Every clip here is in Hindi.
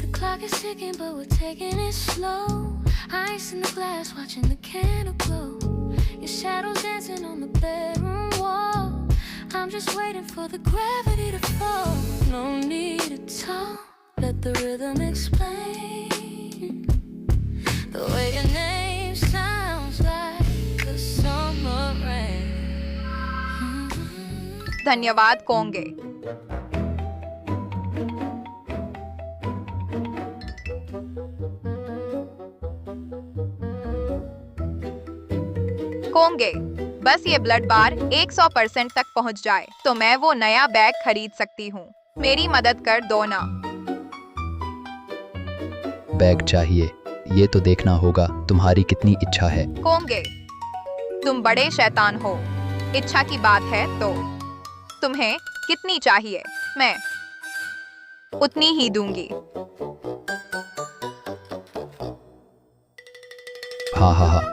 The clock is ticking, but we're taking it slow. Ice in the glass, watching the candle glow. Your shadows dancing on the bedroom wall. I'm just waiting for the gravity to fall. No need to talk, let the rhythm explain. The way your name sounds like the summer rain. धन्यवाद कोंगे। कोंगे, बस ये ब्लड बार 100% तक पहुंच जाए तो मैं वो नया बैग खरीद सकती हूँ। मेरी मदद कर दो ना। बैग चाहिए, ये तो देखना होगा तुम्हारी कितनी इच्छा है। कोंगे, तुम बड़े शैतान हो। इच्छा की बात है तो तुम्हें कितनी चाहिए? मैं उतनी ही दूंगी। हाँ हाँ हाँ।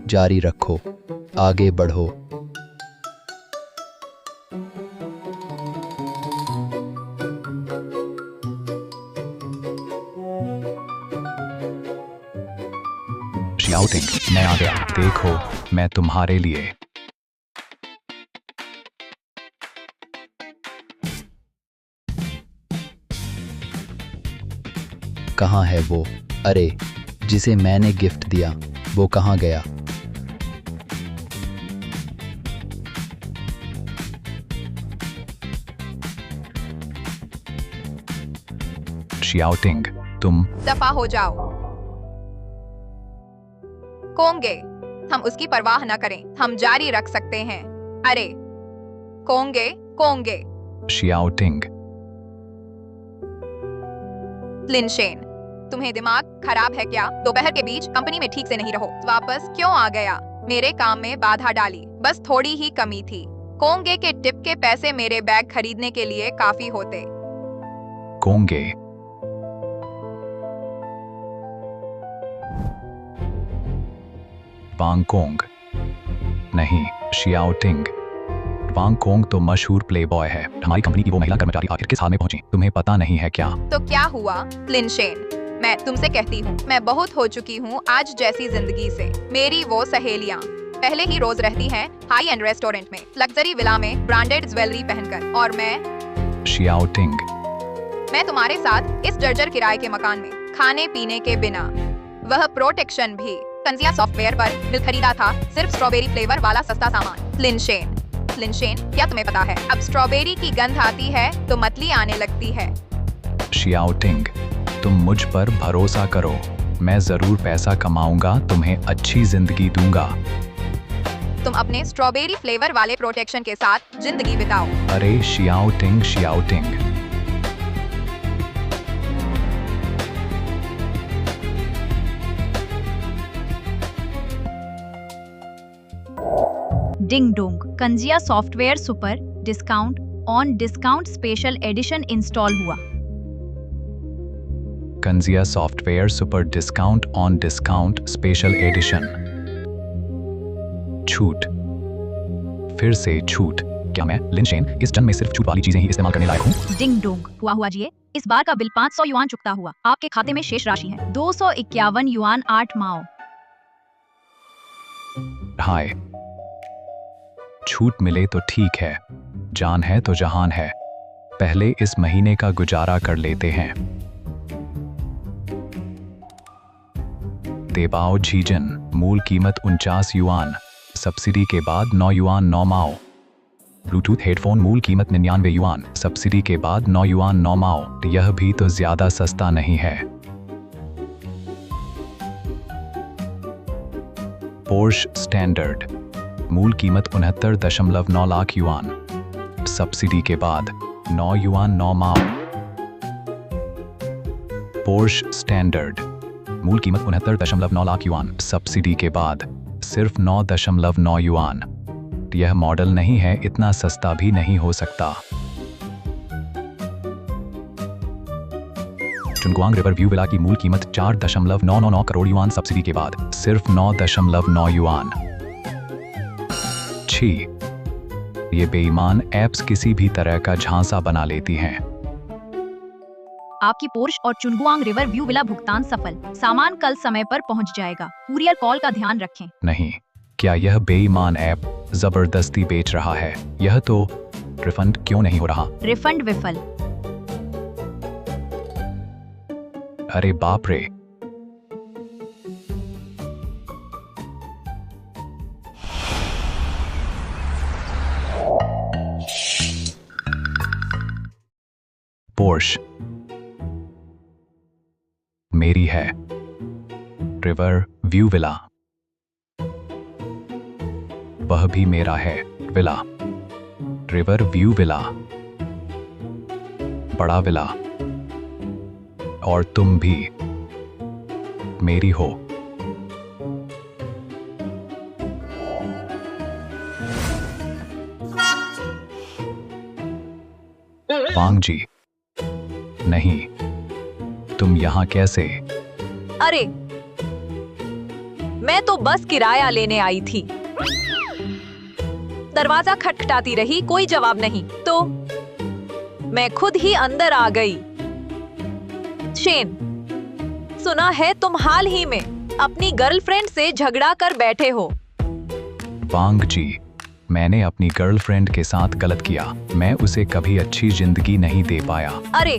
जारी रखो, आगे बढ़ो। शाउटिंग, मैं आ गया, देखो मैं तुम्हारे लिए। कहाँ है वो? अरे, जिसे मैंने गिफ्ट दिया, वो कहाँ गया? शाउटिंग, तुम दफा हो जाओ। कोंगे, हम उसकी परवाह न करें, हम जारी रख सकते हैं। अरे कोंगे, कोंगे। शाउटिंग, लिनशेन, तुम्हें दिमाग खराब है क्या? दोपहर के बीच कंपनी में ठीक से नहीं रहो। वापस क्यों आ गया? मेरे काम में बाधा डाली, बस थोड़ी ही कमी थी। कोंगे के टिप के पैसे मेरे बैग खरीदने के लिए काफी होते। कोंगे, वांगकोंग, नहीं, शाउटिंग। वांगकोंग तो मशहूर प्लेबॉय है। हमारी कंपनी की वो महिला कर्मचारी आखिर किस हाल में पहुंची, तुम्हें पता नहीं है क्या? तो क्या हुआ लिनशेन? मैं तुमसे कहती हूँ, मैं बहुत हो चुकी हूँ आज जैसी जिंदगी से। मेरी वो सहेलियाँ पहले ही रोज रहती हैं हाई एंड रेस्टोरेंट में, लग्जरी विला में, ब्रांडेड ज्वेलरी पहनकर, और मैं शाउटिंग, मैं तुम्हारे साथ इस जर्जर किराए के मकान में, खाने पीने के बिना, वह प्रोटेक्शन भी। कंजिया सॉफ्टवेयर पर बिल खरीदा था, सिर्फ स्ट्रॉबेरी फ्लेवर वाला सस्ता सामान। लिनशेन, लिनशेन, क्या तुम्हें पता है अब स्ट्रॉबेरी की गंध आती है तो मतली आने लगती है। शाउटिंग, तुम मुझ पर भरोसा करो, मैं जरूर पैसा कमाऊंगा, तुम्हें अच्छी जिंदगी दूंगा। तुम अपने स्ट्रॉबेरी फ्लेवर वाले प्रोटेक्शन के साथ जिंदगी बिताओ। अरे शाउटिंग, शाउटिंग, डिंग डोंग, कंजिया software super discount on discount special edition install हुआ। कंजिया software super discount on discount special edition. छूट, फिर से छूट। क्या मैं लिनशेन इस जन्म में सिर्फ छूट वाली चीजें ही इस्तेमाल करने लायक हूँ? डिंग डोंग, हुआ जी, इस बार का बिल 500 युआन चुकता हुआ। आपके खाते में शेष राशि है 251 युआन 8 माओ। हाय, छूट मिले तो ठीक है, जान है तो जहान है। पहले इस महीने का गुजारा कर लेते हैं। देबाओ झीजन, मूल कीमत 49 युआन, सब्सिडी के बाद 9 युआन 9 माओ। ब्लूटूथ हेडफोन, मूल कीमत 99 युआन, सब्सिडी के बाद 9 युआन 9 माओ। यह भी तो ज्यादा सस्ता नहीं है। पोर्श स्टैंडर्ड, मूल कीमत 69.9 लाख युआन, सब्सिडी के बाद 9 युआन 9 माओ। पोर्श स्टैंडर्ड, मूल कीमत 69.9 लाख युआन, सब्सिडी के बाद सिर्फ 9.9 युआन। यह मॉडल नहीं है, इतना सस्ता भी नहीं हो सकता। चुंगवांग रिवर व्यू विला की मूल कीमत 4.999 करोड़ युआन सब्सिडी के बाद सिर्फ 9.9 युआन। छी, ये बेईमान ऐप्स किसी भी तरह का झांसा बना लेती हैं। आपकी पोर्श और चुनगुआंग रिवर व्यू विला भुगतान सफल, सामान कल समय पर पहुंच जाएगा। कुरियर कॉल का ध्यान रखें। नहीं, क्या यह बेईमान ऐप जबरदस्ती बेच रहा है? यह तो रिफंड क्यों नहीं हो रहा? रिफंड विफल। अरे बाप रे। पोर्श मेरी है। रिवर व्यू विला वह भी मेरा है। विला, रिवर व्यू विला, बड़ा विला, और तुम भी मेरी हो। वांग जी, नहीं, तुम यहाँ कैसे? अरे, मैं तो बस किराया लेने आई थी। दरवाजा खटखटाती रही, कोई जवाब नहीं, तो मैं खुद ही अंदर आ गई। शेन, सुना है तुम हाल ही में अपनी गर्लफ्रेंड से झगड़ा कर बैठे हो। वांग जी, मैंने अपनी गर्लफ्रेंड के साथ गलत किया। मैं उसे कभी अच्छी जिंदगी नहीं दे पाया। अरे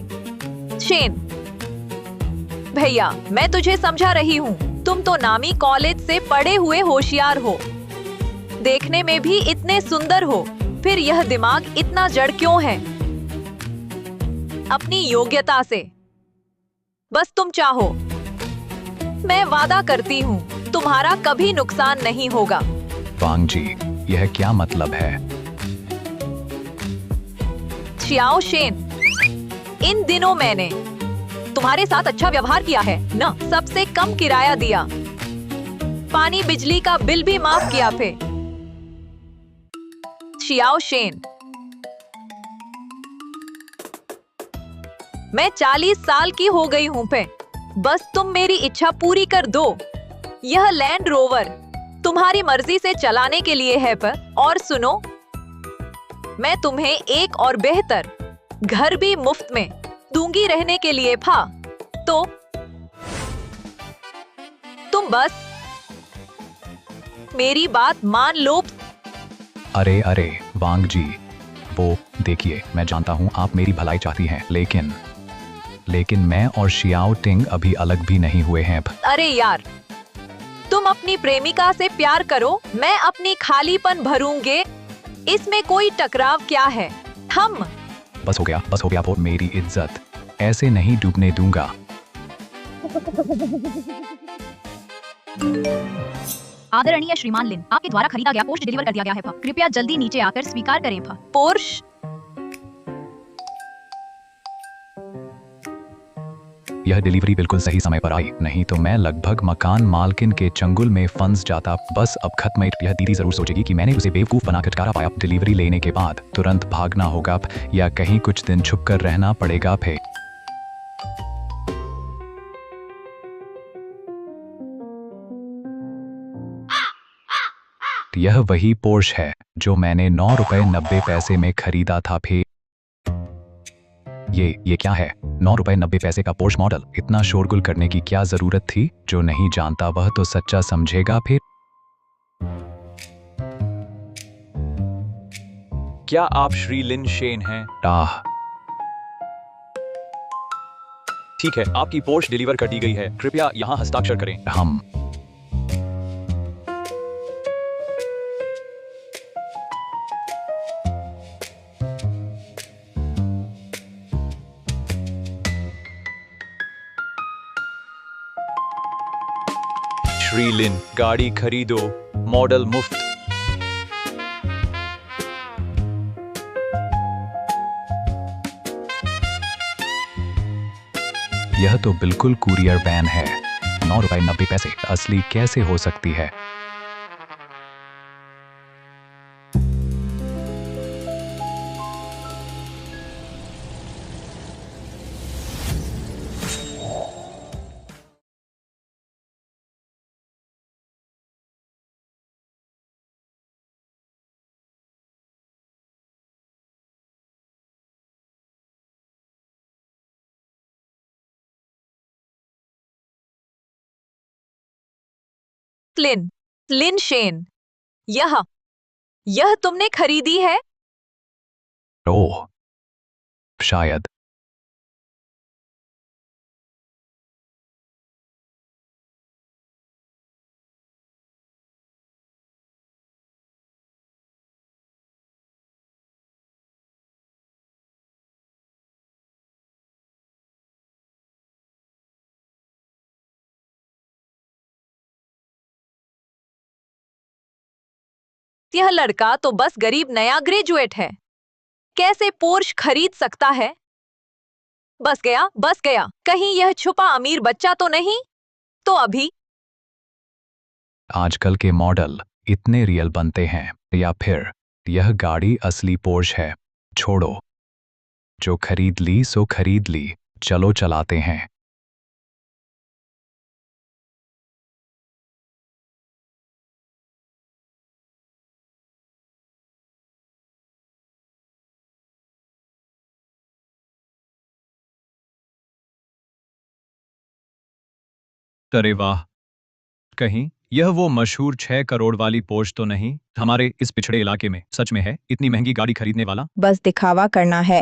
शेन भैया, मैं तुझे समझा रही हूँ। तुम तो नामी कॉलेज से पढ़े हुए होशियार हो, देखने में भी इतने सुंदर हो, फिर यह दिमाग इतना जड़ क्यों है? अपनी योग्यता से। बस तुम चाहो। मैं वादा करती हूँ तुम्हारा कभी नुकसान नहीं होगा। वांग जी, यह क्या मतलब है? छियाओ शेन, इन दिनों मैंने तुम्हारे साथ अच्छा व्यवहार किया है न? सबसे कम किराया दिया, पानी बिजली का बिल भी माफ किया। फिर छियाओ शेन, मैं 40 साल की हो गई हूँ पे, बस तुम मेरी इच्छा पूरी कर दो। यह लैंड रोवर तुम्हारी मर्जी से चलाने के लिए है पर, और सुनो, मैं तुम्हें एक और बेहतर घर भी मुफ्त में दूंगी रहने के लिए। फा तो तुम बस मेरी बात मान लो। अरे अरे वांग जी, वो देखिए, मैं जानता हूँ आप मेरी भलाई चाहती हैं, लेकिन मैं और शियाओ टिंग अभी अलग भी नहीं हुए हैं। अरे यार, तुम अपनी प्रेमिका से प्यार करो, मैं अपनी खालीपन भरूंगे, इसमें कोई टकराव क्या है? हम बस हो गया वो मेरी इज्जत ऐसे नहीं डूबने दूंगा। आदरणीय श्रीमान लिन, आपके द्वारा खरीदा गया पोस्ट डिलीवर कर दिया गया है। कृपया जल्दी नीचे आकर स्वीकार करें। पोर्श यह डिलीवरी बिल्कुल सही समय पर आई, नहीं तो मैं लगभग मकान मालकिन के चंगुल में फंस जाता। बस अब खत्म। यह दीदी जरूर सोचेगी कि मैंने उसे बेवकूफ बना खटकारा पाया। डिलीवरी लेने के बाद तुरंत भागना होगा या कहीं कुछ दिन छुपकर रहना पड़ेगा। फिर यह वही पोर्श है जो मैंने 9 रुपए 90 पैसे में खरीदा था। फिर ये क्या है? 9 रुपए 90 पैसे का पोर्श मॉडल। इतना शोरगुल करने की क्या जरूरत थी? जो नहीं जानता वह तो सच्चा समझेगा। फिर क्या आप श्री लिन शेन हैं? ठीक है, आपकी पोर्श डिलीवर कर दी गई है। कृपया यहाँ हस्ताक्षर करें। हम श्री लिन, गाड़ी खरीदो, मॉडल मुफ्त। यह तो बिल्कुल कुरियर बैन है। 9 रुपए 90 पैसे असली कैसे हो सकती है? लिन लिन शेन, यह तुमने खरीदी है? ओह, शायद। यह लड़का तो बस गरीब नया ग्रेजुएट है, कैसे पोर्श खरीद सकता है? बस गया, कहीं यह छुपा अमीर बच्चा तो नहीं? तो अभी आजकल के मॉडल इतने रियल बनते हैं, या फिर यह गाड़ी असली पोर्श है? छोड़ो, जो खरीद ली सो खरीद ली, चलो चलाते हैं। अरे वाह, कहीं यह वो मशहूर 6 करोड़ वाली पोर्श तो नहीं? हमारे इस पिछड़े इलाके में सच में है इतनी महंगी गाड़ी खरीदने वाला? बस दिखावा करना है।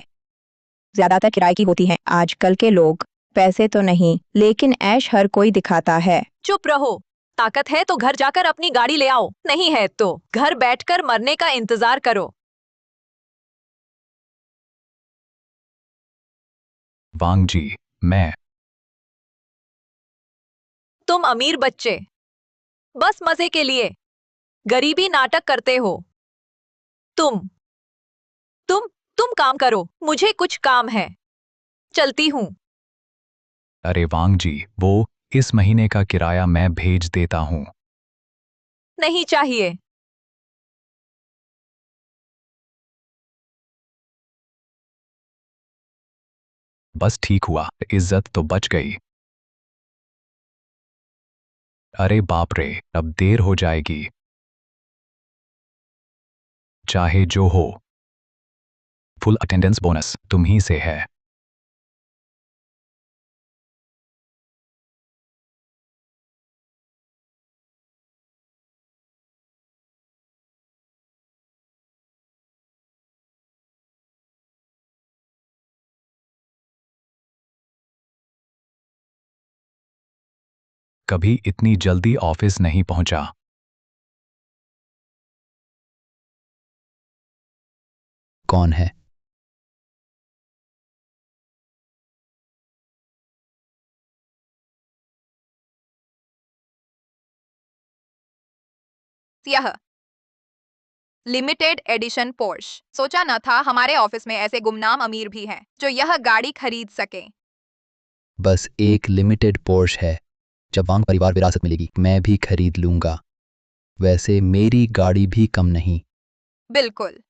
ज्यादातर किराए की होती हैं आजकल के लोग। पैसे तो नहीं, लेकिन ऐश हर कोई दिखाता है। चुप रहो। ताकत है तो घर जाकर अपनी गाड़ी ले आओ, नहीं है तो घर बैठकर मरने का इंतजार करो। वांग जी, मैं तुम अमीर बच्चे, बस मजे के लिए गरीबी नाटक करते हो। तुम तुम काम करो, मुझे कुछ काम है, चलती हूँ। अरे वांग जी, वो इस महीने का किराया मैं भेज देता हूँ। नहीं चाहिए। बस ठीक हुआ, इज्जत तो बच गई। अरे बाप रे, अब देर हो जाएगी। चाहे जो हो, फुल अटेंडेंस बोनस तुम ही से है। कभी इतनी जल्दी ऑफिस नहीं पहुंचा। कौन है? यह लिमिटेड एडिशन पोर्श। सोचा न था हमारे ऑफिस में ऐसे गुमनाम अमीर भी हैं जो यह गाड़ी खरीद सकें। बस एक लिमिटेड पोर्श है। जब वांग परिवार विरासत मिलेगी मैं भी खरीद लूंगा। वैसे मेरी गाड़ी भी कम नहीं। बिल्कुल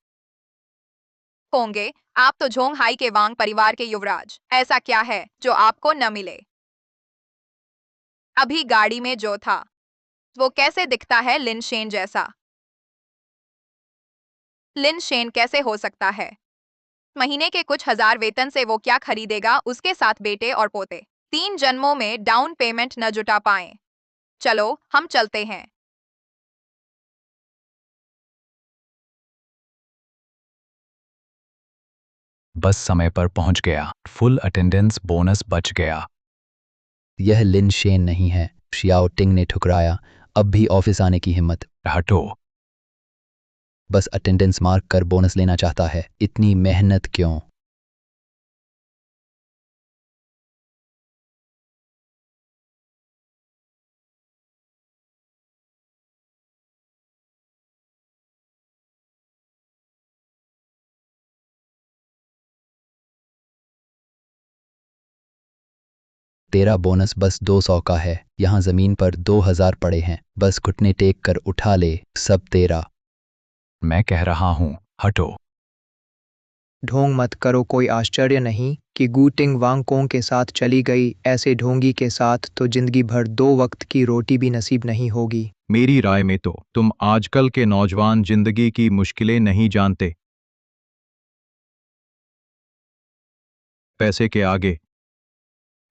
होंगे। आप तो झोंग हाई के वांग परिवार के युवराज। ऐसा क्या है जो आपको न मिले? अभी गाड़ी में जो था वो कैसे दिखता है लिन शेन जैसा? लिन शेन कैसे हो सकता है? महीने के कुछ हजार वेतन से वो क्या खरीदेगा? उसके साथ बेटे और पोते 3 जन्मों में डाउन पेमेंट न जुटा पाए। चलो हम चलते हैं। बस समय पर पहुंच गया, फुल अटेंडेंस बोनस बच गया। यह लिन शेन नहीं है, शियाओ टिंग ने ठुकराया। अब भी ऑफिस आने की हिम्मत। हटो। बस अटेंडेंस मार्क कर बोनस लेना चाहता है। इतनी मेहनत क्यों? तेरा बोनस बस 200 का है। यहाँ जमीन पर 2000 पड़े हैं। बस घुटने टेक कर उठा ले, सब तेरा। मैं कह रहा हूं, हटो। ढोंग मत करो। कोई आश्चर्य नहीं कि गूटिंग वांगकोंग के साथ चली गई। ऐसे ढोंगी के साथ तो जिंदगी भर 2 वक्त की रोटी भी नसीब नहीं होगी। मेरी राय में तो तुम आजकल के नौजवान जिंदगी की मुश्किलें नहीं जानते। पैसे के आगे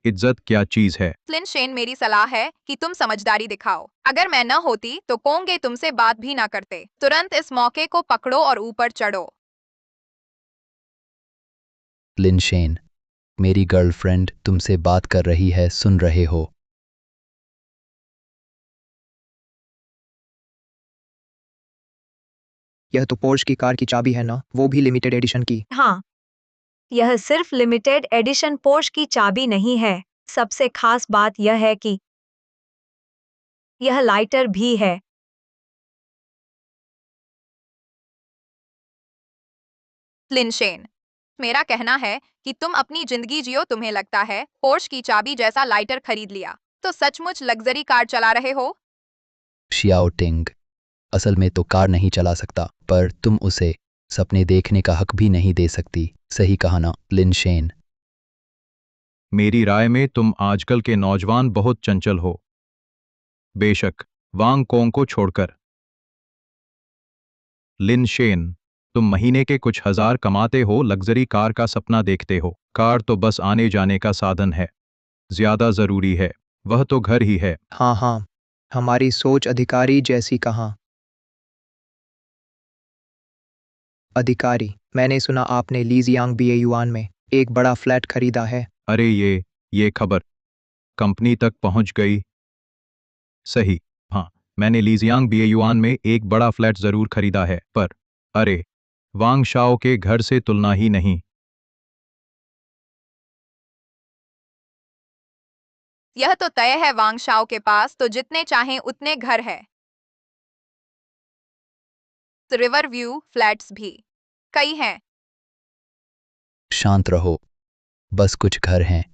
इज्जत क्या चीज है? लिन शेन, मेरी सलाह है कि तुम समझदारी दिखाओ। अगर मैं न होती तो कोंगे तुमसे बात भी ना करते। तुरंत इस मौके को पकड़ो और ऊपर चढ़ो। लिनशेन, मेरी गर्लफ्रेंड तुमसे बात कर रही है, सुन रहे हो? यह तो पोर्श की कार की चाबी है ना, वो भी लिमिटेड एडिशन की। हाँ, यह सिर्फ लिमिटेड एडिशन पोर्श की चाबी नहीं है, सबसे खास बात यह है कि यह लाइटर भी है। लिन शेन, मेरा कहना है कि तुम अपनी जिंदगी जियो। तुम्हें लगता है पोर्श की चाबी जैसा लाइटर खरीद लिया तो सचमुच लग्जरी कार चला रहे हो? शियाओ टिंग, असल में तो कार नहीं चला सकता, पर तुम उसे सपने देखने का हक भी नहीं दे सकती। सही कहा ना, लिनशेन? मेरी राय में तुम आजकल के नौजवान बहुत चंचल हो, बेशक वांग कोंग को छोड़कर। लिन शेन, तुम महीने के कुछ हजार कमाते हो, लग्जरी कार का सपना देखते हो। कार तो बस आने जाने का साधन है, ज्यादा जरूरी है वह तो घर ही है। हाँ हाँ, हमारी सोच अधिकारी जैसी कहाँ। अधिकारी, मैंने सुना आपने लीजियांग बीएयुआन में एक बड़ा फ्लैट खरीदा है। अरे ये खबर कंपनी तक पहुंच गई? सही, हाँ, मैंने लीजियांग बीएयुआन में एक बड़ा फ्लैट जरूर खरीदा है, पर अरे, वांग शाओ के घर से तुलना ही नहीं। यह तो तय है, वांग शाओ के पास तो जितने चाहें उतने घर है। रिवर व्यू फ्लैट्स भी कई हैं। शांत रहो, बस कुछ घर हैं।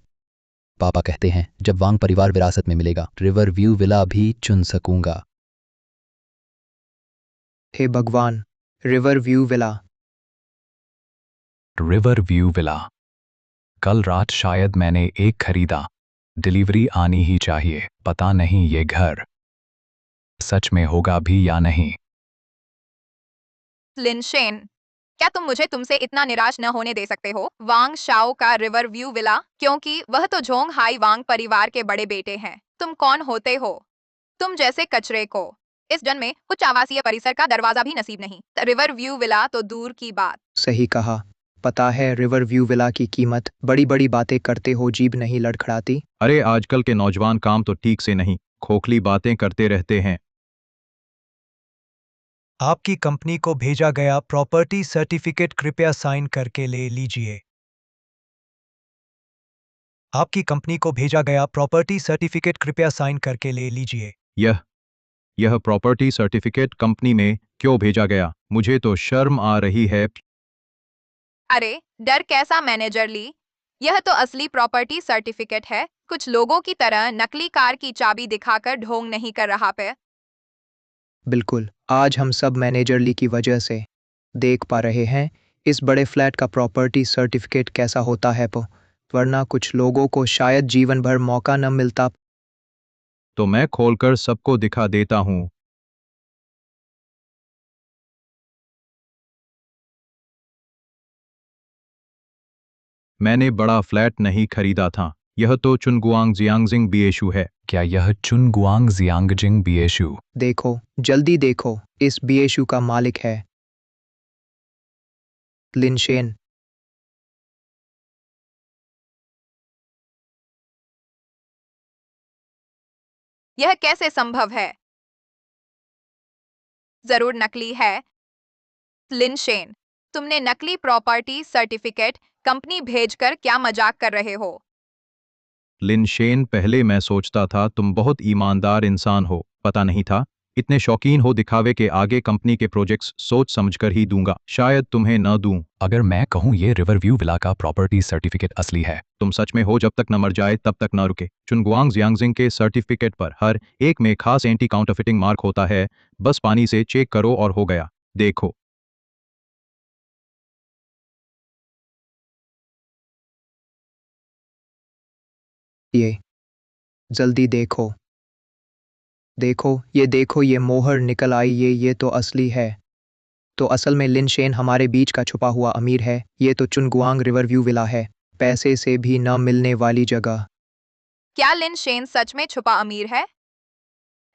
पापा कहते हैं जब वांग परिवार विरासत में मिलेगा, रिवर व्यू विला भी चुन सकूंगा। हे भगवान, river view villa. River view villa. कल रात शायद मैंने एक खरीदा, डिलीवरी आनी ही चाहिए। पता नहीं ये घर सच में होगा भी या नहीं। लिन शेन, क्या तुम मुझे तुमसे इतना निराश न होने दे सकते हो? वांग शाओ का रिवर व्यू विला, क्योंकि वह तो जोंग हाई वांग परिवार के बड़े बेटे हैं। तुम कौन होते हो? तुम जैसे कचरे को इस जन्म में उच्च आवासीय परिसर का दरवाजा भी नसीब नहीं। रिवर व्यू विला तो दूर की बात। सही कहा। पता है रिवर व्यू विला की कीमत? बड़ी बड़ी बातें करते हो, जीभ नहीं लड़खड़ाती। अरे आजकल के नौजवान काम तो ठीक से नहीं, खोखली बातें करते रहते हैं। आपकी कंपनी को भेजा गया प्रॉपर्टी सर्टिफिकेट कृपया साइन करके ले लीजिए। आपकी कंपनी को भेजा गया प्रॉपर्टी सर्टिफिकेट कृपया साइन करके ले लीजिए। यह प्रॉपर्टी सर्टिफिकेट कंपनी में क्यों भेजा गया? मुझे तो शर्म आ रही है। अरे डर कैसा मैनेजर ली, यह तो असली प्रॉपर्टी सर्टिफिकेट है। कुछ लोगों की तरह नकली कार की चाबी दिखाकर ढोंग नहीं कर रहा पे। बिल्कुल, आज हम सब मैनेजर ली की वजह से देख पा रहे हैं इस बड़े फ्लैट का प्रॉपर्टी सर्टिफिकेट कैसा होता है, वरना कुछ लोगों को शायद जीवन भर मौका न मिलता। तो मैं खोलकर सबको दिखा देता हूं। मैंने बड़ा फ्लैट नहीं खरीदा था, यह तो चुनगुआंग जियांगजिंग बीएशु है। क्या यह चुनगुआंग जियांगजिंग बीएशु? देखो, जल्दी देखो, इस बीएशु का मालिक है लिन शेन। यह कैसे संभव है? जरूर नकली है। लिन शेन, तुमने नकली प्रॉपर्टी सर्टिफिकेट कंपनी भेजकर क्या मजाक कर रहे हो? लिन शेन, पहले मैं सोचता था तुम बहुत ईमानदार इंसान हो, पता नहीं था इतने शौकीन हो दिखावे के। आगे कंपनी के प्रोजेक्ट्स सोच समझकर ही दूंगा, शायद तुम्हें न दूं। अगर मैं कहूँ ये रिवर व्यू विला का प्रॉपर्टी सर्टिफिकेट असली है? तुम सच में हो, जब तक न मर जाए तब तक न रुके। चुनगुआंग जियांगजिंग के सर्टिफिकेट पर हर एक में खास एंटी काउंटरफिटिंग मार्क होता है, बस पानी से चेक करो और हो गया। देखो, ये जल्दी देखो, देखो, ये देखो, ये मोहर निकल आई। ये तो असली है। तो असल में लिन शेन हमारे बीच का छुपा हुआ अमीर है। ये तो चुनगुआंग रिवर व्यू विला है, पैसे से भी न मिलने वाली जगह। क्या लिन शेन सच में छुपा अमीर है?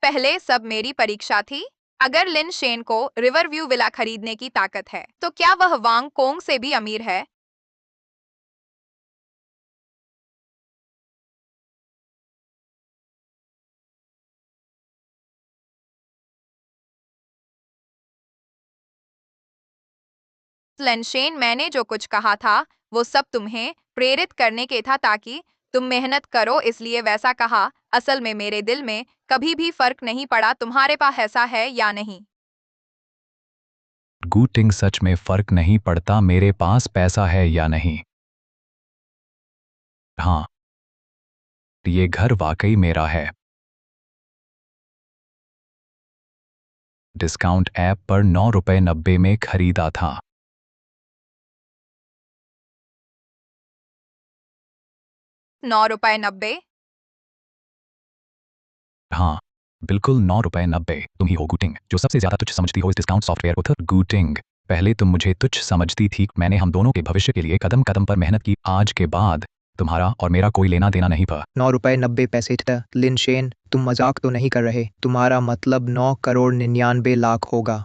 पहले सब मेरी परीक्षा थी। अगर लिन शेन को रिवर व्यू विला खरीदने की ताकत है, तो क्या वह वांग कोंग से भी अमीर है? लिन शेन, मैंने जो कुछ कहा था वो सब तुम्हें प्रेरित करने के था ताकि तुम मेहनत करो, इसलिए वैसा कहा। असल में मेरे दिल में कभी भी फर्क नहीं पड़ा तुम्हारे पास ऐसा है या नहीं। गूटिंग, सच में फर्क नहीं पड़ता मेरे पास पैसा है या नहीं। हाँ, ये घर वाकई मेरा है। डिस्काउंट ऐप पर 9.90 में खरीदा था। 9.90 रुपए? हाँ, बिल्कुल 9.90। तुम ही हो गूटिंग, जो सबसे ज्यादा तुच्छ समझती हो इस डिस्काउंट सॉफ्टवेयर को। गूटिंग, पहले तुम मुझे तुच्छ समझती थी, मैंने हम दोनों के भविष्य के लिए कदम कदम पर मेहनत की। आज के बाद तुम्हारा और मेरा कोई लेना देना नहीं था। 9 रुपए 90 पैसे था। लिन शेन, तुम मजाक तो नहीं कर रहे? तुम्हारा मतलब 9 करोड़ 99 लाख होगा?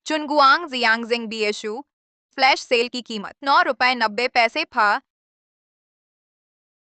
चुनगुआंग जियांगजिंग बीएशु फ्लैश सेल की कीमत 9.90 रुपए था।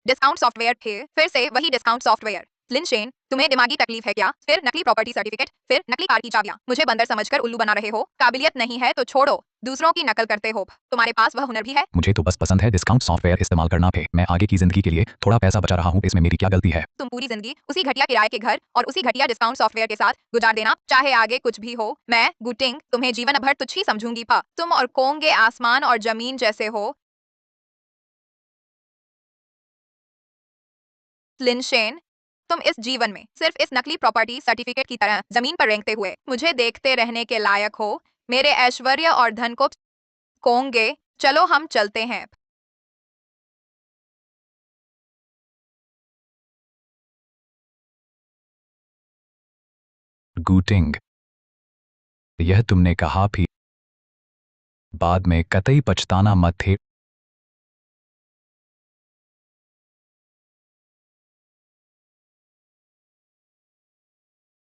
डिस्काउंट सॉफ्टवेयर थे, फिर से वही डिस्काउंट सॉफ्टवेयर। लिन शेन, तुम्हें दिमागी तकलीफ है क्या? फिर नकली प्रॉपर्टी सर्टिफिकेट, फिर नकली कार की चाबियां। मुझे बंदर समझकर उल्लू बना रहे हो? काबिलियत नहीं है तो छोड़ो, दूसरों की नकल करते हो। तुम्हारे पास वह हुनर भी है? मुझे तो बस पसंद है डिस्काउंट सॉफ्टवेयर इस्तेमाल करना पे। मैं आगे की जिंदगी के लिए थोड़ा पैसा बचा रहा हूँ, इसमें मेरी क्या गलती है? तुम पूरी जिंदगी उसी घटिया किराए के घर और उसी घटिया डिस्काउंट सॉफ्टवेयर के साथ गुजार देना, चाहे आगे कुछ भी हो। मैं गुटिंग तुम्हें जीवन भर तुच्छ ही समझूंगी। पा तुम और कोंगे आसमान और जमीन जैसे हो। लिनशेन, तुम इस जीवन में सिर्फ इस नकली प्रॉपर्टी सर्टिफिकेट की तरह जमीन पर रेंगते हुए मुझे देखते रहने के लायक हो। मेरे ऐश्वर्य और धन को कोंगे, चलो हम चलते हैं। गूटिंग, यह तुमने कहा भी, बाद में कतई पछताना मत थे।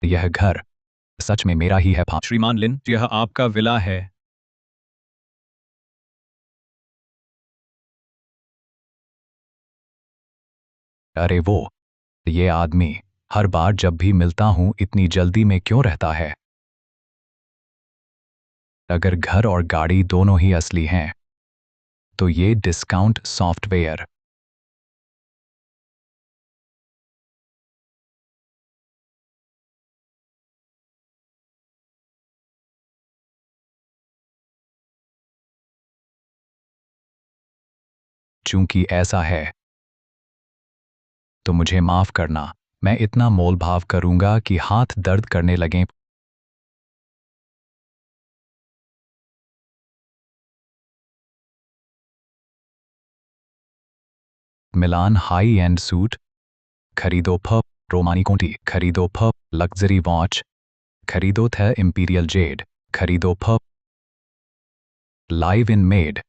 यह घर सच में मेरा ही है। श्रीमान लिन, यह आपका विला है। अरे वो, ये आदमी हर बार जब भी मिलता हूं इतनी जल्दी में क्यों रहता है? अगर घर और गाड़ी दोनों ही असली हैं, तो ये डिस्काउंट सॉफ्टवेयर चूंकि ऐसा है तो मुझे माफ करना। मैं इतना मोल भाव करूंगा कि हाथ दर्द करने लगें। मिलान हाई एंड सूट खरीदो। फ रोमानी कोंटी खरीदो। फ लग्जरी वॉच खरीदो। थ इंपीरियल जेड खरीदो। फ लाइव इन मेड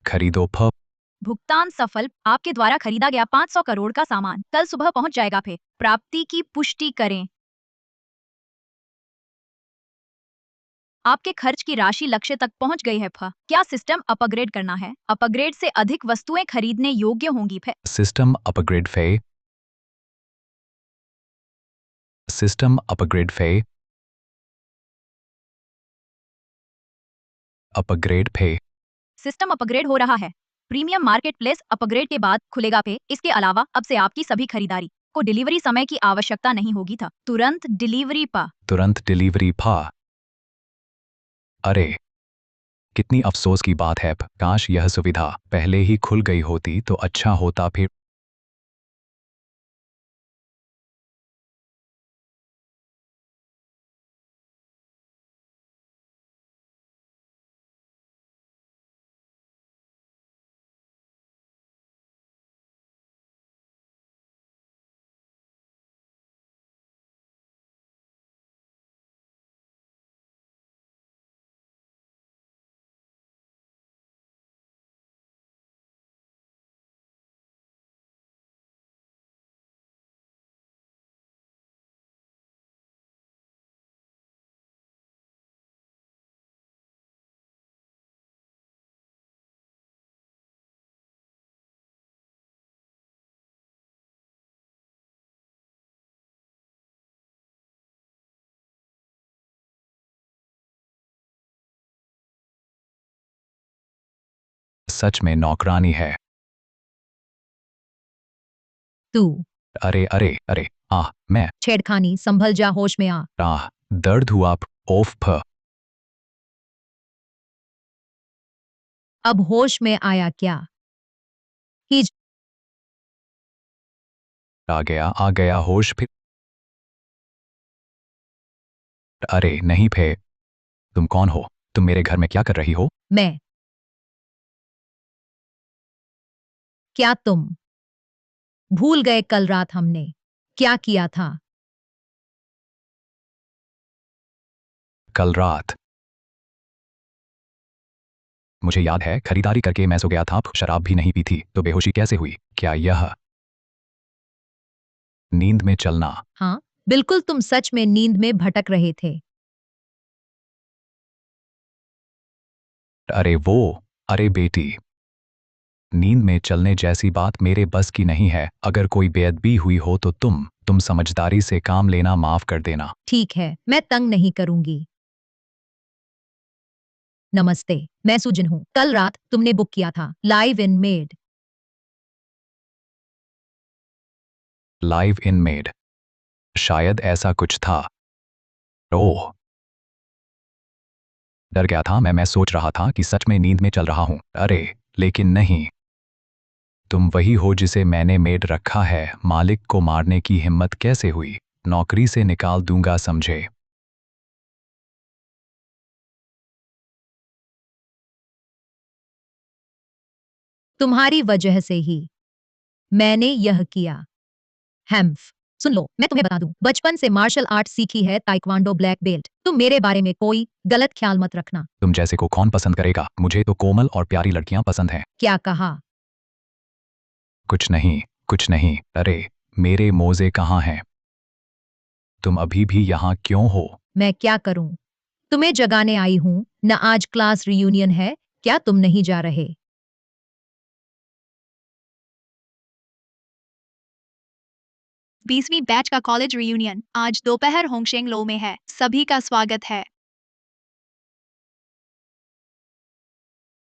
खरीदो। फ भुगतान सफल। आपके द्वारा खरीदा गया 500 करोड़ का सामान कल सुबह पहुंच जाएगा। पे प्राप्ति की पुष्टि करें। आपके खर्च की राशि लक्ष्य तक पहुंच गई है। क्या सिस्टम अपग्रेड करना है? अपग्रेड से अधिक वस्तुएं खरीदने योग्य होंगी। सिस्टम अपग्रेड फे सिस्टम अपग्रेड फे अपग्रेड फे सिस्टम अपग्रेड हो रहा है। प्रीमियम मार्केट प्लेस अपग्रेड के बाद खुलेगा। पे इसके अलावा अब से आपकी सभी खरीदारी को डिलीवरी समय की आवश्यकता नहीं होगी। था तुरंत डिलीवरी पा तुरंत डिलीवरी फा। अरे, कितनी अफसोस की बात है। काश यह सुविधा पहले ही खुल गई होती तो अच्छा होता। फिर सच में नौकरानी है। तू अरे अरे अरे मैं छेड़खानी, संभल जा, होश में आ। दर्द हुआ। ओफ फ अब होश में आया क्या? हिज आ गया होश फिर। अरे नहीं फे, तुम कौन हो? तुम मेरे घर में क्या कर रही हो? मैं। क्या तुम भूल गए कल रात हमने क्या किया था? कल रात मुझे याद है, खरीदारी करके मैं सो गया था। शराब भी नहीं पी थी, तो बेहोशी कैसे हुई? क्या यह नींद में चलना? हाँ बिल्कुल, तुम सच में नींद में भटक रहे थे। अरे बेटी, नींद में चलने जैसी बात मेरे बस की नहीं है। अगर कोई बेअदबी हुई हो तो तुम समझदारी से काम लेना, माफ कर देना। ठीक है, मैं तंग नहीं करूंगी। नमस्ते, मैं सुजन हूँ। कल रात तुमने बुक किया था live in made. Live in made, शायद ऐसा कुछ था। ओह, डर गया था मैं सोच रहा था कि सच में नींद में चल रहा हूं। अरे लेकिन नहीं, तुम वही हो जिसे मैंने मेड रखा है। मालिक को मारने की हिम्मत कैसे हुई? नौकरी से निकाल दूंगा, समझे? तुम्हारी वजह से ही मैंने यह किया। हेम्फ, सुन लो, मैं तुम्हें बता दूं, बचपन से मार्शल आर्ट सीखी है, ताइक्वांडो ब्लैक बेल्ट। तुम मेरे बारे में कोई गलत ख्याल मत रखना। तुम जैसे को कौन पसंद करेगा? मुझे तो कोमल और प्यारी लड़कियां पसंद हैं। क्या कहा? कुछ नहीं। अरे मेरे मोजे कहाँ हैं? तुम अभी भी यहाँ क्यों हो? मैं क्या करूं? तुम्हें जगाने आई हूं न। आज क्लास रियूनियन है, क्या तुम नहीं जा रहे? 20वीं बैच का कॉलेज रियूनियन आज दोपहर होंगशेंग लो में है। सभी का स्वागत है।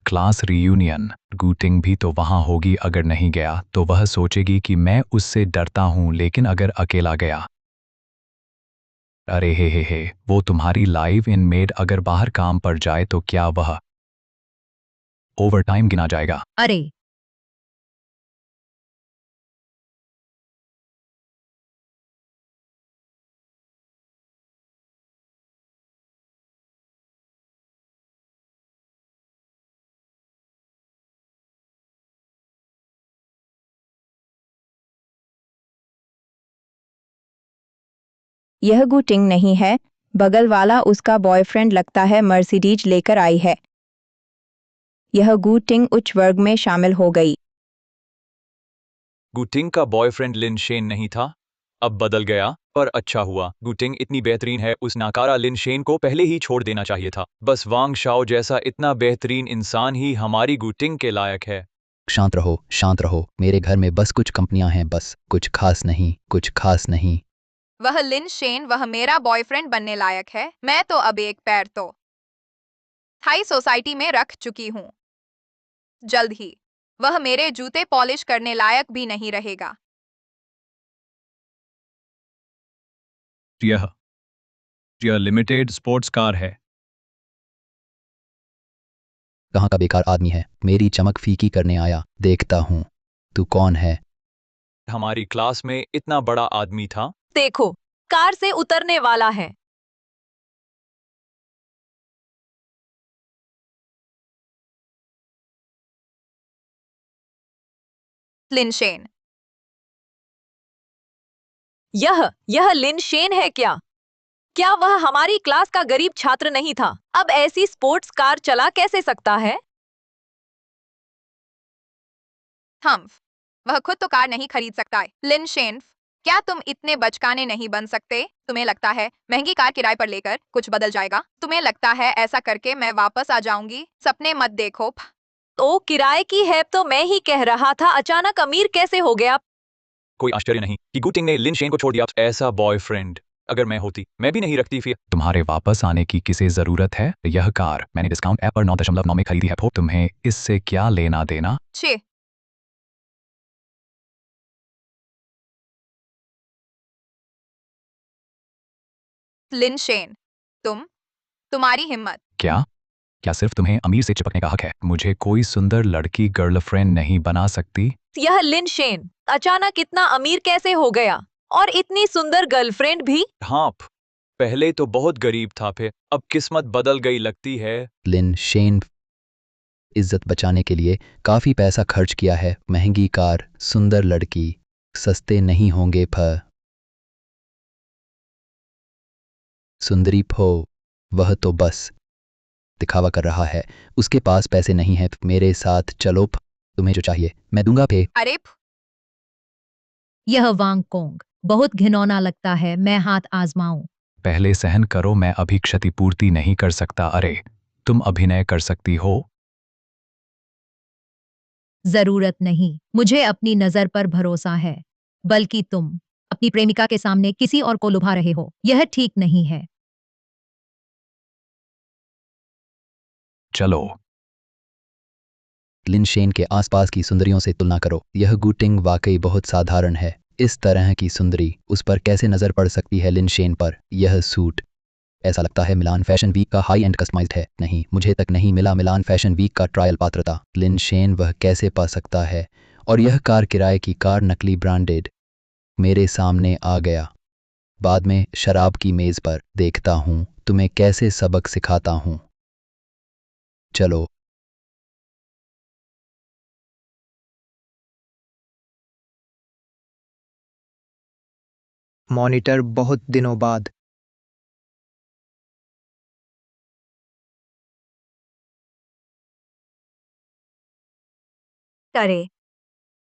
क्लास रियूनियन, गूटिंग भी तो वहां होगी। अगर नहीं गया तो वह सोचेगी कि मैं उससे डरता हूं, लेकिन अगर अकेला गया। अरे हे, वो तुम्हारी लाइव इन मेड अगर बाहर काम पड़ जाए तो क्या वह ओवरटाइम गिना जाएगा? अरे यह गुटिंग नहीं है, बगल वाला उसका बॉयफ्रेंड लगता है। मर्सिडीज लेकर आई है। यह गुटिंग उच्च वर्ग में शामिल हो गई। गुटिंग का बॉयफ्रेंड लिन शेन नहीं था, अब बदल गया। पर अच्छा हुआ, गुटिंग इतनी बेहतरीन है, उस नाकारा लिन शेन को पहले ही छोड़ देना चाहिए था। बस वांग शाओ जैसा इतना बेहतरीन इंसान ही हमारी गुटिंग के लायक है। शांत रहो। मेरे घर में बस कुछ कंपनियां हैं, बस कुछ खास नहीं। वह लिन शेन, वह मेरा बॉयफ्रेंड बनने लायक है। मैं तो अब एक पैर तो हाई सोसाइटी में रख चुकी हूँ। जल्द ही वह मेरे जूते पॉलिश करने लायक भी नहीं रहेगा। यह लिमिटेड स्पोर्ट्स कार है। कहाँ का बेकार आदमी है, मेरी चमक फीकी करने आया। देखता हूँ तू कौन है। हमारी क्लास में इतना बड़ा आदमी था। देखो, कार से उतरने वाला है। लिन शेन, यह लिन शेन है क्या? क्या वह हमारी क्लास का गरीब छात्र नहीं था? अब ऐसी स्पोर्ट्स कार चला कैसे सकता है? हम्फ, वह खुद तो कार नहीं खरीद सकता है। लिन शेन, क्या तुम इतने बचकाने नहीं बन सकते? तुम्हें लगता है महंगी कार किराए पर लेकर कुछ बदल जाएगा? तुम्हें लगता है ऐसा करके मैं वापस आ जाऊंगी? सपने मत देखो। ओ, किराए की है तो मैं ही कह रहा था, अचानक अमीर कैसे हो गया? कोई आश्चर्य नहीं कि गुटिंग ने लिन शेन को छोड़ दिया। ऐसा बॉयफ्रेंड अगर मैं होती मैं भी नहीं रखती फिर। तुम्हारे वापस आने की किसे जरूरत है? यह कार मैंने डिस्काउंट ऐप पर 9.9 में खरीदी है। तुम्हें इससे क्या लेना देना? 6 लिनशेन, तुम्हारी हिम्मत। क्या क्या सिर्फ तुम्हें अमीर से चिपकने का हक है? मुझे कोई सुंदर लड़की गर्लफ्रेंड नहीं बना सकती? यह लिनशेन अचानक इतना अमीर कैसे हो गया और इतनी सुंदर गर्लफ्रेंड भी? हाँ, पहले तो बहुत गरीब था, फिर अब किस्मत बदल गई लगती है। लिन शेन इज्जत बचाने के लिए काफी पैसा खर्च किया है। महंगी कार, सुंदर लड़की, सस्ते नहीं होंगे। सुंदरी वह तो बस दिखावा कर रहा है। उसके पास पैसे नहीं है। मेरे साथ चलो। तुम्हें जो चाहिए मैं दूंगा। अरे यह वांग कोंग बहुत घिनौना लगता है। मैं हाथ आजमाऊं? पहले सहन करो, मैं अभी क्षतिपूर्ति नहीं कर सकता। अरे तुम अभिनय कर सकती हो। जरूरत नहीं, मुझे अपनी नजर पर भरोसा है। बल्कि तुम अपनी प्रेमिका के सामने किसी और को लुभा रहे हो। यह ठीक नहीं है। चलो। लिनशेन के आसपास की सुंदरियों से तुलना करो। यह गुटिंग वाकई बहुत साधारण है। इस तरह की सुंदरी उस पर कैसे नजर पड़ सकती है? लिनशेन पर यह सूट ऐसा लगता है मिलान फैशन वीक का हाई एंड कस्टमाइज्ड है। नहीं, मुझे तक नहीं मिला मिलान फैशन वीक का ट्रायल पात्रता। लिनशेन वह कैसे पा सकता है? और यह कार किराए की कार, नकली ब्रांडेड, मेरे सामने आ गया। बाद में शराब की मेज पर देखता हूं। तुम्हें कैसे सबक सिखाता हूं। चलो। मॉनिटर बहुत दिनों बाद। अरे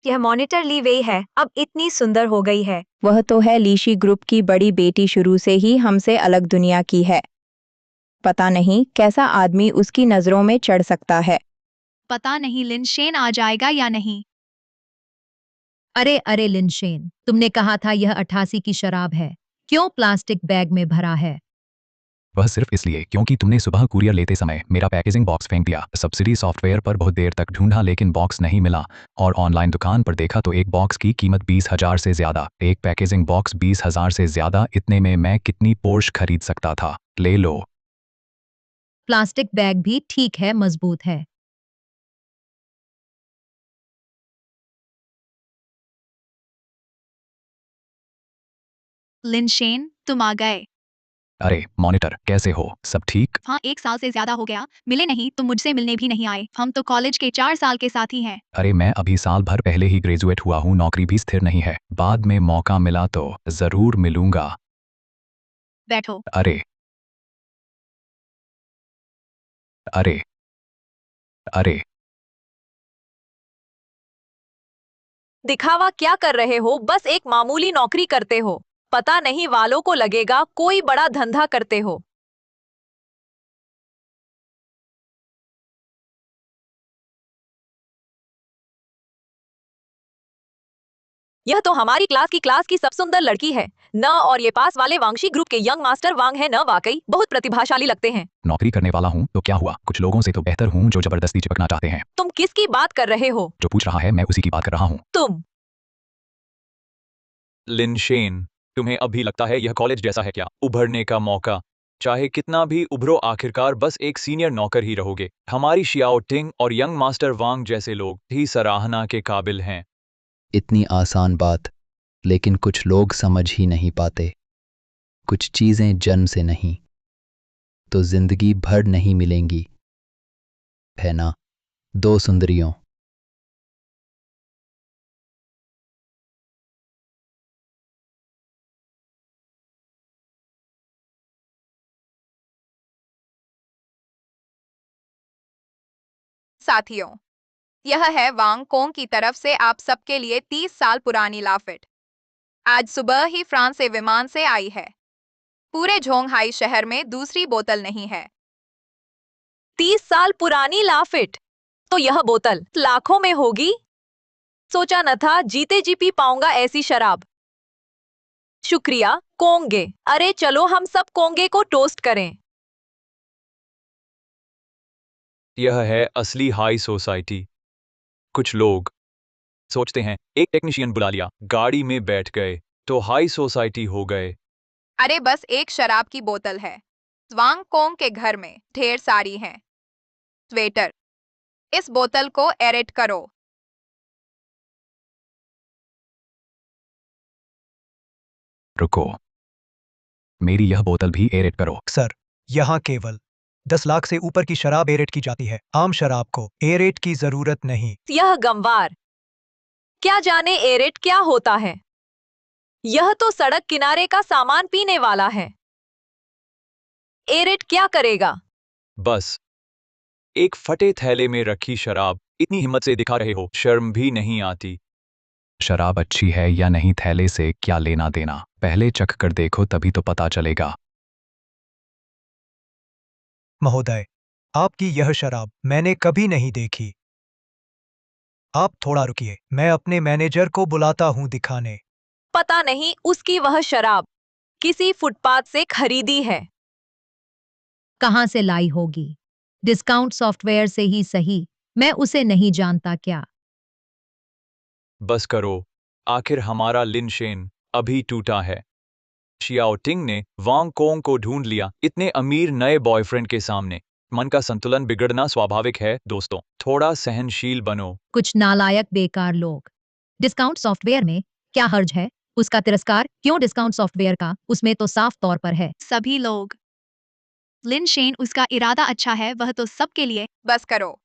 यह मॉनिटर ली वेई है, अब इतनी सुंदर हो गई है। वह तो है लीशी ग्रुप की बड़ी बेटी, शुरू से ही हमसे अलग दुनिया की है। पता नहीं कैसा आदमी उसकी नजरों में चढ़ सकता है। पता नहीं लिनशेन आ जाएगा या नहीं। अरे अरे लिनशेन, तुमने कहा था यह 88 की शराब है। क्यों प्लास्टिक बैग में भरा है? वह सिर्फ इसलिए क्योंकि तुमने सुबह कुरियर लेते समय मेरा पैकेजिंग बॉक्स फेंक दिया। सब्सिडी सॉफ्टवेयर पर बहुत देर तक ढूंढा लेकिन बॉक्स नहीं मिला, और ऑनलाइन दुकान पर देखा तो एक बॉक्स की कीमत 20,000 से ज्यादा। एक पैकेजिंग बॉक्स 20,000 से ज्यादा। इतने में मैं कितनी पोर्श खरीद सकता था? ले लो। प्लास्टिक बैग भी ठीक है, मजबूत है। लिनशेन तुम आ गए। अरे मॉनिटर, कैसे हो? सब ठीक? हाँ, 1 साल से ज्यादा हो गया, मिले नहीं, तुम मुझसे मिलने भी नहीं आए। हम तो कॉलेज के 4 साल के साथी हैं। अरे मैं अभी साल भर पहले ही ग्रेजुएट हुआ हूँ, नौकरी भी स्थिर नहीं है। बाद में मौका मिला तो जरूर मिलूंगा। बैठो। अरे अरे अरे दिखावा क्या कर रहे हो? बस एक मामूली नौकरी करते हो, पता नहीं वालों को लगेगा कोई बड़ा धंधा करते हो। यह तो हमारी क्लास की सब सुंदर लड़की है न, और ये पास वाले वांगशी ग्रुप के यंग मास्टर वांग है न। वाकई बहुत प्रतिभाशाली लगते हैं। नौकरी करने वाला हूँ तो क्या हुआ? कुछ लोगों से तो बेहतर हूँ जो जबरदस्ती चिपकना चाहते हैं। तुम किसकी बात कर रहे हो? जो पूछ रहा है मैं उसी की बात कर रहा हूँ। तुम लिनशेन, तुम्हें अभी लगता है यह कॉलेज जैसा है क्या? उभरने का मौका, चाहे कितना भी उभरो आखिरकार बस एक सीनियर नौकर ही रहोगे। हमारी शियाओ टिंग और यंग मास्टर वांग जैसे लोग ही सराहना के काबिल हैं। इतनी आसान बात, लेकिन कुछ लोग समझ ही नहीं पाते। कुछ चीजें जन्म से नहीं तो जिंदगी भर नहीं मिलेंगी, है ना? 2 सुंदरियों। साथियों, यह है वांग कोंग की तरफ से आप सबके लिए 30 साल पुरानी लाफिट। आज सुबह ही फ्रांस से विमान से आई है। पूरे झोंगहाई शहर में दूसरी बोतल नहीं है। 30 साल पुरानी लाफिट, तो यह बोतल लाखों में होगी। सोचा न था जीते जी पी पाऊंगा ऐसी शराब। शुक्रिया, कोंगे। अरे चलो हम सब कोंगे को टोस्ट करें। यह है असली हाई सोसाइटी। कुछ लोग सोचते हैं एक टेक्नीशियन बुला लिया, गाड़ी में बैठ गए तो हाई सोसाइटी हो गए। अरे बस एक शराब की बोतल है। स्वांग कोंग के घर में ढेर सारी हैं। वेटर, इस बोतल को एरेट करो। रुको, मेरी यह बोतल भी एरेट करो। सर, यहाँ केवल 10 लाख से ऊपर की शराब एरेट की जाती है। आम शराब को एरेट की जरूरत नहीं। यह गंवार, क्या जाने एरेट क्या होता है। यह तो सड़क किनारे का सामान पीने वाला है। एरेट क्या करेगा? बस एक फटे थैले में रखी शराब इतनी हिम्मत से दिखा रहे हो, शर्म भी नहीं आती। शराब अच्छी है या नहीं थैले से क्या लेना देना, पहले चख कर देखो तभी तो पता चलेगा। महोदय, आपकी यह शराब मैंने कभी नहीं देखी। आप थोड़ा रुकिए, मैं अपने मैनेजर को बुलाता हूँ दिखाने। पता नहीं उसकी वह शराब किसी फुटपाथ से खरीदी है। कहाँ से लाई होगी? डिस्काउंट सॉफ्टवेयर से ही सही, मैं उसे नहीं जानता क्या। बस करो, आखिर हमारा लिन शेन अभी टूटा है। शियाओ टिंग ने वांग कोंग को ढूंढ लिया इतने अमीर नए बॉयफ्रेंड के सामने। मन का संतुलन बिगड़ना स्वाभाविक है दोस्तों, थोड़ा सहनशील बनो। कुछ नालायक बेकार लोग। डिस्काउंट सॉफ्टवेयर में क्या हर्ज है? उसका तिरस्कार क्यों डिस्काउंट सॉफ्टवेयर का? उसमें तो साफ तौर पर है। सभी लोग। लिन शेन, उसका इरादा अच्छा है, वह तो सबके लिए। बस करो।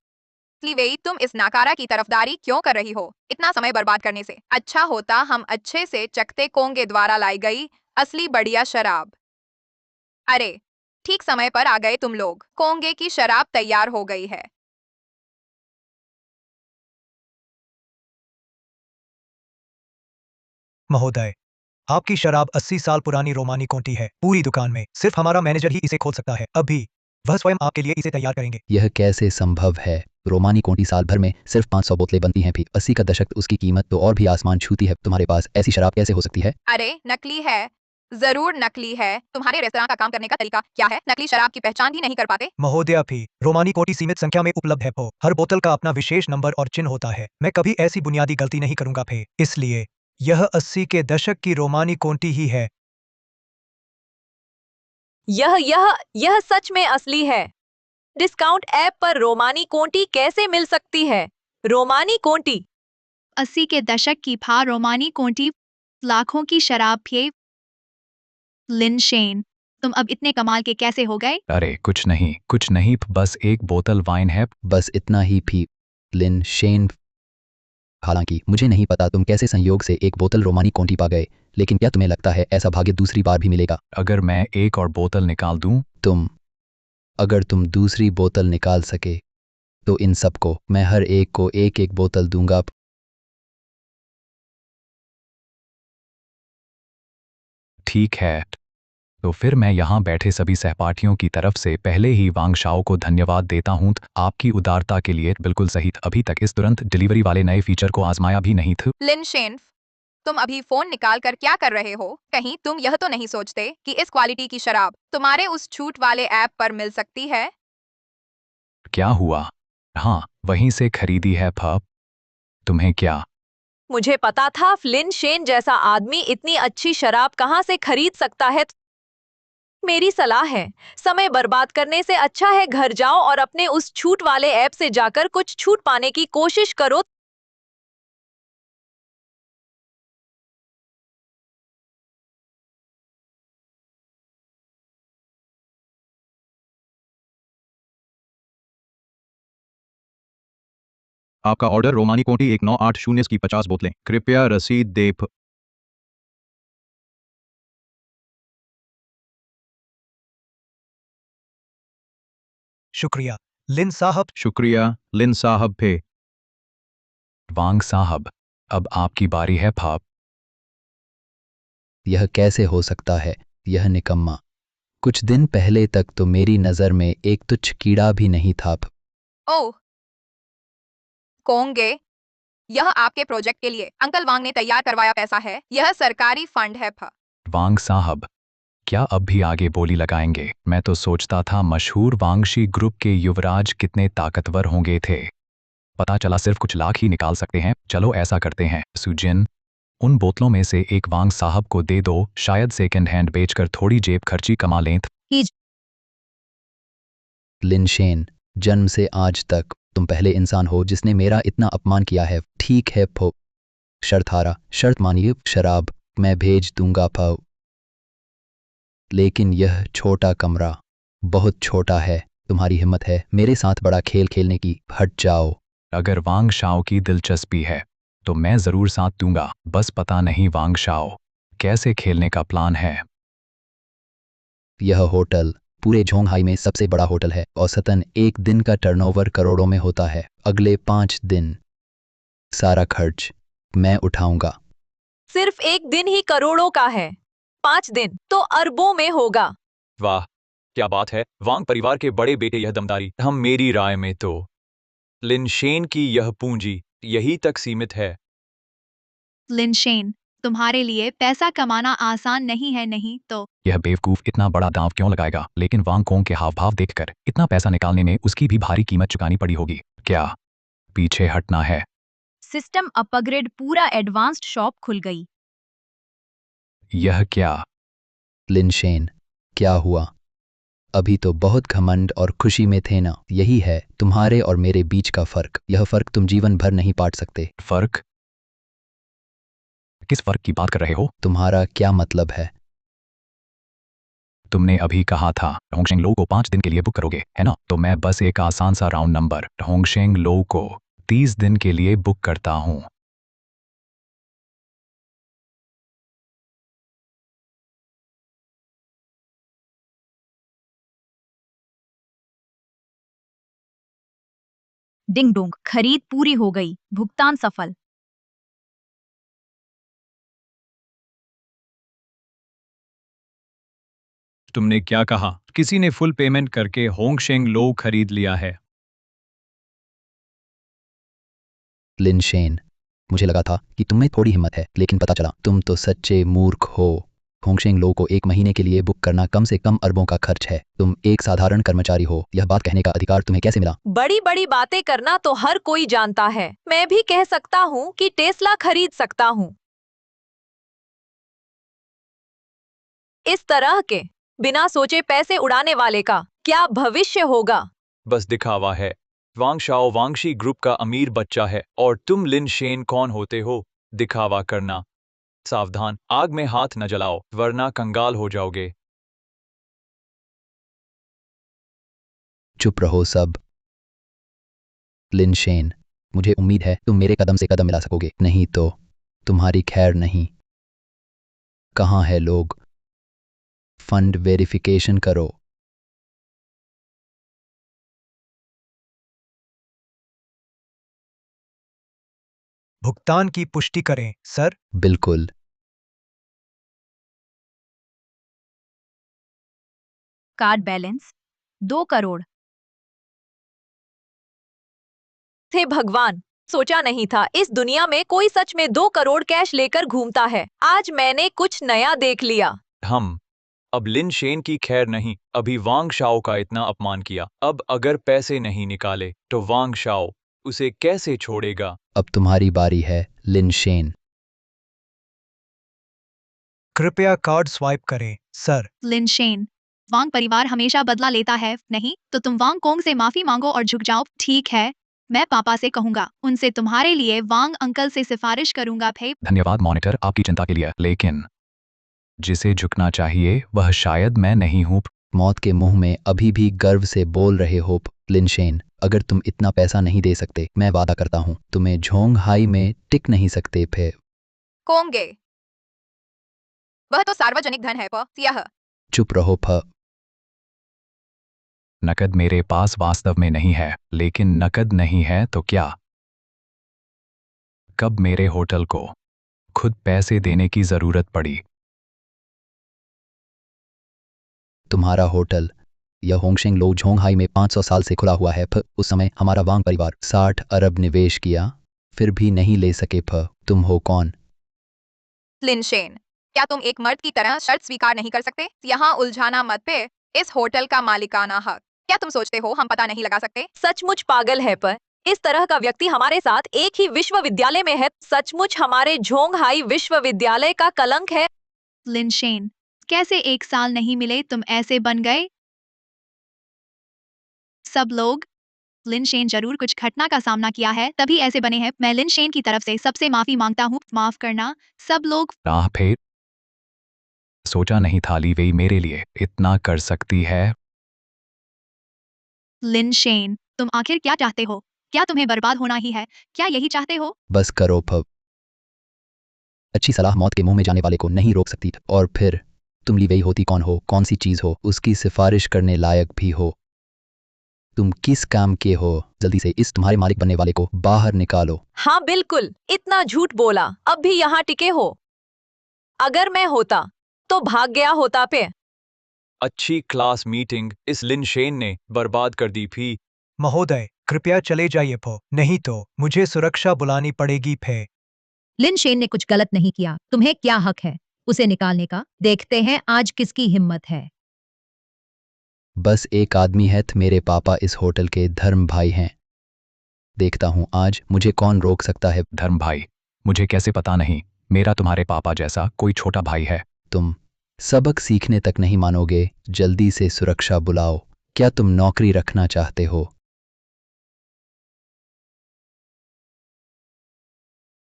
वेई, तुम इस नाकारा की तरफदारी क्यों कर रही हो? इतना समय बर्बाद करने से अच्छा होता हम अच्छे से चखते कोंगे द्वारा लाई गई असली बढ़िया शराब। अरे, ठीक समय पर आ गए तुम लोग। कोंगे की शराब तैयार हो गई है। महोदय, आपकी शराब 80 साल पुरानी रोमानी कोंटी है। पूरी दुकान में सिर्फ हमारा मैनेजर ही इसे खोल सकता है। अभी वह स्वयं आपके लिए इसे तैयार करेंगे। यह कैसे संभव है? रोमानी कोंटी साल भर में सिर्फ 500 बोतलें बनती हैं भी। 80 का दशक, उसकी कीमत तो और भी आसमान छूती है। तुम्हारे पास ऐसी शराब कैसे हो सकती है? अरे, नकली है। जरूर नकली है। तुम्हारे रेस्तरां का काम करने का तरीका क्या है? नकली शराब की पहचान भी नहीं कर पाते? महोदया, भी रोमानी कोटी सीमित संख्या में उपलब्ध है। हर बोतल का अपना विशेष नंबर और चिन्ह होता है। मैं कभी ऐसी बुनियादी गलती नहीं करूंगा फे। इसलिए यह 80 के दशक की रोमानी कोंटी ही है। यह सच में असली है। डिस्काउंट ऐप पर रोमानी कोंटी कैसे मिल सकती है? रोमानी कोंटी 80 के दशक की भा रोमानी कोंटी, लाखों की शराब पिए। लिन शेन, तुम अब इतने कमाल के कैसे हो गए? अरे कुछ नहीं, बस एक बोतल वाइन है। बस इतना ही भी। लिन शेन, हालांकि मुझे नहीं पता तुम कैसे संयोग से एक बोतल रोमानी कोंटी पा गए, लेकिन क्या तुम्हें लगता है ऐसा भाग्य दूसरी बार भी मिलेगा? अगर मैं एक और बोतल निकाल दूं, अगर तुम दूसरी बोतल निकाल सके तो इन सबको मैं हर एक को एक एक बोतल दूंगा। ठीक है, तो फिर मैं यहाँ बैठे सभी सहपाठियों की तरफ से पहले ही वांग शाओ को धन्यवाद देता हूँ आपकी उदारता के लिए। बिल्कुल सही, अभी तक इस तुरंत डिलीवरी वाले नए फीचर को आजमाया भी नहीं था। लिन शेन, तुम अभी फोन निकाल कर क्या कर रहे हो? कहीं तुम यह तो नहीं सोचते कि इस क्वालिटी की शराब तुम्हारे उस छूट वाले ऐप पर मिल सकती है? क्या हुआ? हाँ, वहीं से खरीदी है फप। तुम्हें क्या? मुझे पता था लिन शेन जैसा आदमी इतनी अच्छी शराब कहाँ से खरीद सकता है। मेरी सलाह है, समय बर्बाद करने से अच्छा है घर जाओ और अपने उस छूट वाले ऐप से जाकर कुछ छूट पाने की कोशिश करो। आपका ऑर्डर रोमानी कोंटी 1980 की 50 बोतलें। कृपया रसीद दें। शुक्रिया लिन साहब। शुक्रिया लिन साहब फे। वांग साहब, अब आपकी बारी है फप। यह कैसे हो सकता है? यह निकम्मा। कुछ दिन पहले तक तो मेरी नजर में एक तुच्छ कीड़ा भी नहीं था। ओह कोंगे, यह आपके प्रोजेक्ट के लिए अंकल वांग ने तैयार करवाया पैसा है। यह सरकारी फंड है। वांग साहब, क्या अब भी आगे बोली लगाएंगे? मैं तो सोचता था मशहूर वांगशी ग्रुप के युवराज कितने ताकतवर होंगे थे। पता चला सिर्फ कुछ लाख ही निकाल सकते हैं। चलो ऐसा करते हैं सुजिन, उन बोतलों में से एक वांग साहब को दे दो, शायद सेकंड हैंड बेचकर थोड़ी जेब खर्ची कमा लें। लिनशेन, जन्म से आज तक तुम पहले इंसान हो जिसने मेरा इतना अपमान किया है। ठीक है फो, शर्त हारा, शर्त मानिए, शराब मैं भेज दूंगा फो, लेकिन यह छोटा कमरा बहुत छोटा है। तुम्हारी हिम्मत है मेरे साथ बड़ा खेल खेलने की? हट जाओ। अगर वांग शाओ की दिलचस्पी है तो मैं जरूर साथ दूंगा, बस पता नहीं वांग शाओ कैसे खेलने का प्लान है। यह होटल पूरे झोंगहाई में सबसे बड़ा होटल है। औसतन एक दिन का टर्नओवर करोड़ों में होता है। अगले 5 दिन सारा खर्च मैं उठाऊंगा। सिर्फ एक दिन ही करोड़ों का है, 5 दिन तो अरबों में होगा। वाह, क्या बात है, वांग परिवार के बड़े बेटे, यह दमदारी। हम मेरी राय में तो लिनशेन की यह पूंजी यही तक सीमित है। लिनशेन, तुम्हारे लिए पैसा कमाना आसान नहीं है, नहीं तो यह बेवकूफ इतना बड़ा दांव क्यों लगाएगा? लेकिन वांग कोंग के हाव भाव देखकर इतना पैसा निकालने में उसकी भी भारी कीमत चुकानी पड़ी होगी। क्या पीछे हटना है? सिस्टम अपग्रेड, पूरा एडवांस्ड शॉप खुल गई। यह क्या? लिनशेन, क्या हुआ? अभी तो बहुत घमंड और खुशी में थे ना। यही है तुम्हारे और मेरे बीच का फर्क। यह फर्क तुम जीवन भर नहीं पाट सकते। फर्क? किस फर्क की बात कर रहे हो? तुम्हारा क्या मतलब है? तुमने अभी कहा था होंगशेंग लो को 5 दिन के लिए बुक करोगे, है ना? तो मैं बस एक आसान सा राउंड नंबर होंगशेंग लो को 30 दिन के लिए बुक करता हूं। डिंग डोंग, खरीद पूरी हो गई, भुगतान सफल। तुमने क्या कहा? किसी ने फुल पेमेंट करके होंगशेंग लो खरीद लिया है? लिनशेन, मुझे लगा था कि तुम में थोड़ी हिम्मत है, लेकिन पता चला तुम तो सच्चे मूर्ख हो। होंगशेंग लो को 1 महीने के लिए बुक करना कम से कम अरबों का खर्च है। तुम एक साधारण कर्मचारी हो। यह बात कहने का अधिकार तुम्हें कैसे मिला? बड़ी बड़ी बातें करना तो हर कोई जानता है। मैं भी कह सकता हूँ कि टेस्ला खरीद सकता हूँ। इस तरह के बिना सोचे पैसे उड़ाने वाले का क्या भविष्य होगा? बस दिखावा है। वांग शाओ वांगशी ग्रुप का अमीर बच्चा है और तुम लिनशेन कौन होते हो दिखावा करना? सावधान, आग में हाथ न जलाओ वरना कंगाल हो जाओगे। चुप रहो सब। लिनशेन, मुझे उम्मीद है तुम मेरे कदम से कदम मिला सकोगे, नहीं तो तुम्हारी खैर नहीं। कहाँ है लोग? फंड वेरिफिकेशन करो। भुगतान की पुष्टि करें, सर। बिल्कुल। Card balance 2 crore. थे भगवान, सोचा नहीं था इस दुनिया में कोई सच में 2 करोड़ कैश लेकर घूमता है। आज मैंने कुछ नया देख लिया। हम अब लिनशेन की खैर नहीं, अभी वांग शाओ का इतना अपमान किया। अब अगर पैसे नहीं निकाले तो वांग शाओ उसे कैसे छोड़ेगा? अब तुम्हारी बारी है लिनशेन। कृपया कार्ड स्वाइप करें, सर। लिनशेन, वांग परिवार हमेशा बदला लेता है, नहीं तो तुम वांग कोंग से माफी मांगो और झुक जाओ। ठीक है, मैं पापा से कहूंगा, उनसे तुम्हारे लिए वांग अंकल से सिफारिश करूंगा। भाई धन्यवाद मॉनिटर आपकी चिंता के लिए, लेकिन जिसे झुकना चाहिए वह शायद मैं नहीं हूं। मौत के मुंह में अभी भी गर्व से बोल रहे हो लिनशेन। अगर तुम इतना पैसा नहीं दे सकते, मैं वादा करता हूं तुम्हें झोंगहाई में टिक नहीं सकते। फिर कोंगे, वह तो सार्वजनिक धन है यह। चुप रहो फ। नकद मेरे पास वास्तव में नहीं है, लेकिन नकद नहीं है तो क्या? कब मेरे होटल को खुद पैसे देने की जरूरत पड़ी? तुम्हारा होटल यह होंगशेंग लो झोंगहाई में 500 साल से खुला हुआ है। उस समय हमारा वांग परिवार 60 अरब निवेश किया, फिर भी नहीं ले सके। तुम हो कौन? लिनशेन, क्या तुम एक मर्द की तरह शर्त स्वीकार नहीं कर सकते? यहाँ उलझाना मत पे। इस होटल का मालिकाना हक। क्या तुम सोचते हो हम पता नहीं लगा सकते? सचमुच पागल है पर इस तरह का व्यक्ति हमारे साथ एक ही विश्वविद्यालय में है, सचमुच हमारे झोंगहाई विश्वविद्यालय का कलंक है। लिनशेन, कैसे 1 साल नहीं मिले तुम ऐसे बन गए? सब लोग लिनशेन जरूर कुछ घटना का सामना किया है तभी ऐसे बने हैं। मैं लिनशेन की तरफ से सबसे माफी मांगता हूँ, माफ करना सब लोग। राह फेर सोचा नहीं था ली वही मेरे लिए इतना कर सकती है। लिनशेन, तुम आखिर क्या चाहते हो? क्या तुम्हें बर्बाद होना ही है? क्या यही चाहते हो? बस करो पब। अच्छी सलाह मौत के मुंह में जाने वाले को नहीं रोक सकती। और फिर तुम ली वही होती कौन हो, कौन सी चीज हो, उसकी सिफारिश करने लायक भी हो। तुम किस काम के हो? जल्दी से इस तुम्हारे मालिक बनने वाले को बाहर निकालो। हाँ बिल्कुल, इतना झूठ बोला, अब भी यहाँ टिके हो। अगर मैं होता तो भाग गया होता पे। अच्छी क्लास मीटिंग इस लिनशेन ने बर्बाद कर दी थी। महोदय, कृपया चले जाइए फो, नहीं तो मुझे सुरक्षा बुलानी पड़ेगी फे। लिनशेन ने कुछ गलत नहीं किया, तुम्हें क्या हक है उसे निकालने का? देखते हैं आज किसकी हिम्मत है। बस एक आदमी है, मेरे पापा इस होटल के धर्म भाई हैं। देखता हूँ आज मुझे कौन रोक सकता है। धर्म भाई? मुझे कैसे पता नहीं, मेरा तुम्हारे पापा जैसा कोई छोटा भाई है। तुम सबक सीखने तक नहीं मानोगे, जल्दी से सुरक्षा बुलाओ। क्या तुम नौकरी रखना चाहते हो?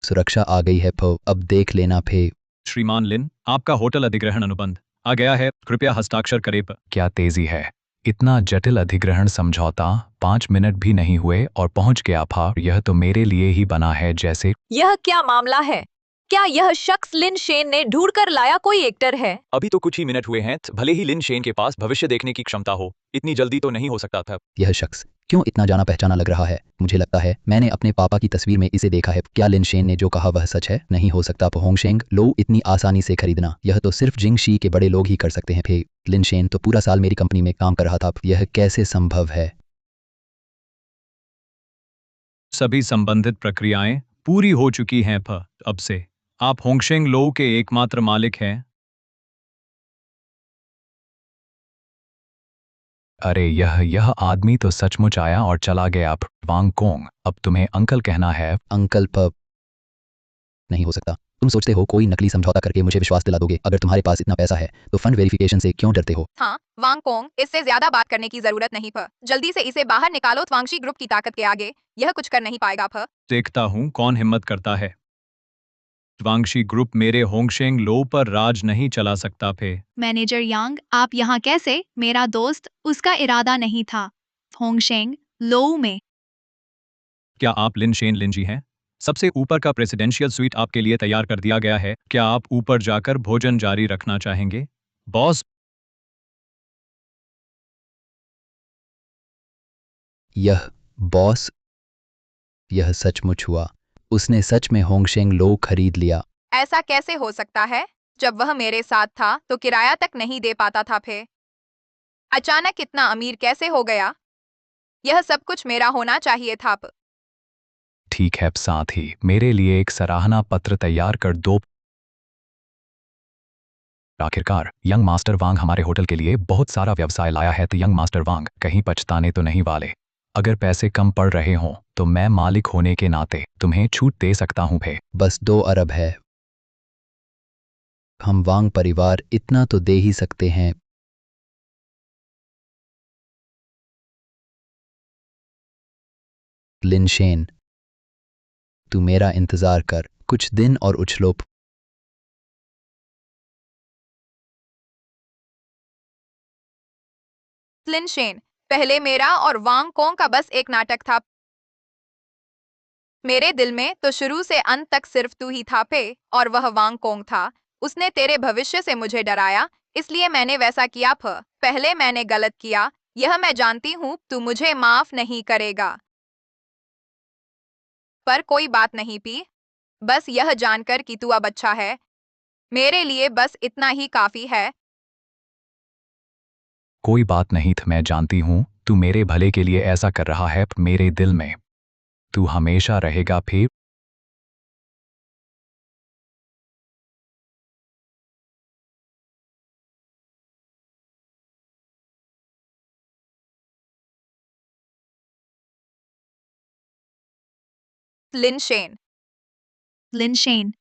सुरक्षा आ गई है फो, अब देख लेना फे। श्रीमान लिन, आपका होटल अधिग्रहण अनुबंध आ गया है, कृपया हस्ताक्षर करें। क्या तेजी है, इतना जटिल अधिग्रहण समझौता 5 मिनट भी नहीं हुए और पहुंच गया था। यह तो मेरे लिए ही बना है जैसे। यह क्या मामला है? क्या यह शख्स लिनशेन ने ढूंढ कर लाया कोई एक्टर है? अभी तो कुछ ही मिनट हुए हैं, भले ही लिनशेन के पास भविष्य देखने की क्षमता हो, इतनी जल्दी तो नहीं हो सकता था। यह शख्स क्यों इतना जाना पहचाना लग रहा है? मुझे लगता है मैंने अपने पापा की तस्वीर में इसे देखा है। क्या लिनशेन ने जो कहा वह सच है? नहीं हो सकता। होंगशेंग लो इतनी आसानी से खरीदना, यह तो सिर्फ जिंगशी के बड़े लोग ही कर सकते हैं। फे लिनशेन तो पूरा साल मेरी कंपनी में काम कर रहा था, यह कैसे संभव है? सभी संबंधित प्रक्रियाएं पूरी हो चुकी हैं। अब से आप होंगशेंग लो के एकमात्र मालिक हैं। अरे यह आदमी तो सचमुच आया और चला गया। वांग कोंग, अब तुम्हें अंकल कहना है। अंकल पब नहीं हो सकता। तुम सोचते हो कोई नकली समझौता करके मुझे विश्वास दिला दोगे? अगर तुम्हारे पास इतना पैसा है तो फंड वेरिफिकेशन से क्यों डरते हो? हाँ वांग कोंग, इससे ज्यादा बात करने की जरूरत नहीं फ। जल्दी से इसे बाहर निकालो। वांगशी ग्रुप की ताकत के आगे यह कुछ कर नहीं पाएगा फ। देखता हूं कौन हिम्मत करता है। वांगशी ग्रुप मेरे होंगशेंग लो पर राज नहीं चला सकता फे। मैनेजर यांग, आप यहाँ कैसे? मेरा दोस्त, उसका इरादा नहीं था। होंगशेंग लो में। क्या आप लिनशेन लिनजी हैं? सबसे ऊपर का प्रेसिडेंशियल स्वीट आपके लिए तैयार कर दिया गया है, क्या आप ऊपर जाकर भोजन जारी रखना चाहेंगे? बॉस। यह बॉस, यह सचमुच हुआ। उसने सच में होंगशेंग लो खरीद लिया। ऐसा कैसे हो सकता है? जब वह मेरे साथ था तो किराया तक नहीं दे पाता था। फे अचानक इतना अमीर कैसे हो गया? यह सब कुछ मेरा होना चाहिए था। ठीक है, साथ ही मेरे लिए एक सराहना पत्र तैयार कर दो। आखिरकार यंग मास्टर वांग हमारे होटल के लिए बहुत सारा व्यवसाय लाया है, तो यंग मास्टर वांग कहीं पछताने तो नहीं वाले। अगर पैसे कम पड़ रहे हों तो मैं मालिक होने के नाते तुम्हें छूट दे सकता हूं भे। बस 2 अरब है। हम वांग परिवार इतना तो दे ही सकते हैं। लिनशेन, तू मेरा इंतजार कर कुछ दिन और उछलो। लिनशेन, पहले मेरा और वांग कोंग का बस एक नाटक था। मेरे दिल में तो शुरू से अंत तक सिर्फ तू ही था फे, और वह वांग कोंग था। उसने तेरे भविष्य से मुझे डराया, इसलिए मैंने वैसा किया। पहले मैंने गलत किया, यह मैं जानती हूँ। तू मुझे माफ नहीं करेगा, पर कोई बात नहीं पी। बस यह जानकर कि तू अब अच्छा है, मेरे लिए बस इतना ही काफी है। कोई बात नहीं, मैं जानती हूं तू मेरे भले के लिए ऐसा कर रहा है। मेरे दिल में तू हमेशा रहेगा फे। लिनशेन। लिनशेन।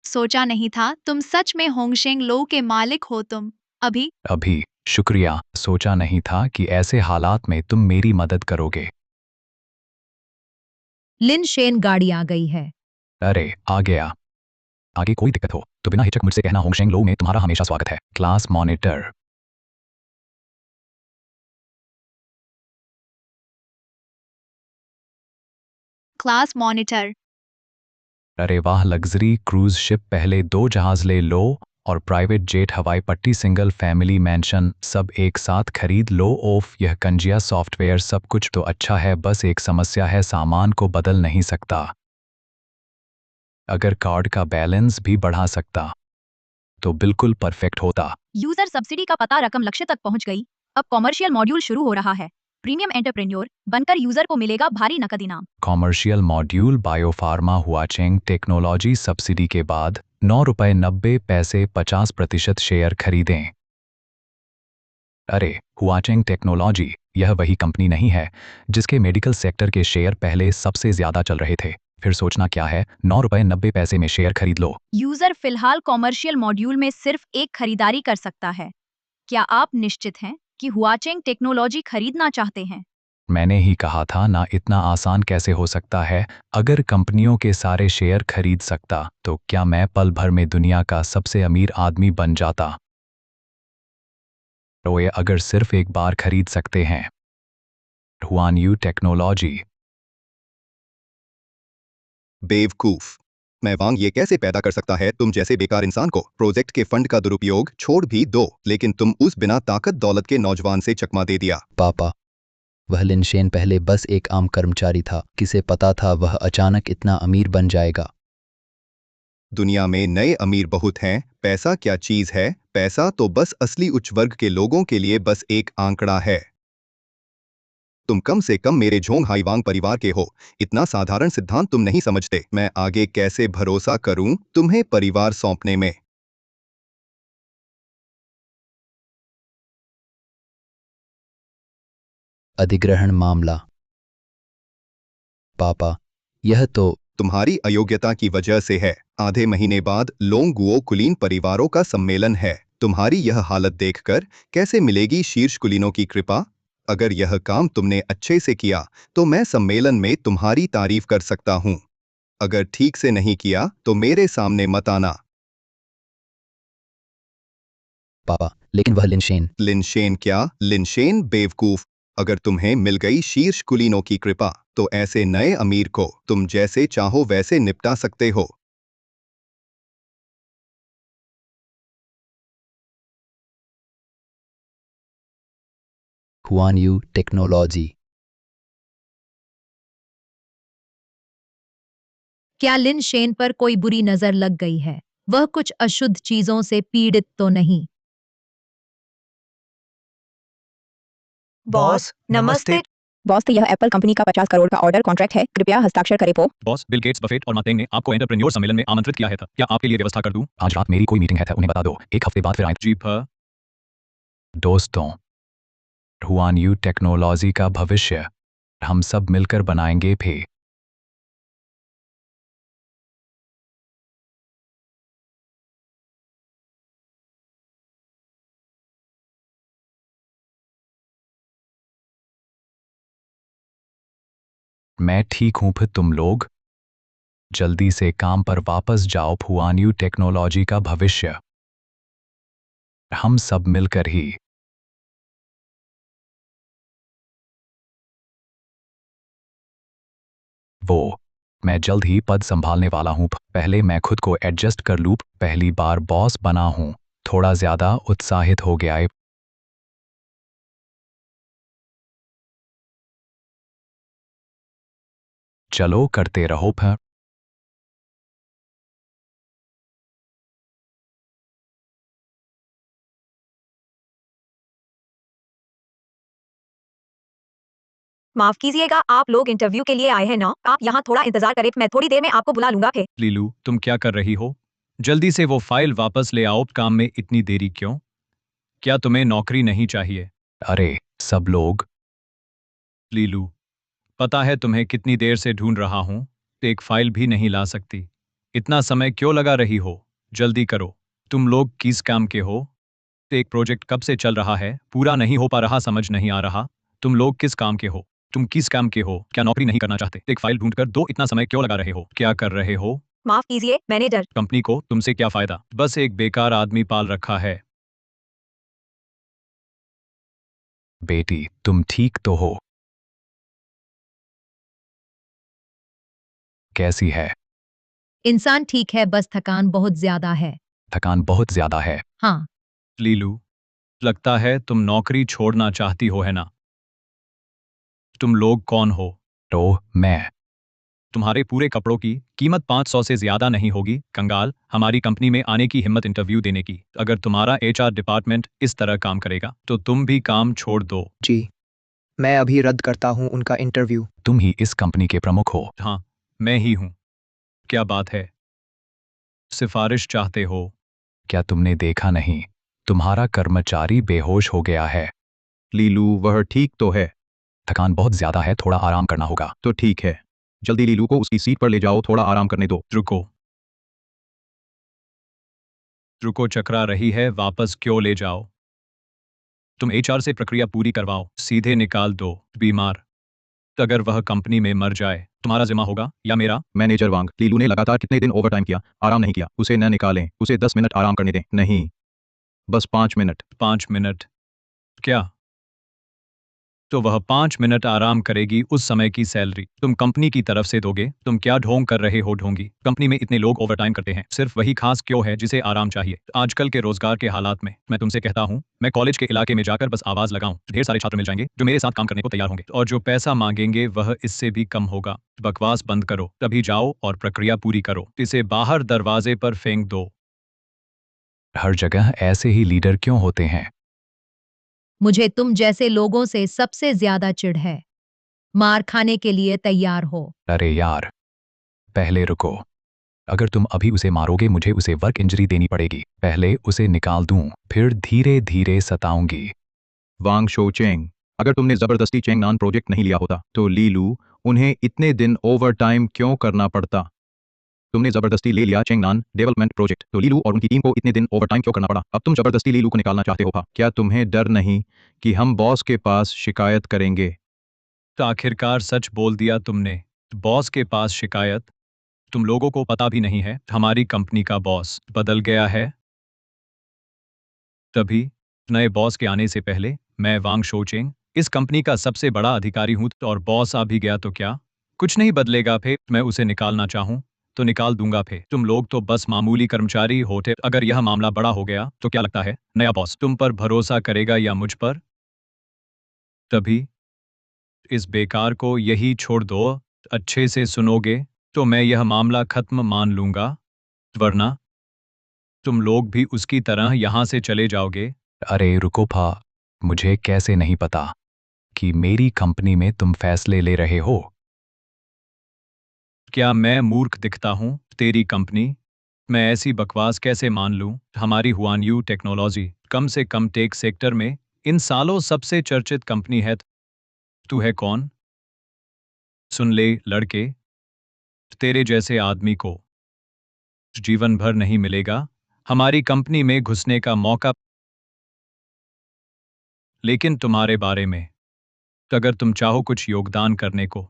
सोचा नहीं था तुम सच में होंगशेंग लो के मालिक हो तुम। अभी शुक्रिया, सोचा नहीं था कि ऐसे हालात में तुम मेरी मदद करोगे। लिनशेन गाड़ी आ गई है। अरे आ गया। आगे कोई दिक्कत हो तो बिना हिचक मुझसे कहना, होंगशेंग लो में तुम्हारा हमेशा स्वागत है। Class monitor. Class monitor. अरे वाह, लग्जरी क्रूज शिप, पहले 2 जहाज ले लो और प्राइवेट जेट, हवाई पट्टी, सिंगल फैमिली मैंशन सब एक साथ खरीद लो। ओफ, यह कंजिया सॉफ्टवेयर सब कुछ तो अच्छा है, बस एक समस्या है, सामान को बदल नहीं सकता। अगर कार्ड का बैलेंस भी बढ़ा सकता तो बिल्कुल परफेक्ट होता। यूजर सब्सिडी का पता रकम लक्ष्य तक पहुंच गई। अब कॉमर्शियल मॉड्यूल शुरू हो रहा है। प्रीमियम एंटरप्रेन्योर बनकर यूजर को मिलेगा भारी नकद इनाम। Commercial module biopharma Huacheng technology subsidy के बाद ₹9.90 50% शेयर खरीदें। अरे हुआचेंग टेक्नोलॉजी, यह वही कंपनी नहीं है जिसके मेडिकल सेक्टर के शेयर पहले सबसे ज्यादा चल रहे थे? फिर सोचना क्या है, ₹9.90 में शेयर खरीद लो। यूजर फिलहाल कॉमर्शियल मॉड्यूल में सिर्फ एक खरीदारी कर सकता है। क्या आप निश्चित हैं कि हुआचेंग टेक्नोलॉजी खरीदना चाहते हैं? मैंने ही कहा था ना, इतना आसान कैसे हो सकता है? अगर कंपनियों के सारे शेयर खरीद सकता तो क्या मैं पल भर में दुनिया का सबसे अमीर आदमी बन जाता? तो ये अगर सिर्फ एक बार खरीद सकते हैं। हुआनयू टेक्नोलॉजी। बेवकूफ, मैं वांग ये कैसे पैदा कर सकता है तुम जैसे बेकार इंसान को? प्रोजेक्ट के फंड का दुरुपयोग छोड़ भी दो, लेकिन तुम उस बिना ताकत दौलत के नौजवान से चकमा दे दिया। पापा, वह लिनशेन पहले बस एक आम कर्मचारी था, किसे पता था वह अचानक इतना अमीर बन जाएगा। दुनिया में नए अमीर बहुत हैं। पैसा क्या चीज है? पैसा तो बस असली उच्च वर्ग के लोगों के लिए बस एक आंकड़ा है। तुम कम से कम मेरे झोंग हाईवांग परिवार के हो। इतना साधारण सिद्धांत तुम नहीं समझते। मैं आगे कैसे भरोसा करूं तुम्हें परिवार सौंपने में? अधिग्रहण मामला। पापा, यह तो तुम्हारी अयोग्यता की वजह से है। आधे महीने बाद लोंगुओ कुलीन परिवारों का सम्मेलन है। तुम्हारी यह हालत देखकर कैसे मिलेगी शीर्ष कुलीनों की कृपा? अगर यह काम तुमने अच्छे से किया तो मैं सम्मेलन में तुम्हारी तारीफ कर सकता हूं। अगर ठीक से नहीं किया तो मेरे सामने मत आना। पापा, लेकिन वह लिनशेन। लिनशेन क्या? लिनशेन बेवकूफ। अगर तुम्हें मिल गई शीर्ष कुलीनों की कृपा तो ऐसे नए अमीर को तुम जैसे चाहो वैसे निपटा सकते हो। हुआनयू टेक्नोलॉजी। क्या लिनशेन पर कोई बुरी नजर लग गई है? वह कुछ अशुद्ध चीजों से पीड़ित तो नहीं? बॉस नमस्ते। बॉस, तो यह एप्पल कंपनी का 50 करोड़ का ऑर्डर कॉन्ट्रैक्ट है, कृपया हस्ताक्षर करें। पो बॉस, बिल गेट्स, बफेट और मार्टिन ने आपको एंटरप्रेन्योर सम्मेलन में आमंत्रित किया है था। क्या आपके लिए व्यवस्था कर दूं? आज रात मेरी कोई मीटिंग है था, उन्हें बता दो, 1 हफ्ते बाद फिर आए। जी हाँ। दोस्तों, हुआनयू टेक्नोलॉजी का भविष्य हम सब मिलकर बनाएंगे भी। मैं ठीक हूं, फिर तुम लोग जल्दी से काम पर वापस जाओ। हुआनयू टेक्नोलॉजी का भविष्य हम सब मिलकर ही। मैं जल्द ही पद संभालने वाला हूं। पहले मैं खुद को एडजस्ट कर लूं। पहली बार बॉस बना हूं, थोड़ा ज्यादा उत्साहित हो गया है। चलो करते रहो फिर। माफ कीजिएगा, आप लोग इंटरव्यू के लिए आए हैं ना? आप यहाँ थोड़ा इंतजार करें, मैं थोड़ी देर में आपको बुला लूंगा। फिर लीलू, तुम क्या कर रही हो? जल्दी से वो फाइल वापस ले आओ। काम में इतनी देरी क्यों? क्या तुम्हें नौकरी नहीं चाहिए? अरे सब लोग। लीलू, पता है तुम्हें कितनी देर से ढूंढ रहा हूं, एक फाइल भी नहीं ला सकती। इतना समय क्यों लगा रही हो? जल्दी करो। तुम लोग किस काम के हो? एक प्रोजेक्ट कब से चल रहा है, पूरा नहीं हो पा रहा, समझ नहीं आ रहा। तुम लोग किस काम के हो? तुम किस काम के हो? क्या नौकरी नहीं करना चाहते? एक फाइल ढूंढकर दो, इतना समय क्यों लगा रहे हो? क्या कर रहे हो? माफ कीजिए मैनेजर। कंपनी को तुमसे क्या फायदा? बस एक बेकार आदमी पाल रखा है। बेटी तुम ठीक तो हो? कैसी है? इंसान ठीक है, बस थकान बहुत ज्यादा है। थकान बहुत ज्यादा है। हाँ। लीलू, लगता है तुम नौकरी छोड़ना चाहती हो, है ना? तुम लोग कौन हो? तो मैं तुम्हारे पूरे कपड़ों की कीमत 500 से ज्यादा नहीं होगी, कंगाल। हमारी कंपनी में आने की हिम्मत इंटरव्यू देने की। अगर तुम्हारा एचआर डिपार्टमेंट इस तरह काम करेगा तो तुम भी काम छोड़ दो। जी, मैं अभी रद्द करता हूँ उनका इंटरव्यू। तुम ही इस कंपनी के प्रमुख हो? हाँ, मैं ही हूं। क्या बात है? सिफारिश चाहते हो? क्या तुमने देखा नहीं, तुम्हारा कर्मचारी बेहोश हो गया है। लीलू वह ठीक तो है। थकान बहुत ज्यादा है, थोड़ा आराम करना होगा। तो ठीक है, जल्दी लीलू को उसकी सीट पर ले जाओ, थोड़ा आराम करने दो। रुको रुको, चकरा रही है, वापस क्यों ले जाओ? तुम एचआर से प्रक्रिया पूरी करवाओ, सीधे निकाल दो। बीमार, अगर वह कंपनी में मर जाए तुम्हारा जिम्मा होगा या मेरा? मैनेजर वांग, लीलू ने लगातार कितने दिन ओवरटाइम किया, आराम नहीं किया। उसे न निकालें, उसे 10 मिनट आराम करने दें। नहीं, बस 5 मिनट। 5 मिनट? क्या? तो वह 5 मिनट आराम करेगी, उस समय की सैलरी तुम कंपनी की तरफ से दोगे? तुम क्या ढोंग कर रहे हो? ढोंगी, कंपनी में इतने लोग ओवरटाइम करते हैं, सिर्फ वही खास क्यों है जिसे आराम चाहिए? आजकल के रोजगार के हालात में मैं तुमसे कहता हूं, मैं कॉलेज के इलाके में जाकर बस आवाज लगाऊं, ढेर सारे छात्र मिल जाएंगे जो मेरे साथ काम करने को तैयार होंगे, और जो पैसा मांगेंगे वह इससे भी कम होगा। बकवास बंद करो, तभी जाओ और प्रक्रिया पूरी करो। इसे बाहर दरवाजे पर फेंक दो। हर जगह ऐसे ही लीडर क्यों होते हैं? मुझे तुम जैसे लोगों से सबसे ज्यादा चिढ़ है। मार खाने के लिए तैयार हो? अरे यार, पहले रुको। अगर तुम अभी उसे मारोगे मुझे उसे वर्क इंजरी देनी पड़ेगी। पहले उसे निकाल दूं, फिर धीरे धीरे सताऊंगी। वांग शो चेंग, अगर तुमने जबरदस्ती चेंगनान प्रोजेक्ट नहीं लिया होता तो लीलू उन्हें इतने दिन ओवरटाइम क्यों करना पड़ता? तुमने जबरदस्ती ले लिया चेंगनान डेवलपमेंट प्रोजेक्ट, तो लीलू और उनकी टीम को इतने दिन ओवरटाइम क्यों करना पड़ा? अब तुम जबरदस्ती लीलू को निकालना चाहते हो। क्या तुम्हें डर नहीं कि हम बॉस के पास शिकायत करेंगे? तो आखिरकार सच बोल दिया तुमने। बॉस के पास शिकायत? तुम लोगों को पता भी नहीं है हमारी कंपनी का बॉस बदल गया है। तभी नए बॉस के आने से पहले मैं वांग शोचेंग इस कंपनी का सबसे बड़ा अधिकारी हूं, और बॉस आ भी गया तो क्या कुछ नहीं बदलेगा? फिर मैं उसे निकालना चाहूं तो निकाल दूंगा। फिर तुम लोग तो बस मामूली कर्मचारी होते। अगर यह मामला बड़ा हो गया तो क्या लगता है नया बॉस तुम पर भरोसा करेगा या मुझ पर? तभी इस बेकार को यही छोड़ दो। अच्छे से सुनोगे तो मैं यह मामला खत्म मान लूंगा, वरना तुम लोग भी उसकी तरह यहां से चले जाओगे। अरे रुको भा, मुझे कैसे नहीं पता कि मेरी कंपनी में तुम फैसले ले रहे हो? क्या मैं मूर्ख दिखता हूं? तेरी कंपनी, मैं ऐसी बकवास कैसे मान लूं? हमारी हुआनयू टेक्नोलॉजी कम से कम टेक सेक्टर में इन सालों सबसे चर्चित कंपनी है। तू है कौन? सुन ले लड़के, तेरे जैसे आदमी को जीवन भर नहीं मिलेगा हमारी कंपनी में घुसने का मौका। लेकिन तुम्हारे बारे में, अगर तुम चाहो कुछ योगदान करने को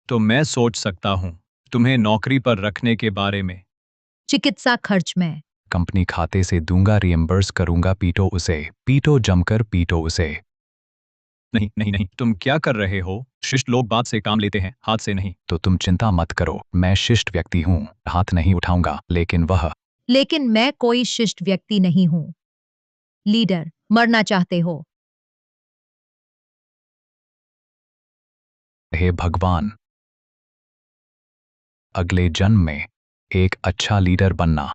तो मैं सोच सकता हूं तुम्हें नौकरी पर रखने के बारे में। चिकित्सा खर्च में कंपनी खाते से दूंगा, रिएम्बर्स करूंगा। पीटो उसे, पीटो, जमकर पीटो उसे। नहीं नहीं नहीं, तुम क्या कर रहे हो? शिष्ट लोग बात से काम लेते हैं, हाथ से नहीं। तो तुम चिंता मत करो, मैं शिष्ट व्यक्ति हूं, हाथ नहीं उठाऊंगा। लेकिन मैं कोई शिष्ट व्यक्ति नहीं हूं। लीडर, मरना चाहते हो? हे भगवान, अगले जन्म में एक अच्छा लीडर बनना।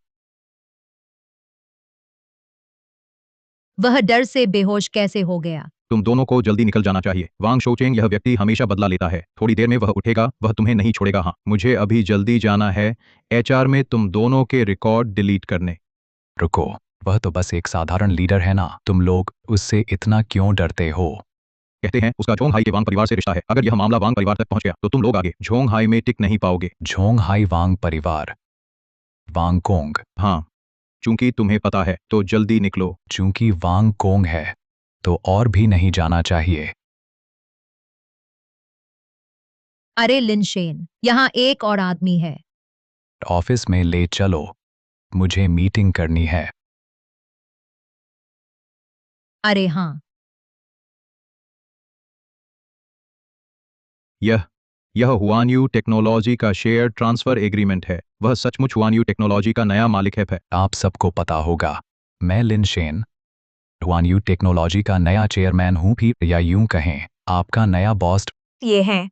वह डर से बेहोश कैसे हो गया? तुम दोनों को जल्दी निकल जाना चाहिए। वांग शोचेंग, यह व्यक्ति हमेशा बदला लेता है। थोड़ी देर में वह उठेगा, वह तुम्हें नहीं छोड़ेगा। हाँ, मुझे अभी जल्दी जाना है एचआर में तुम दोनों के रिकॉर्ड डिलीट करने। रुको, वह तो बस एक साधारण लीडर है ना, तुम लोग उससे इतना क्यों डरते हो? कहते हैं उसका झोंग हाई के वांग परिवार से रिश्ता है। अगर यह मामला वांग परिवार तक पहुंच गया तो तुम लोग आगे झोंग हाई में टिक नहीं पाओगे। झोंग हाई वांग परिवार वांग कोंग। हाँ, चूंकि तुम्हें पता है तो जल्दी निकलो। चूंकि वांग कोंग है तो और भी नहीं जाना चाहिए। अरे लिनशेन, यहाँ एक और आदमी है। ऑफिस में ले चलो, मुझे मीटिंग करनी है। अरे हाँ, यह हुआनयू टेक्नोलॉजी का शेयर ट्रांसफर एग्रीमेंट है। वह सचमुच हुआनयू टेक्नोलॉजी का नया मालिक है। आप सबको पता होगा, मैं लिनशेन हुआनयू टेक्नोलॉजी का नया चेयरमैन हूँ, भी या यूं कहें आपका नया बॉस। ये हैं।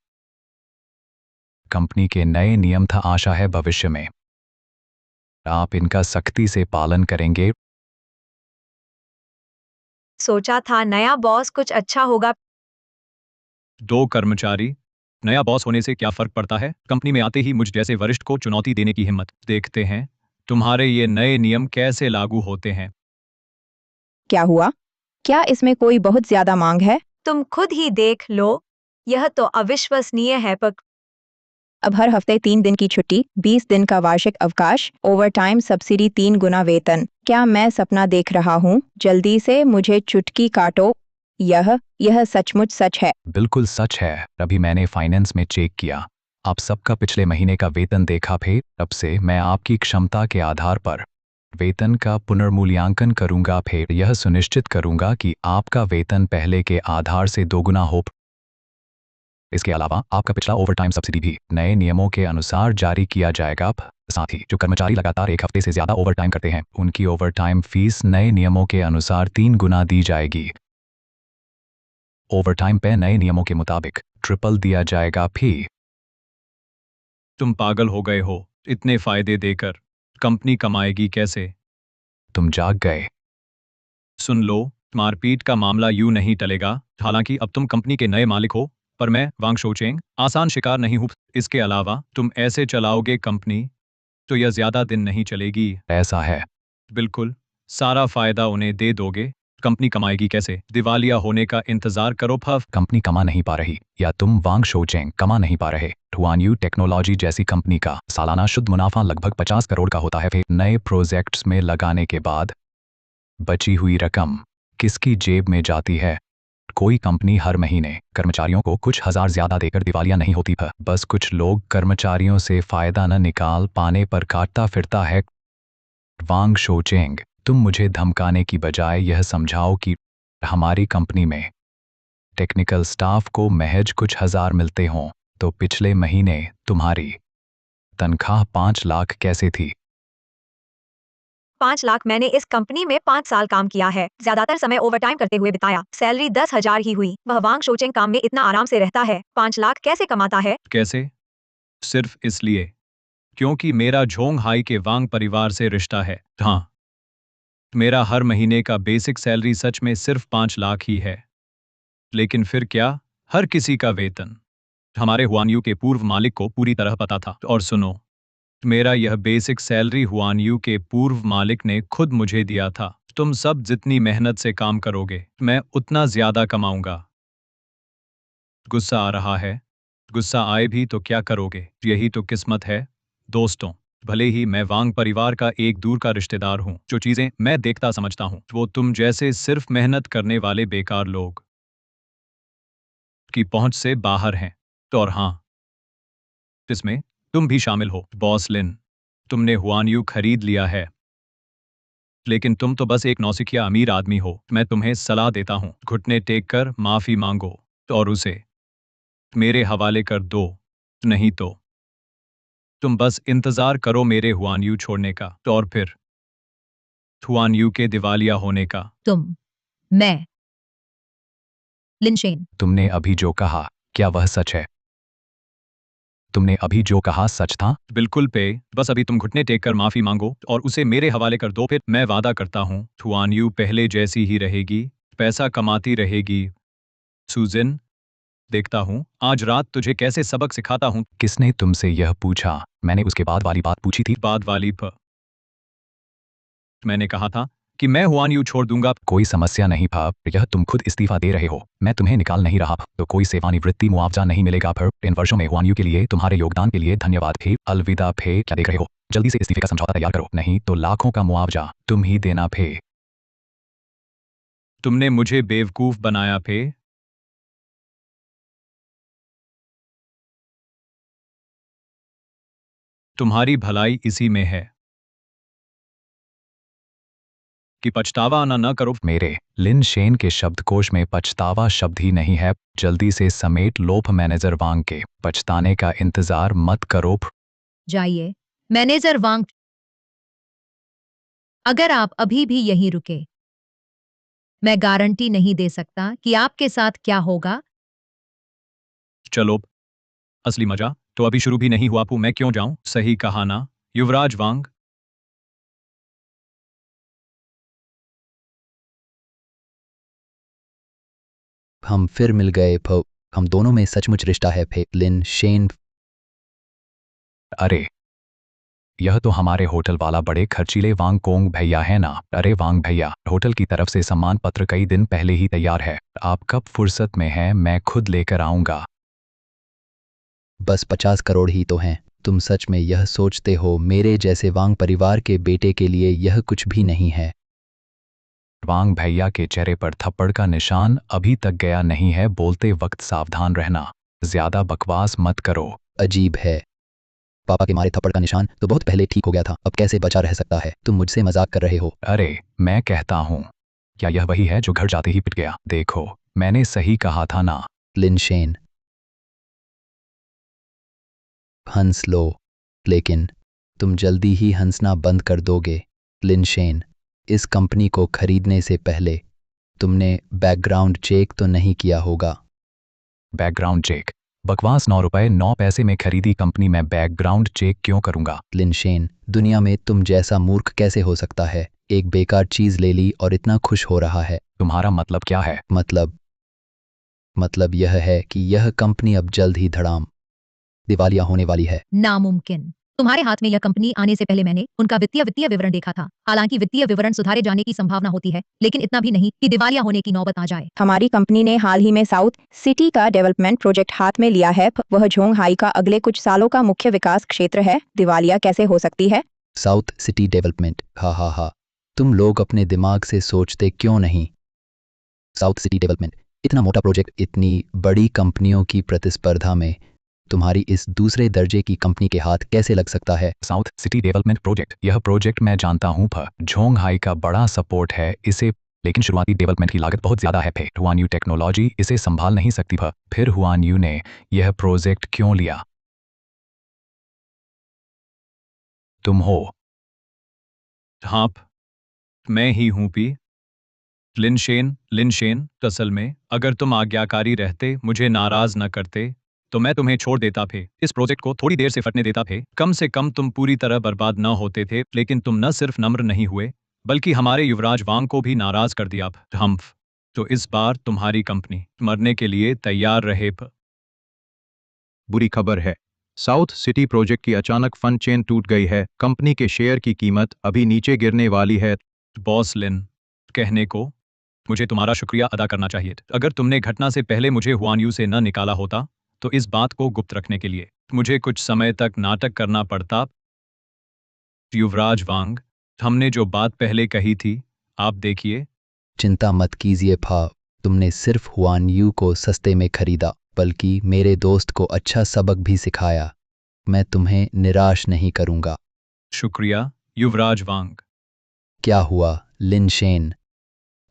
कंपनी के नए नियम था, आशा है भविष्य में आप इनका सख्ती से पालन करेंगे। सोचा था नया बॉस कुछ अच्छा होगा। 2 कर्मचारी, नया बॉस होने से क्या फर्क पड़ता है? कंपनी में आते ही मुझ जैसे वरिष्ठ को चुनौती देने की हिम्मत। देखते हैं तुम्हारे ये नए नियम कैसे लागू होते हैं। क्या हुआ? क्या इसमें कोई बहुत ज्यादा मांग है? तुम खुद ही देख लो, यह तो अविश्वसनीय है। पर अब हर हफ्ते 3 दिन की छुट्टी, 20 दिन का वार्षिक अवकाश, ओवरटाइम सब्सिडी, 3 गुना वेतन। क्या मैं सपना देख रहा हूँ? जल्दी से मुझे चुटकी काटो। यह सचमुच सच है। बिल्कुल सच है। अभी मैंने फाइनेंस में चेक किया, आप सबका पिछले महीने का वेतन देखा। फिर अब से मैं आपकी क्षमता के आधार पर वेतन का पुनर्मूल्यांकन करूंगा। फिर यह सुनिश्चित करूंगा कि आपका वेतन पहले के आधार से 2 गुना हो। इसके अलावा आपका पिछला ओवरटाइम सब्सिडी भी नए नियमों के अनुसार जारी किया जाएगा। साथ ही जो कर्मचारी लगातार 1 हफ्ते से ज्यादा ओवरटाइम करते हैं, उनकी ओवरटाइम फीस नए नियमों के अनुसार 3 गुना दी जाएगी। ओवरटाइम पे नए नियमों के मुताबिक ट्रिपल दिया जाएगा। भी तुम पागल हो गए हो? इतने फायदे देकर कंपनी कमाएगी कैसे? तुम जाग गए। सुन लो, मारपीट का मामला यूं नहीं टलेगा। हालांकि अब तुम कंपनी के नए मालिक हो, पर मैं वांग शोचेंग आसान शिकार नहीं हूं। इसके अलावा तुम ऐसे चलाओगे कंपनी तो यह ज्यादा दिन नहीं चलेगी। ऐसा है? बिल्कुल, सारा फायदा उन्हें दे दोगे। कंपनी कमाएगी कैसे? दिवालिया होने का इंतजार करो। फव कंपनी कमा नहीं पा रही या तुम वांग शोचेंग कमा नहीं पा रहे। हुआनयू टेक्नोलॉजी जैसी कंपनी का सालाना शुद्ध मुनाफा लगभग 50 करोड़ का होता है। फिर नए प्रोजेक्ट्स में लगाने के बाद बची हुई रकम किसकी जेब में जाती है? कोई कंपनी हर महीने कर्मचारियों को कुछ हजार ज्यादा देकर दिवालिया नहीं होती है। बस कुछ लोग कर्मचारियों से फायदा न निकाल पाने पर काटता फिरता है। वांग शोचेंग, तुम मुझे धमकाने की बजाय यह समझाओ कि हमारी कंपनी में टेक्निकल स्टाफ को महज कुछ हजार मिलते हों, तो पिछले महीने तुम्हारी तनख्वाह 5 लाख कैसे थी? 5 लाख? मैंने इस कंपनी में 5 साल काम किया है, ज्यादातर समय ओवरटाइम करते हुए बिताया। सैलरी 10,000 ही हुई। वह वांग शोचेंग काम में इतना आराम से रहता है, 5 लाख कैसे कमाता है? कैसे? सिर्फ इसलिए क्योंकि मेरा झोंग हाई के वांग परिवार से रिश्ता है। हाँ, मेरा हर महीने का बेसिक सैलरी सच में सिर्फ 5 लाख ही है। लेकिन फिर क्या, हर किसी का वेतन हमारे हुआनयू के पूर्व मालिक को पूरी तरह पता था। और सुनो, मेरा यह बेसिक सैलरी हुआनयू के पूर्व मालिक ने खुद मुझे दिया था। तुम सब जितनी मेहनत से काम करोगे, मैं उतना ज्यादा कमाऊंगा। गुस्सा आ रहा है? गुस्सा आए भी तो क्या करोगे? यही तो किस्मत है दोस्तों। भले ही मैं वांग परिवार का एक दूर का रिश्तेदार हूं, जो चीजें मैं देखता समझता हूं वो तुम जैसे सिर्फ मेहनत करने वाले बेकार लोग की पहुंच से बाहर हैं। तो और हाँ, इसमें तुम भी शामिल हो। बॉस लिन, तुमने हुआनयू खरीद लिया है, लेकिन तुम तो बस एक नौसिखिया अमीर आदमी हो। मैं तुम्हें सलाह देता हूं, घुटने टेक कर माफी मांगो और उसे मेरे हवाले कर दो। नहीं तो तुम बस इंतजार करो मेरे हुआनयू छोड़ने का और फिर हुआनयू के दिवालिया होने का। मैं लिनशेन, तुमने अभी जो कहा, क्या वह सच है? तुमने अभी जो कहा सच था? बिल्कुल पे, बस अभी तुम घुटने टेक कर माफी मांगो और उसे मेरे हवाले कर दो। फिर मैं वादा करता हूं, हुआनयू पहले जैसी ही रहेगी, पैसा कमाती रहेगी। सुजिन, देखता हूं आज रात तुझे कैसे सबक सिखाता हूं। किसने तुमसे यह पूछा? मैंने उसके बाद वाली बात पूछी थी। बाद वाली मैंने कहा था कि मैं हुआन यू छोड़ दूंगा। कोई समस्या नहीं भाप, यह तुम खुद इस्तीफा दे रहे हो, मैं तुम्हें निकाल नहीं रहा, तो कोई सेवानिवृत्ति मुआवजा नहीं मिलेगा। फिर इन वर्षों में हुआन यू के लिए तुम्हारे योगदान के लिए धन्यवाद। फे अलविदा। फे क्या देख रहे हो, जल्दी से इस्तीफे का समझौता तैयार करो, नहीं तो लाखों का मुआवजा तुम ही देना। फे तुमने मुझे बेवकूफ बनाया। फे तुम्हारी भलाई इसी में है कि पछतावा न करो। मेरे लिन शेन के शब्दकोश में पछतावा शब्द ही नहीं है, जल्दी से समेट लोभ मैनेजर वांग के, पछताने का इंतजार मत करो। जाइए मैनेजर वांग, अगर आप अभी भी यहीं रुके, मैं गारंटी नहीं दे सकता कि आपके साथ क्या होगा। चलो, असली मजा तो अभी शुरू भी नहीं हुआ। मैं क्यों जाऊं? सही कहा ना युवराज वांग? हम फिर मिल गए भो, हम दोनों में सचमुच रिश्ता है। फे लिन शेन। अरे यह तो हमारे होटल वाला बड़े खर्चीले वांग कोंग भैया है ना। अरे वांग भैया, होटल की तरफ से सम्मान पत्र कई दिन पहले ही तैयार है, आप कब फुर्सत में हैं, मैं खुद लेकर आऊंगा। बस 50 करोड़ ही तो हैं। तुम सच में यह सोचते हो मेरे जैसे वांग परिवार के बेटे के लिए यह कुछ भी नहीं है? वांग भैया के चेहरे पर थप्पड़ का निशान अभी तक गया नहीं है, बोलते वक्त सावधान रहना, ज्यादा बकवास मत करो। अजीब है, पापा के मारे थप्पड़ का निशान तो बहुत पहले ठीक हो गया था, अब कैसे बचा रह सकता है? तुम मुझसे मजाक कर रहे हो? अरे मैं कहता हूँ, क्या यह वही है जो घर जाते ही पिट गया? देखो मैंने सही कहा था ना। लिन शेन, हंस लो, लेकिन तुम जल्दी ही हंसना बंद कर दोगे। लिन शेन, इस कंपनी को खरीदने से पहले तुमने बैकग्राउंड चेक तो नहीं किया होगा? Background check? बकवास, 9 रुपए 9 पैसे में खरीदी कंपनी में बैकग्राउंड चेक क्यों करूंगा? लिन शेन, दुनिया में तुम जैसा मूर्ख कैसे हो सकता है? एक बेकार चीज ले ली और इतना खुश हो रहा है। तुम्हारा मतलब क्या है? मतलब यह है कि यह कंपनी अब जल्द ही धड़ाम दिवालिया होने वाली है। नामुमकिन। तुम्हारे हाथ में यह कंपनी आने से पहले मैंने उनका वित्तीय विवरण देखा था। हालांकि वित्तीय विवरण सुधारे जाने की संभावना होती है, लेकिन इतना भी नहीं कि दिवालिया होने की नौबत आ जाए। हमारी कंपनी ने हाल ही में साउथ सिटी का डेवलपमेंट प्रोजेक्ट हाथ में लिया है। वह झोंग हाई का अगले कुछ सालों का मुख्य विकास क्षेत्र है। दिवालिया कैसे हो सकती है? साउथ सिटी डेवलपमेंट, हा हा हा, तुम लोग अपने दिमाग से सोचते क्यों नहीं? साउथ सिटी डेवलपमेंट, इतना मोटा प्रोजेक्ट इतनी बड़ी कंपनियों की प्रतिस्पर्धा में तुम्हारी इस दूसरे दर्जे की कंपनी के हाथ कैसे लग सकता है? साउथ सिटी डेवलपमेंट प्रोजेक्ट, यह प्रोजेक्ट मैं जानता हूँ। झोंग हाई का बड़ा सपोर्ट है इसे, लेकिन शुरुआती डेवलपमेंट की लागत बहुत ज्यादा है। हुआन यू टेक्नोलॉजी इसे संभाल नहीं सकती। फिर हुआन यू ने यह प्रोजेक्ट क्यों लिया? तुम हो? हाँ, मैं ही हूँ। लिन शेन, असल में अगर तुम आज्ञाकारी रहते, मुझे नाराज न करते, तो मैं तुम्हें छोड़ देता थे, इस प्रोजेक्ट को थोड़ी देर से फटने देता थे। कम से कम तुम पूरी तरह बर्बाद न होते थे। लेकिन तुम न सिर्फ नम्र नहीं हुए, बल्कि हमारे युवराज वांग को भी नाराज कर दिया। हम तो इस बार तुम्हारी कंपनी मरने के लिए तैयार रहे। बुरी खबर है, साउथ सिटी प्रोजेक्ट की अचानक फंड चेन टूट गई है। कंपनी के शेयर की कीमत अभी नीचे गिरने वाली है। बॉस लिन, कहने को मुझे तुम्हारा शुक्रिया अदा करना चाहिए। अगर तुमने घटना से पहले मुझे हुआन यू से न निकाला होता, तो इस बात को गुप्त रखने के लिए मुझे कुछ समय तक नाटक करना पड़ता। युवराज वांग, हमने जो बात पहले कही थी, आप देखिए। चिंता मत कीजिए भा, तुमने सिर्फ हुआन यू को सस्ते में खरीदा, बल्कि मेरे दोस्त को अच्छा सबक भी सिखाया। मैं तुम्हें निराश नहीं करूंगा। शुक्रिया युवराज वांग। क्या हुआ लिन शेन,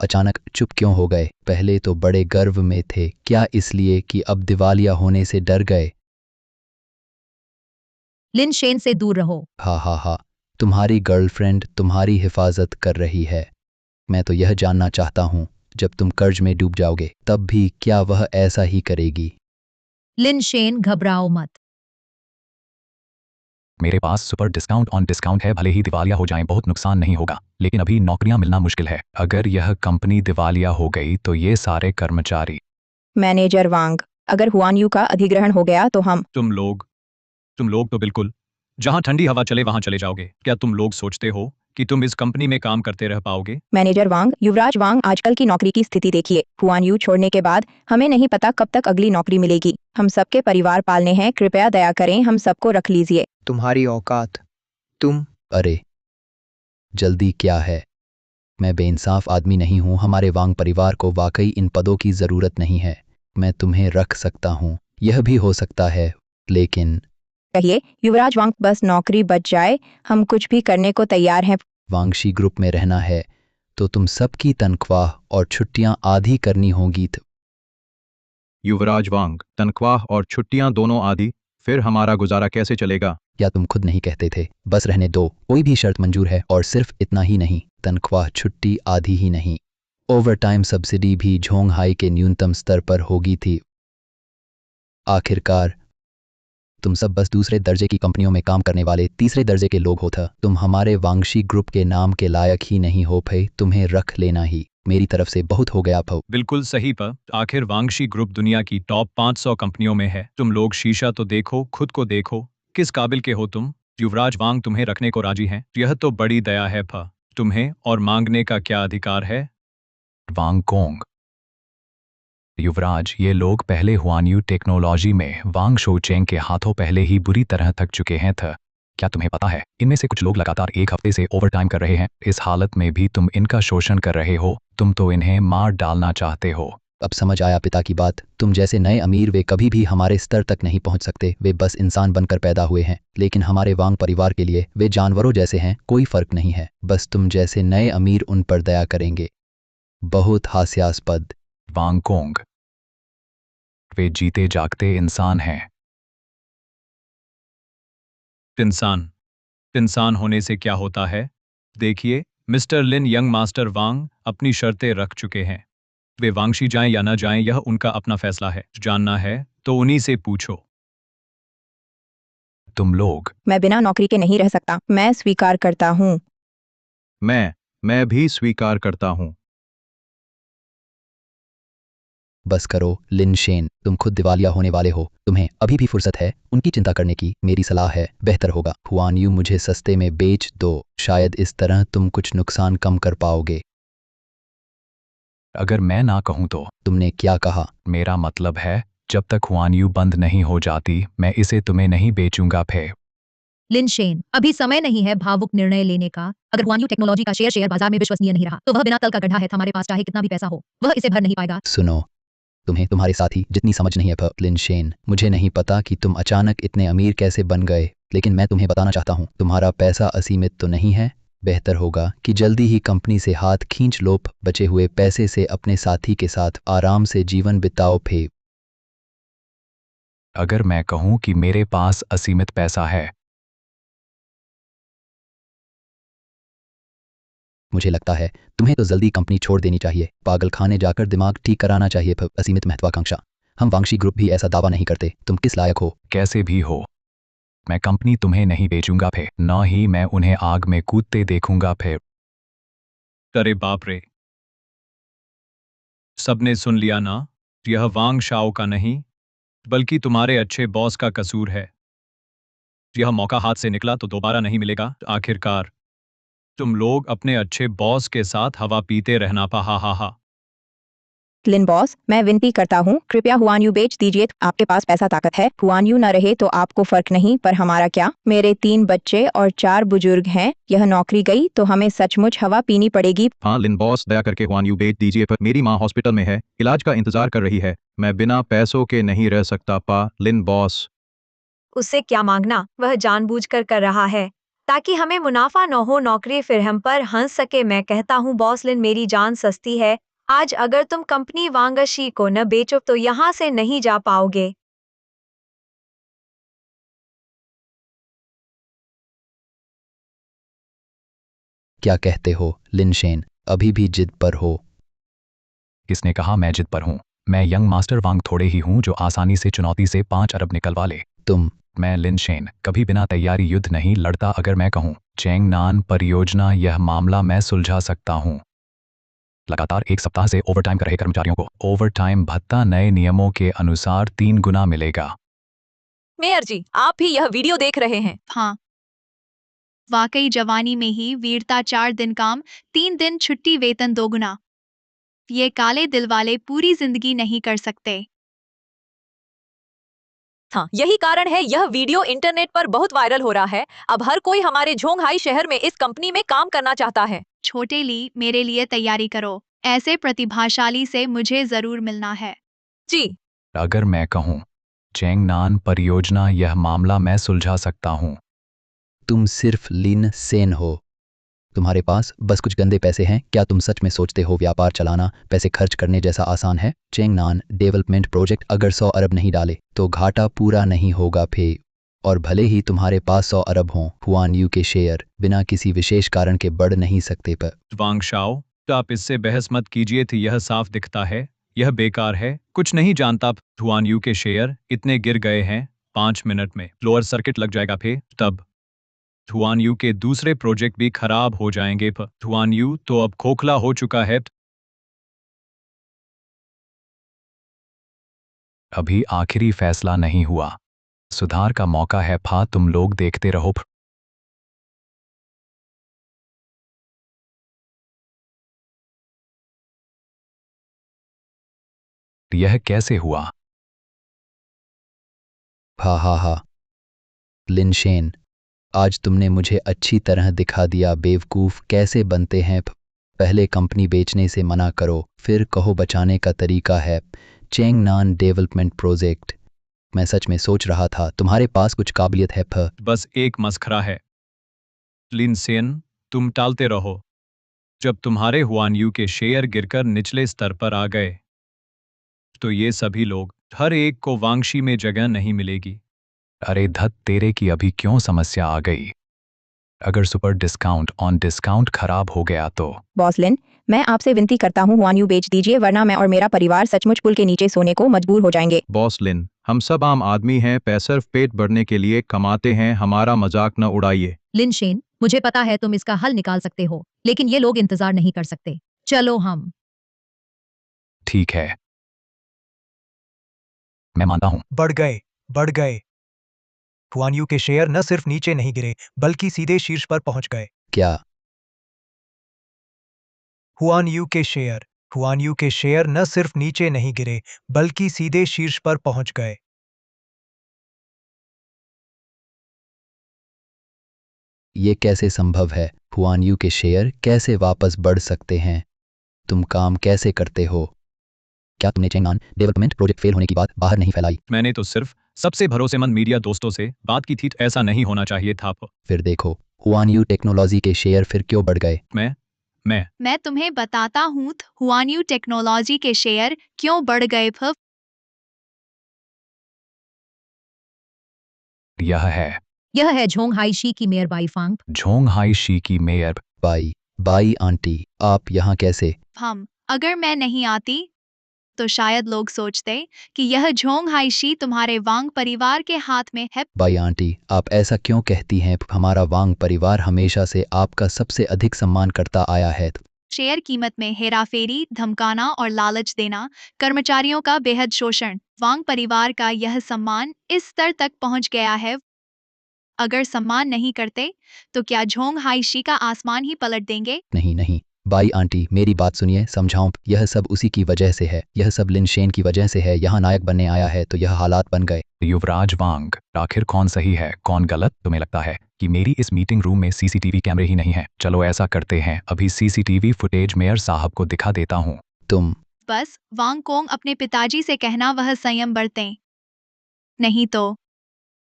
अचानक चुप क्यों हो गए? पहले तो बड़े गर्व में थे, क्या इसलिए कि अब दिवालिया होने से डर गए? लिन शेन से दूर रहो। हा हा हा, तुम्हारी गर्लफ्रेंड तुम्हारी हिफाजत कर रही है। मैं तो यह जानना चाहता हूँ, जब तुम कर्ज में डूब जाओगे तब भी क्या वह ऐसा ही करेगी? लिन शेन, घबराओ मत। मेरे पास सुपर डिस्काउंट ऑन डिस्काउंट है, भले ही दिवालिया हो जाएं बहुत नुकसान नहीं होगा, लेकिन अभी नौकरियां मिलना मुश्किल है। अगर यह कंपनी दिवालिया हो गई तो ये सारे कर्मचारी। मैनेजर वांग, अगर हुआन यू का अधिग्रहण हो गया तो हम तुम लोग तो बिल्कुल जहां ठंडी हवा चले वहां चले जाओगे। क्या तुम लोग सोचते हो कि तुम इस कंपनी में काम करते रह पाओगे? मैनेजर वांग, युवराज वांग, आजकल की नौकरी की स्थिति देखिए। हुआन यू छोड़ने के बाद हमें नहीं पता कब तक अगली नौकरी मिलेगी। हम सबके परिवार पालने हैं, कृपया दया करें, हम सबको रख लीजिए। तुम्हारी औकात। तुम अरे जल्दी क्या है? मैं बेइंसाफ आदमी नहीं हूँ। हमारे वांग परिवार को वाकई इन पदों की ज़रूरत नहीं है। मैं तुम्हें रख सकता हूँ, यह भी हो सकता है, लेकिन कहिए युवराज वांग, बस नौकरी बच जाए, हम कुछ भी करने को तैयार हैं। वांगशी ग्रुप में रहना है तो तुम सबकी तनख्वाह और छुट्टियां आधी करनी होगी। युवराज वांग, तनख्वाह और छुट्टियां दोनों आदि, फिर हमारा गुजारा कैसे चलेगा? या तुम खुद नहीं कहते थे? बस रहने दो, कोई भी शर्त मंजूर है। और सिर्फ इतना ही नहीं, तनख्वाह छुट्टी आधी ही नहीं, ओवरटाइम सब्सिडी भी झोंगहाई के न्यूनतम स्तर पर होगी थी। आखिरकार तुम सब बस दूसरे दर्जे की कंपनियों में काम करने वाले तीसरे दर्जे के लोग हो था। तुम हमारे वांगशी ग्रुप के नाम के लायक ही नहीं हो भाई। तुम्हें रख लेना ही मेरी तरफ से बहुत हो गया भाव। बिल्कुल सही पर आखिर वांगशी ग्रुप दुनिया की टॉप 500 कंपनियों में है। तुम लोग शीशा तो देखो, खुद को देखो, किस काबिल के हो तुम? युवराज वांग तुम्हें रखने को राजी हैं। यह तो बड़ी दया है फा। तुम्हें और मांगने का क्या अधिकार है? वांग कोंग, युवराज, ये लोग पहले हुआनयू टेक्नोलॉजी में वांग शोचेंग के हाथों पहले ही बुरी तरह थक चुके हैं था। क्या तुम्हें पता है, इनमें से कुछ लोग लगातार 1 हफ्ते से ओवरटाइम कर रहे हैं। इस हालत में भी तुम इनका शोषण कर रहे हो। तुम तो इन्हें मार डालना चाहते हो। अब समझ आया पिता की बात। तुम जैसे नए अमीर वे कभी भी हमारे स्तर तक नहीं पहुंच सकते। वे बस इंसान बनकर पैदा हुए हैं, लेकिन हमारे वांग परिवार के लिए वे जानवरों जैसे हैं। कोई फर्क नहीं है। बस तुम जैसे नए अमीर उन पर दया करेंगे। बहुत हास्यास्पद। वांग कोंग, वे जीते जागते इंसान हैं। इंसान होने से क्या होता है? देखिए मिस्टर लिन, यंग मास्टर वांग अपनी शर्तें रख चुके हैं। वे वांगशी जाएं या न जाएं, यह उनका अपना फैसला है। जानना है तो उन्हीं से पूछो। तुम लोग, मैं बिना नौकरी के नहीं रह सकता। मैं स्वीकार करता हूँ। मैं भी स्वीकार करता हूँ। बस करो लिन शेन, तुम खुद दिवालिया होने वाले हो। तुम्हें अभी भी फुर्सत है उनकी चिंता करने की। मेरी सलाह है, बेहतर होगा हुआन यू मुझे सस्ते में बेच दो। शायद इस तरह तुम कुछ नुकसान कम कर पाओगे। अगर मैं ना कहूं तो? तुमने क्या कहा? मेरा मतलब है, जब तक हुआनयू बंद नहीं हो जाती, मैं इसे तुम्हें नहीं बेचूंगा। फिर लिन शेन, अभी समय नहीं है भावुक निर्णय लेने का। अगर हुआनयू टेक्नोलॉजी का शेयर बाजार में विश्वसनीय नहीं रहा तो वह बिना तल का गड्ढा है। हमारे पास चाहे कितना भी पैसा हो, वह इसे भर नहीं पाएगा। सुनो, तुम्हें तुम्हारे साथी जितनी समझ नहीं है लिन शेन। मुझे नहीं पता कि तुम अचानक इतने अमीर कैसे बन गए, लेकिन मैं तुम्हें बताना चाहता हूँ, तुम्हारा पैसा असीमित तो नहीं है। बेहतर होगा कि जल्दी ही कंपनी से हाथ खींच लो। बचे हुए पैसे से अपने साथी के साथ आराम से जीवन बिताओ। फे अगर मैं कहूं कि मेरे पास असीमित पैसा है, मुझे लगता है तुम्हें तो जल्दी कंपनी छोड़ देनी चाहिए। पागल खाने जाकर दिमाग ठीक कराना चाहिए। असीमित महत्वाकांक्षा, हम वांगशी ग्रुप भी ऐसा दावा नहीं करते। तुम किस लायक हो? कैसे भी हो, मैं कंपनी तुम्हें नहीं बेचूंगा। फिर न ही मैं उन्हें आग में कूदते देखूंगा। फिर अरे बाप रे, सबने सुन लिया ना? यह वांग शाओ का नहीं, बल्कि तुम्हारे अच्छे बॉस का कसूर है। यह मौका हाथ से निकला तो दोबारा नहीं मिलेगा। आखिरकार तुम लोग अपने अच्छे बॉस के साथ हवा पीते रहना पा। हा। लिन बॉस, मैं विनती करता हूँ, कृपया हुआन यू बेच दीजिए। आपके पास पैसा ताकत है। हुआन यू न रहे तो आपको फर्क नहीं, पर हमारा क्या? मेरे 3 बच्चे और 4 बुजुर्ग हैं। यह नौकरी गई तो हमें सचमुच हवा पीनी पड़ेगी। हाँ लिन बॉस, दया करके हुआन यू बेच दीजिए। पर मेरी माँ हॉस्पिटल में है, इलाज का इंतजार कर रही है। मैं बिना पैसों के नहीं रह सकता पा। लिन बॉस, उससे क्या मांगना? वह जानबूझकर कर रहा है ताकि हमें मुनाफा न हो। नौकरी फिर हम पर हंस सके। मैं कहता हूँ बॉस लिन, मेरी जान सस्ती है। आज अगर तुम कंपनी वांगशी को न बेचो तो यहाँ से नहीं जा पाओगे। क्या कहते हो लिन शेन? अभी भी जिद पर हो? किसने कहा मैं जिद पर हूं? मैं यंग मास्टर वांग थोड़े ही हूं जो आसानी से चुनौती से 5 अरब निकलवा ले। मैं लिन शेन कभी बिना तैयारी युद्ध नहीं लड़ता। अगर मैं कहूं चेंगनान परियोजना, यह मामला मैं सुलझा सकता हूं। लगातार 1 सप्ताह से ओवरटाइम कर रहे कर्मचारियों को ओवरटाइम भत्ता नए नियमों के अनुसार 3 गुना मिलेगा। मेयर जी, आप भी यह वीडियो देख रहे हैं? हाँ, वाकई जवानी में ही वीरता, 4 दिन काम, 3 दिन छुट्टी, वेतन दोगुना। ये काले दिल वाले पूरी जिंदगी नहीं कर सकते। हाँ, यही कारण है यह वीडियो इंटरनेट पर बहुत वायरल हो रहा है। अब हर कोई हमारे झोंगहाई शहर में इस कंपनी में काम करना चाहता है। छोटे ली, मेरे लिए तैयारी करो। ऐसे प्रतिभाशाली से मुझे जरूर मिलना है। जी। अगर मैं कहूँ चेंगनान परियोजना, यह मामला मैं सुलझा सकता हूँ। तुम सिर्फ लिन सेन हो। तुम्हारे पास बस कुछ गंदे पैसे हैं। क्या तुम सच में सोचते हो व्यापार चलाना पैसे खर्च करने जैसा आसान है? चेंगनान डेवलपमेंट प्रोजेक्ट अगर 100 अरब नहीं डाले तो घाटा पूरा नहीं होगा फे। और भले ही तुम्हारे पास 100 अरब हों, हुआन यू के शेयर बिना किसी विशेष कारण के बढ़ नहीं सकते। पर वांग शाओ, तो आप इससे बहस मत कीजिए थे, यह साफ दिखता है यह बेकार है, कुछ नहीं जानता। हुआन यू के शेयर इतने गिर गए हैं 5 मिनट में लोअर सर्किट लग जाएगा फे, तब हुआन यू के दूसरे प्रोजेक्ट भी खराब हो जाएंगे। हुआन यू तो अब खोखला हो चुका है। अभी आखिरी फैसला नहीं हुआ, सुधार का मौका है। तुम लोग देखते रहो। यह कैसे हुआ? हा। लिनशेन, आज तुमने मुझे अच्छी तरह दिखा दिया बेवकूफ़ कैसे बनते हैं। पहले कंपनी बेचने से मना करो, फिर कहो बचाने का तरीका है। चेंगनान डेवलपमेंट प्रोजेक्ट, मैं सच में सोच रहा था तुम्हारे पास कुछ काबिलियत है। बस एक मस्खरा है। लिनसेन, तुम टालते रहो। जब तुम्हारे हुआन यू के शेयर गिरकर निचले स्तर पर आ गए तो ये सभी लोग, हर एक को वांगशी में जगह नहीं मिलेगी। अरे धत तेरे की, अभी क्यों समस्या आ गई? अगर सुपर डिस्काउंट ऑन डिस्काउंट खराब हो गया तो? बॉस लिन, मैं आपसे विनती करता हूँ हुआन यू बेच दीजिए, वरना मैं और मेरा परिवार सचमुच पुल के नीचे सोने को मजबूर हो जाएंगे। बॉस लिन, हम सब आम आदमी हैं, सिर्फ पेट भरने के लिए कमाते हैं, हमारा मजाक न उड़ाइए। लिनशेन, मुझे पता है तुम इसका हल निकाल सकते हो, लेकिन ये लोग इंतजार नहीं कर सकते। चलो हम। ठीक है, मैं मानता हूँ। बढ़ गए। हुआन यू के शेयर न सिर्फ नीचे नहीं गिरे, बल्कि सीधे शीर्ष पर पहुंच गए। क्या? हुआन यू के शेयर न सिर्फ नीचे नहीं गिरे, बल्कि सीधे शीर्ष पर पहुंच गए। ये कैसे संभव है? हुआन यू के शेयर कैसे वापस बढ़ सकते हैं? तुम काम कैसे करते हो? क्या तुमने चेंगनान डेवलपमेंट प्रोजेक्ट फेल होने की बात बाहर नहीं फैलाई? मैंने तो सिर्फ सबसे भरोसेमंद मीडिया दोस्तों से बात की थी, ऐसा नहीं होना चाहिए था। फिर देखो, हुआन यू टेक्नोलॉजी के शेयर फिर क्यों बढ़ गए? मैं तुम्हें बताता हूँ हुआन यू टेक्नोलॉजी के शेयर क्यों बढ़ गए। यह है झोंगहाई शी की मेयर बाईफांग। झोंगहाई शी की मेयर। बाई आंटी, आप यहाँ कैसे? अगर मैं नहीं आती तो शायद लोग सोचते कि यह झोंगहाई शी तुम्हारे वांग परिवार के हाथ में है। बाई आंटी, आप ऐसा क्यों कहती हैं? हमारा वांग परिवार हमेशा से आपका सबसे अधिक सम्मान करता आया है। शेयर कीमत में हेराफेरी, धमकाना और लालच देना, कर्मचारियों का बेहद शोषण, वांग परिवार का यह सम्मान इस स्तर तक पहुंच गया है। अगर सम्मान नहीं करते तो क्या झोंगहाई शी का आसमान ही पलट देंगे? नहीं, बाई आंटी, मेरी बात सुनिए, समझाऊं, यह सब उसी की वजह से है। यह सब लिनशेन की वजह से है। यहाँ नायक बनने आया है तो यह हालात बन गए। युवराज वांग, आखिर कौन सही है कौन गलत? तुम्हें लगता है कि मेरी इस मीटिंग रूम में सीसीटीवी कैमरे ही नहीं है? चलो ऐसा करते हैं, अभी सीसीटीवी फुटेज मेयर साहब को दिखा देता हूँ। तुम बस वांग कोंग अपने पिताजी से कहना वह संयम बरतें, नहीं तो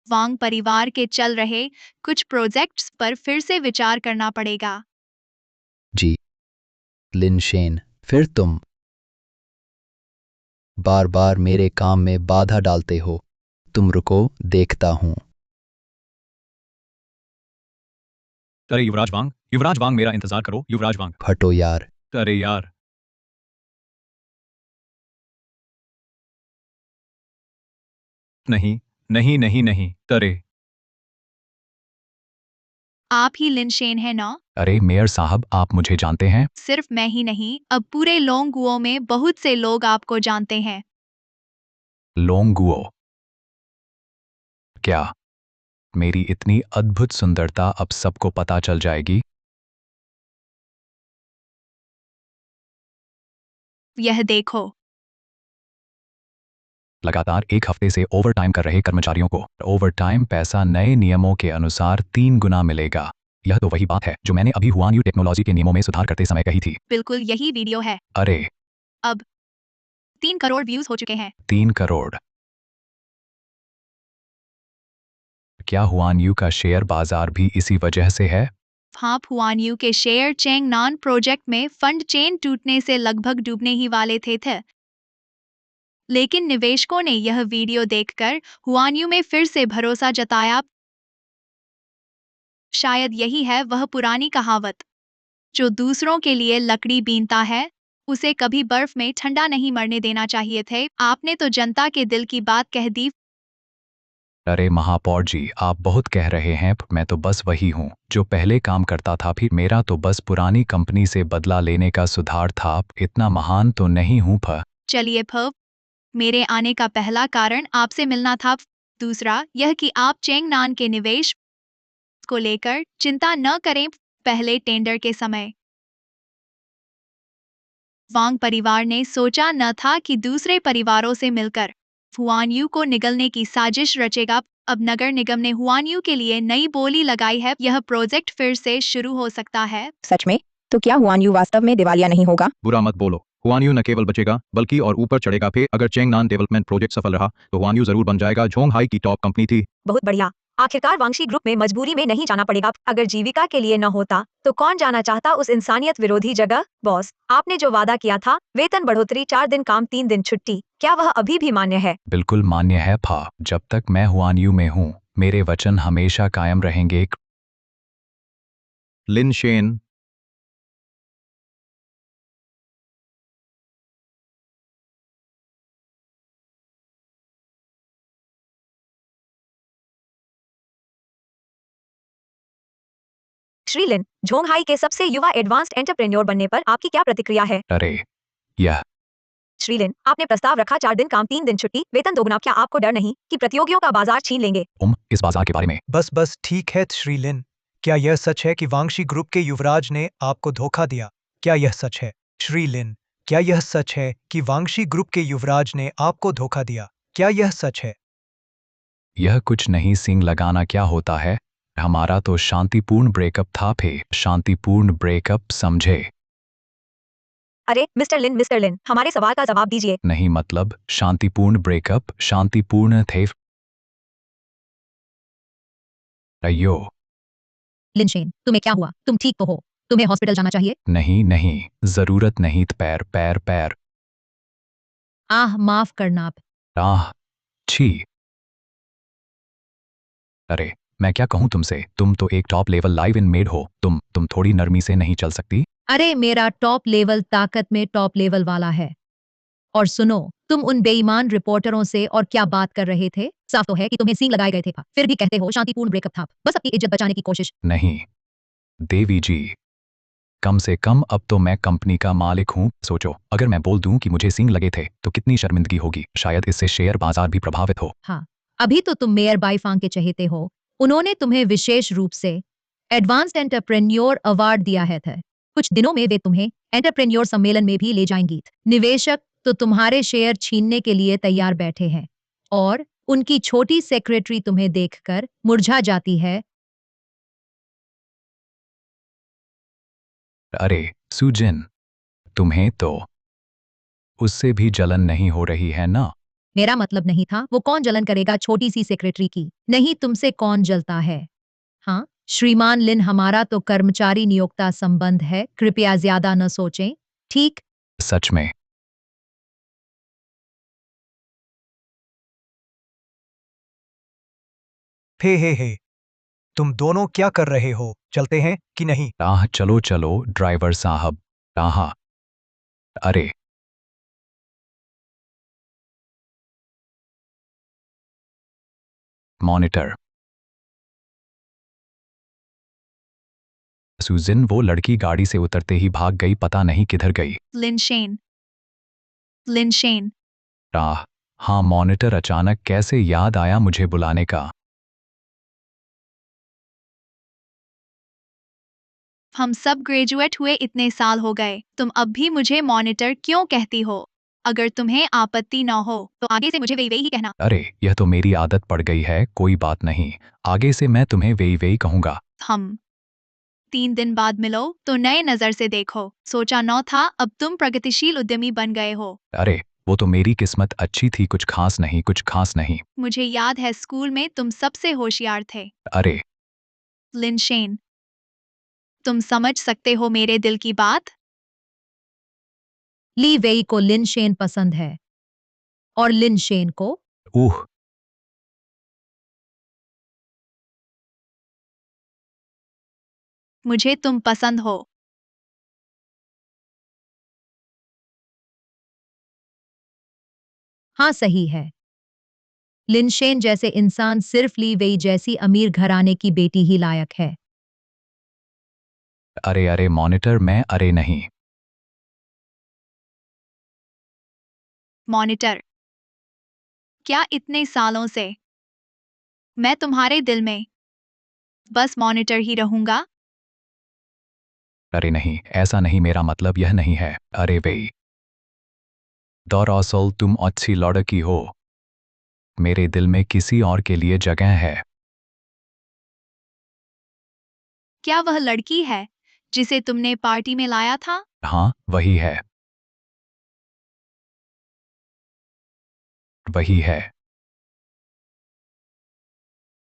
वांग परिवार के चल रहे कुछ प्रोजेक्ट्स पर फिर से विचार करना पड़ेगा। जी लिनशेन, फिर तुम बार बार मेरे काम में बाधा डालते हो। तुम रुको, देखता हूँ। अरे युवराज वांग, मेरा इंतजार करो। युवराज वांग, हटो यार। अरे यार, नहीं, अरे आप ही लिनशेन है ना? अरे मेयर साहब, आप मुझे जानते हैं? सिर्फ मैं ही नहीं, अब पूरे लोंगुओ में बहुत से लोग आपको जानते हैं। लोंगुओ? क्या मेरी इतनी अद्भुत सुंदरता अब सबको पता चल जाएगी। यह देखो। लगातार 1 हफ्ते से ओवरटाइम कर रहे कर्मचारियों को ओवरटाइम पैसा नए नियमों के अनुसार 3 गुना मिलेगा। यह तो वही बात है जो मैंने अभी हुआनयू टेक्नोलॉजी के नियमों में सुधार करते समय कही थी। बिल्कुल यही वीडियो है। अरे 3 करोड़ व्यूज हो चुके हैं। 3 करोड़। क्या हुआनयू का शेयर बाजार भी इसी वजह से है? हाँ, हुआनयू के शेयर चेंगनान प्रोजेक्ट में फंड चेन टूटने से लगभग डूबने ही वाले थे। लेकिन निवेशकों ने यह वीडियो देखकर हुआनयू में फिर से भरोसा जताया। शायद यही है वह पुरानी कहावत, जो दूसरों के लिए लकड़ी बीनता है उसे कभी बर्फ में ठंडा नहीं मरने देना चाहिए थे। आपने तो जनता के दिल की बात कह दी। अरे महापौर जी, आप बहुत कह रहे हैं, मैं तो बस वही हूँ जो पहले काम करता था। फिर मेरा तो बस पुरानी कंपनी से बदला लेने का सुधार था। इतना महान तो नहीं हूँ। चलिए मेरे आने का पहला कारण आपसे मिलना था। दूसरा यह कि आप चेंगनान के निवेश को लेकर चिंता न करें। पहले टेंडर के समय वांग परिवार ने सोचा न था कि दूसरे परिवारों से मिलकर हुआनयू को निगलने की साजिश रचेगा। अब नगर निगम ने हुआनयू के लिए नई बोली लगाई है। यह प्रोजेक्ट फिर से शुरू हो सकता है। सच में? तो क्या हुआनयू वास्तव में दिवालिया नहीं होगा? बुरा मत बोलो, हुआनयू न केवल बचेगा बल्कि और ऊपर चढ़ेगा। फिर अगर चेंगनान डेवलपमेंट प्रोजेक्ट सफल रहा तो हुआनयू जरूर बन जाएगा। जोंगहाई की टॉप कंपनी थी। बहुत बढ़िया। आखिरकार वांगशी ग्रुप में मजबूरी में नहीं जाना पड़ेगा। अगर जीविका के लिए न होता तो कौन जाना चाहता उस इंसानियत विरोधी जगह? बॉस, आपने जो वादा किया था, वेतन बढ़ोतरी, 4 दिन काम 3 दिन छुट्टी, क्या वह अभी भी मान्य है? बिल्कुल मान्य है फा। जब तक मैं हुआनयू में हूँ मेरे वचन हमेशा कायम रहेंगे। लिन शेन, श्रीलिन, जोंगहाई के सबसे युवा एडवांस्ड एंटरप्रेन्योर बनने पर आपकी क्या प्रतिक्रिया है? अरे यह श्रीलिन, आपने प्रस्ताव रखा 4 दिन काम 3 दिन छुट्टी, वेतन दोगुना। क्या आपको डर नहीं कि प्रतियोगियों का बाजार छीन लेंगे? इस बाजार के बारे में बस ठीक है श्रीलिन। क्या यह सच है कि वांगशी ग्रुप के युवराज ने आपको धोखा दिया? क्या यह सच है? श्रीलिन, क्या यह सच है कि वांगशी ग्रुप के युवराज ने आपको धोखा दिया? क्या यह सच है? यह कुछ नहीं। सिंग लगाना क्या होता है? हमारा तो शांतिपूर्ण ब्रेकअप था। शांतिपूर्ण ब्रेकअप, समझे? अरे मिस्टर लिन, हमारे सवाल का जवाब दीजिए। नहीं, मतलब शांतिपूर्ण ब्रेकअप शांतिपूर्ण थे। अयो लिनशेन, तुम्हें क्या हुआ? तुम ठीक तो हो? तुम्हें हॉस्पिटल जाना चाहिए। नहीं, जरूरत नहीं। पैर। आह, माफ करना। आह, छी। अरे मैं क्या कहूँ तुमसे, तुम तो एक top level live in made हो। तुम थोड़ी नरमी से नहीं चल सकती? अरे मेरा टॉप लेवल ताकत में टॉप लेवल वाला है। और सुनो, तुम उन बेईमान रिपोर्टरों से और क्या बात कर रहे थे? साफ तो है कि तुम्हें सींग लगाए गए थे, फिर भी कहते हो शांतिपूर्ण ब्रेकअप था। बस अपनी इज्जत बचाने की कोशिश। नहीं देवी जी, कम से कम अब तो मैं कंपनी का मालिक हूँ। सोचो, अगर मैं बोल दूं कि मुझे सींग लगे थे तो कितनी शर्मिंदगी होगी। शायद इससे शेयर बाजार भी प्रभावित हो। हाँ, अभी तो तुम मेयर बाईफांग के चहेते हो। उन्होंने तुम्हें विशेष रूप से एडवांस्ड एंटरप्रेन्योर अवार्ड दिया है था। कुछ दिनों में वे तुम्हें एंटरप्रेन्योर सम्मेलन में भी ले जाएंगी। निवेशक तो तुम्हारे शेयर छीनने के लिए तैयार बैठे हैं और उनकी छोटी सेक्रेटरी तुम्हें देखकर मुरझा जाती है। अरे सुजिन, तुम्हें तो उससे भी जलन नहीं हो रही है ना? मेरा मतलब नहीं था। वो कौन जलन करेगा छोटी सी सेक्रेटरी की? नहीं, तुमसे कौन जलता है? हाँ श्रीमान लिन, हमारा तो कर्मचारी नियोक्ता संबंध है। कृपया ज्यादा न सोचें, ठीक? सच में? हे, तुम दोनों क्या कर रहे हो? चलते हैं कि नहीं? चलो ड्राइवर साहब। अरे मॉनिटर। सुजिन, वो लड़की गाड़ी से उतरते ही भाग गई, पता नहीं किधर गई। लिनशेन। हाँ मॉनिटर, अचानक कैसे याद आया मुझे बुलाने का? हम सब ग्रेजुएट हुए इतने साल हो गए, तुम अब भी मुझे मॉनिटर क्यों कहती हो? अगर तुम्हें आपत्ति न हो तो आगे से मुझे वही ही कहना। अरे यह तो मेरी आदत पड़ गई है, कोई बात नहीं, आगे से मैं तुम्हें वेई कहूंगा। हम 3 दिन बाद मिलो तो नए नजर से देखो। सोचा न था अब तुम प्रगतिशील उद्यमी बन गए हो। अरे वो तो मेरी किस्मत अच्छी थी, कुछ खास नहीं, कुछ खास नहीं। मुझे याद है स्कूल में तुम सबसे होशियार थे। अरे लिनशेन, तुम समझ सकते हो मेरे दिल की बात? ली वेई को लिन शेन पसंद है और लिन शेन को ऊह, मुझे तुम पसंद हो। हाँ सही है। लिन शेन जैसे इंसान सिर्फ ली वेई जैसी अमीर घराने की बेटी ही लायक है। अरे अरे मॉनिटर, मैं अरे नहीं। मॉनिटर, क्या इतने सालों से मैं तुम्हारे दिल में बस मॉनिटर ही रहूंगा? अरे नहीं, ऐसा नहीं, मेरा मतलब यह नहीं है। अरे वेई, दरअसल तुम अच्छी लड़की हो, मेरे दिल में किसी और के लिए जगह है। क्या वह लड़की है जिसे तुमने पार्टी में लाया था? हाँ वही है, वही है।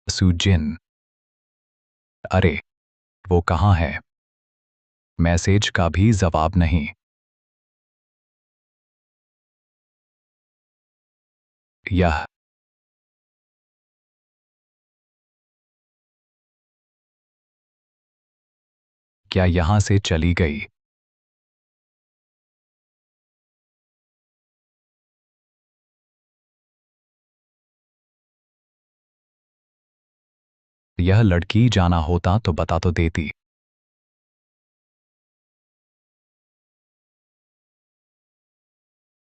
सुजिन। अरे वो कहाँ है? मैसेज का भी जवाब नहीं। यह क्या यहां से चली गई? यह लड़की जाना होता तो बता तो देती।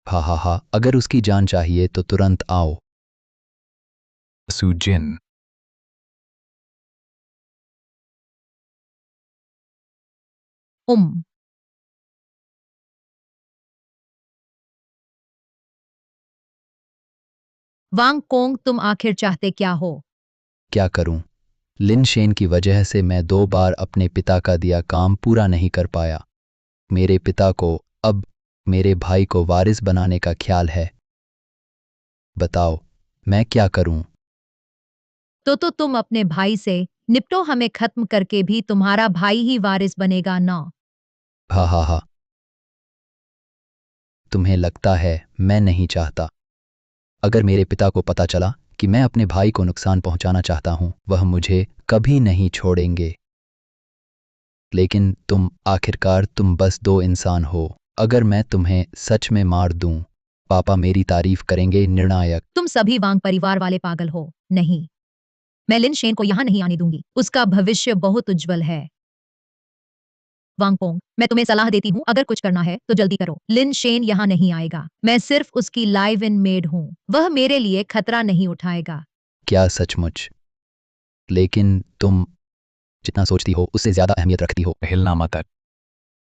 हा हा हा, अगर उसकी जान चाहिए तो तुरंत आओ। सुजिन। वांग कोंग, तुम आखिर चाहते क्या हो? क्या करूं? लिन शेन की वजह से मैं 2 बार अपने पिता का दिया काम पूरा नहीं कर पाया। मेरे पिता को अब मेरे भाई को वारिस बनाने का ख्याल है। बताओ मैं क्या करूं? तो तुम अपने भाई से निपटो, हमें खत्म करके भी तुम्हारा भाई ही वारिस बनेगा ना? हा हा हा, तुम्हें लगता है मैं नहीं चाहता? अगर मेरे पिता को पता चला कि मैं अपने भाई को नुकसान पहुंचाना चाहता हूं, वह मुझे कभी नहीं छोड़ेंगे। लेकिन तुम आखिरकार तुम बस 2 इंसान हो। अगर मैं तुम्हें सच में मार दूं, पापा मेरी तारीफ करेंगे। निर्णायक। तुम सभी वांग परिवार वाले पागल हो। नहीं, मैं लिन शेन को यहां नहीं आने दूंगी, उसका भविष्य बहुत उज्जवल है। वांग कोंग, मैं तुम्हें सलाह देती हूँ, अगर कुछ करना है तो जल्दी करो। लिन शेन यहाँ नहीं आएगा, मैं सिर्फ उसकी लाइव इन मेड हूँ, वह मेरे लिए खतरा नहीं उठाएगा। क्या सचमुच? लेकिन तुम जितना सोचती हो उससे ज्यादा अहमियत रखती हो। हिलना मत।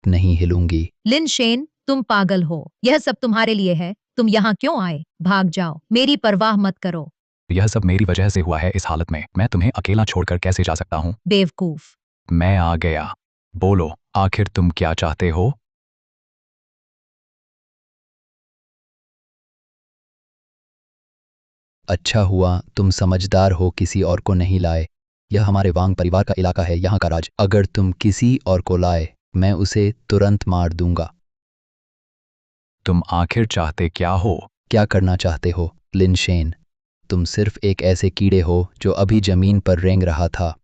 नहीं हिलूंगी। लिन शेन, तुम पागल हो, यह सब तुम्हारे लिए है, तुम यहाँ क्यों आए? भाग जाओ, मेरी परवाह मत करो। यह सब मेरी वजह से हुआ है, इस हालत में मैं तुम्हें अकेला छोड़कर कैसे जा सकता हूँ? बेवकूफ। मैं आ गया। बोलो आखिर तुम क्या चाहते हो? अच्छा हुआ तुम समझदार हो, किसी और को नहीं लाए। यह हमारे वांग परिवार का इलाका है, यहाँ का राज। अगर तुम किसी और को लाए, मैं उसे तुरंत मार दूंगा। तुम आखिर चाहते क्या हो? क्या करना चाहते हो लिन शेन? तुम सिर्फ एक ऐसे कीड़े हो जो अभी जमीन पर रेंग रहा था,